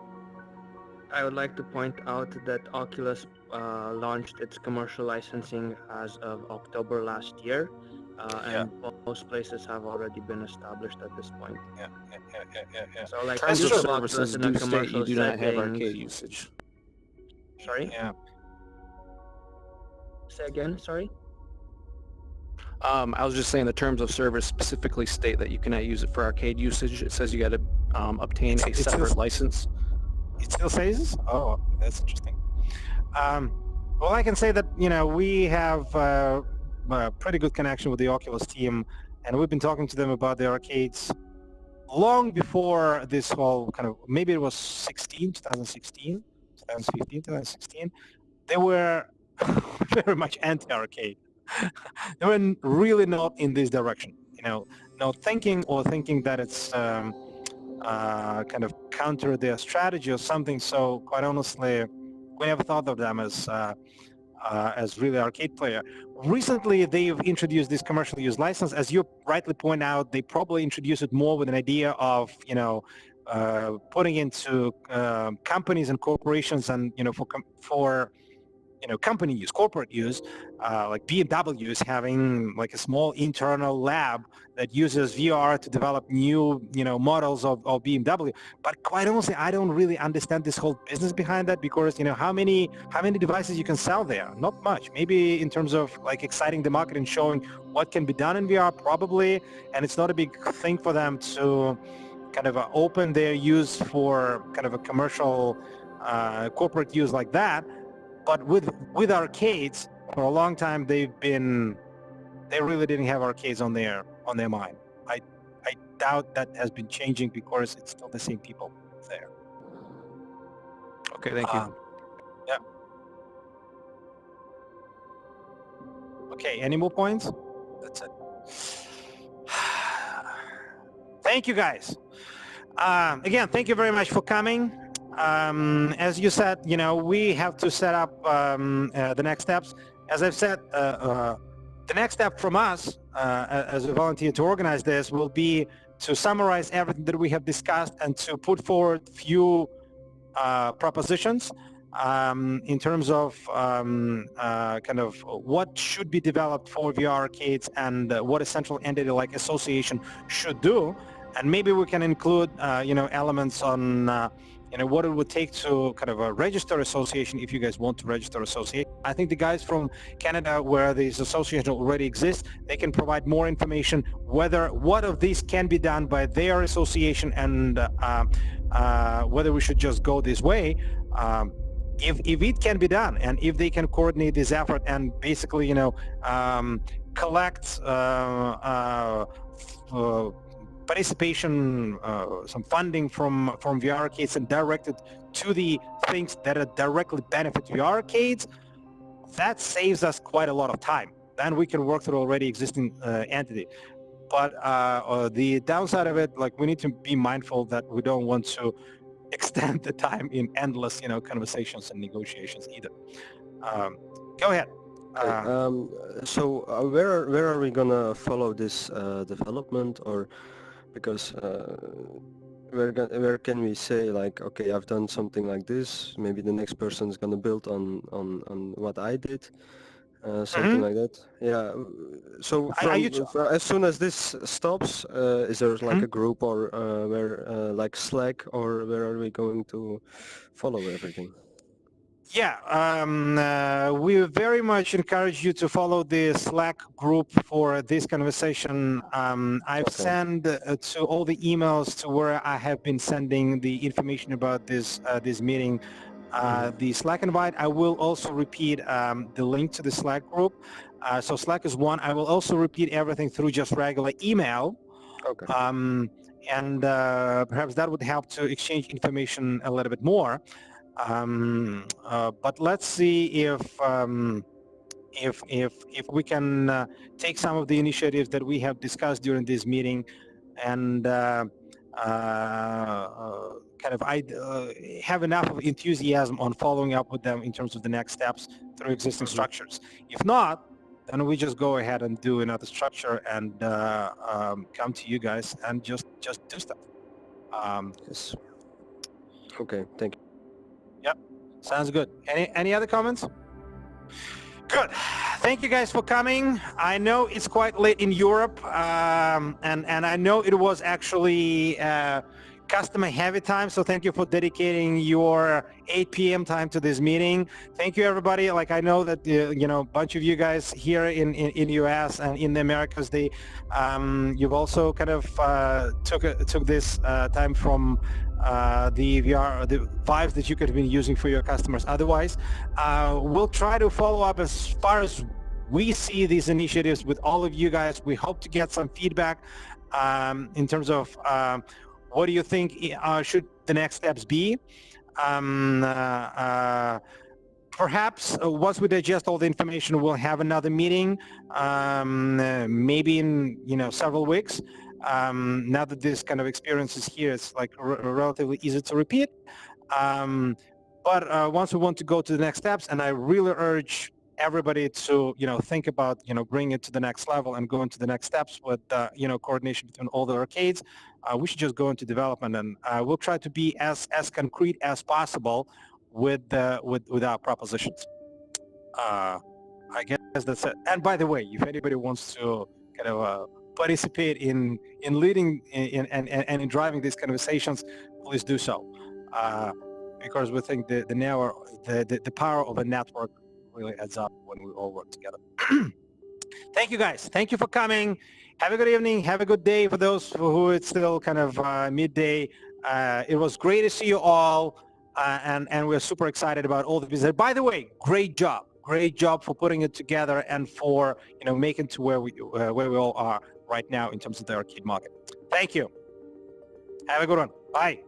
I would like to point out that Oculus launched its commercial licensing as of October last year, and most places have already been established at this point. Yeah. So, like, Terms use of of services Oculus in a do state commercial you do not have settings. arcade usage. Sorry? Yeah. Say again, sorry? I was just saying the terms of service specifically state that you cannot use it for arcade usage. It says you got to obtain a separate license. It still says? Oh, that's interesting. Well, I can say that, you know, we have a pretty good connection with the Oculus team, and we've been talking to them about the arcades long before this whole kind of, maybe it was 2016, 2016. They were very much anti-arcade. They were really not in this direction, you know, not thinking that it's kind of counter their strategy or something. So quite honestly, we never thought of them as really arcade player. Recently, they've introduced this commercial use license. As you rightly point out, they probably introduced it more with an idea of, you know, putting into companies and corporations, and, you know, for you know, company use, corporate use, like BMW is having like a small internal lab that uses VR to develop new, you know, models of BMW. But quite honestly, I don't really understand this whole business behind that, because, you know, how many devices you can sell there? Not much. Maybe in terms of like exciting the market and showing what can be done in VR, probably. And it's not a big thing for them to kind of open their use for kind of a commercial corporate use like that. But with arcades, for a long time, they really didn't have arcades on their mind. I doubt that has been changing, because it's still the same people there. Okay, thank you. Yeah. Okay, any more points? That's it. Thank you, guys. Again, thank you very much for coming. As you said, you know, we have to set up the next steps. As I've said, the next step from us as a volunteer to organize this will be to summarize everything that we have discussed and to put forward few propositions in terms of kind of what should be developed for VR arcades, and what a central entity like association should do. And maybe we can include, you know, elements on what it would take to kind of register association if you guys want to register association. I think the guys from Canada where this association already exists, they can provide more information what of these can be done by their association and whether we should just go this way. If it can be done and if they can coordinate this effort and basically, collect participation, some funding from VR arcades and direct it to the things that directly benefit VR arcades, that saves us quite a lot of time. Then we can work through already existing entity. But the downside of it, like we need to be mindful that we don't want to extend the time in endless, conversations and negotiations either. Go ahead. So where are we gonna follow this development, or because where can we say like, okay, I've done something like this, maybe the next person's gonna build on what I did, something like that. Yeah. So as soon as this stops, is there like a group or where like Slack, or where are we going to follow everything? Yeah, we very much encourage you to follow the Slack group for this conversation. I've sent to all the emails to where I have been sending the information about this meeting, the Slack invite. I will also repeat the link to the Slack group. So Slack is one. I will also repeat everything through just regular email. Okay. And perhaps that would help to exchange information a little bit more. But let's see if we can take some of the initiatives that we have discussed during this meeting and have enough of enthusiasm on following up with them in terms of the next steps through existing structures. If not, then we just go ahead and do another structure and come to you guys and just do stuff. Yes. Okay, thank you. Yep, sounds good. Any other comments? Good. Thank you guys for coming. I know it's quite late in Europe, and I know it was actually customer heavy time, so thank you for dedicating your 8 p.m. time to this meeting. Thank you, everybody. Like, I know that a bunch of you guys here in US and in the Americas, you've also kind of took this time from the VR, the Vives that you could have been using for your customers. Otherwise, we'll try to follow up as far as we see these initiatives with all of you guys. We hope to get some feedback in terms of what do you think should the next steps be. Perhaps once we digest all the information, we'll have another meeting, maybe in several weeks. Now that this kind of experience is here, it's like relatively easy to repeat. But once we want to go to the next steps, and I really urge everybody to think about bringing it to the next level and go into the next steps with coordination between all the arcades. We should just go into development, and we'll try to be as concrete as possible with our propositions. I guess that's it. And by the way, if anybody wants to kind of participate in leading and in driving these conversations, please do so, because we think the power of a network really adds up when we all work together. Thank you, guys. Thank you for coming. Have a good evening. Have a good day for those who it's still kind of midday. It was great to see you all, and we're super excited about all the business. By the way, great job. Great job for putting it together and for making to where we all are right now in terms of the arcade market. Thank you. Have a good one. Bye.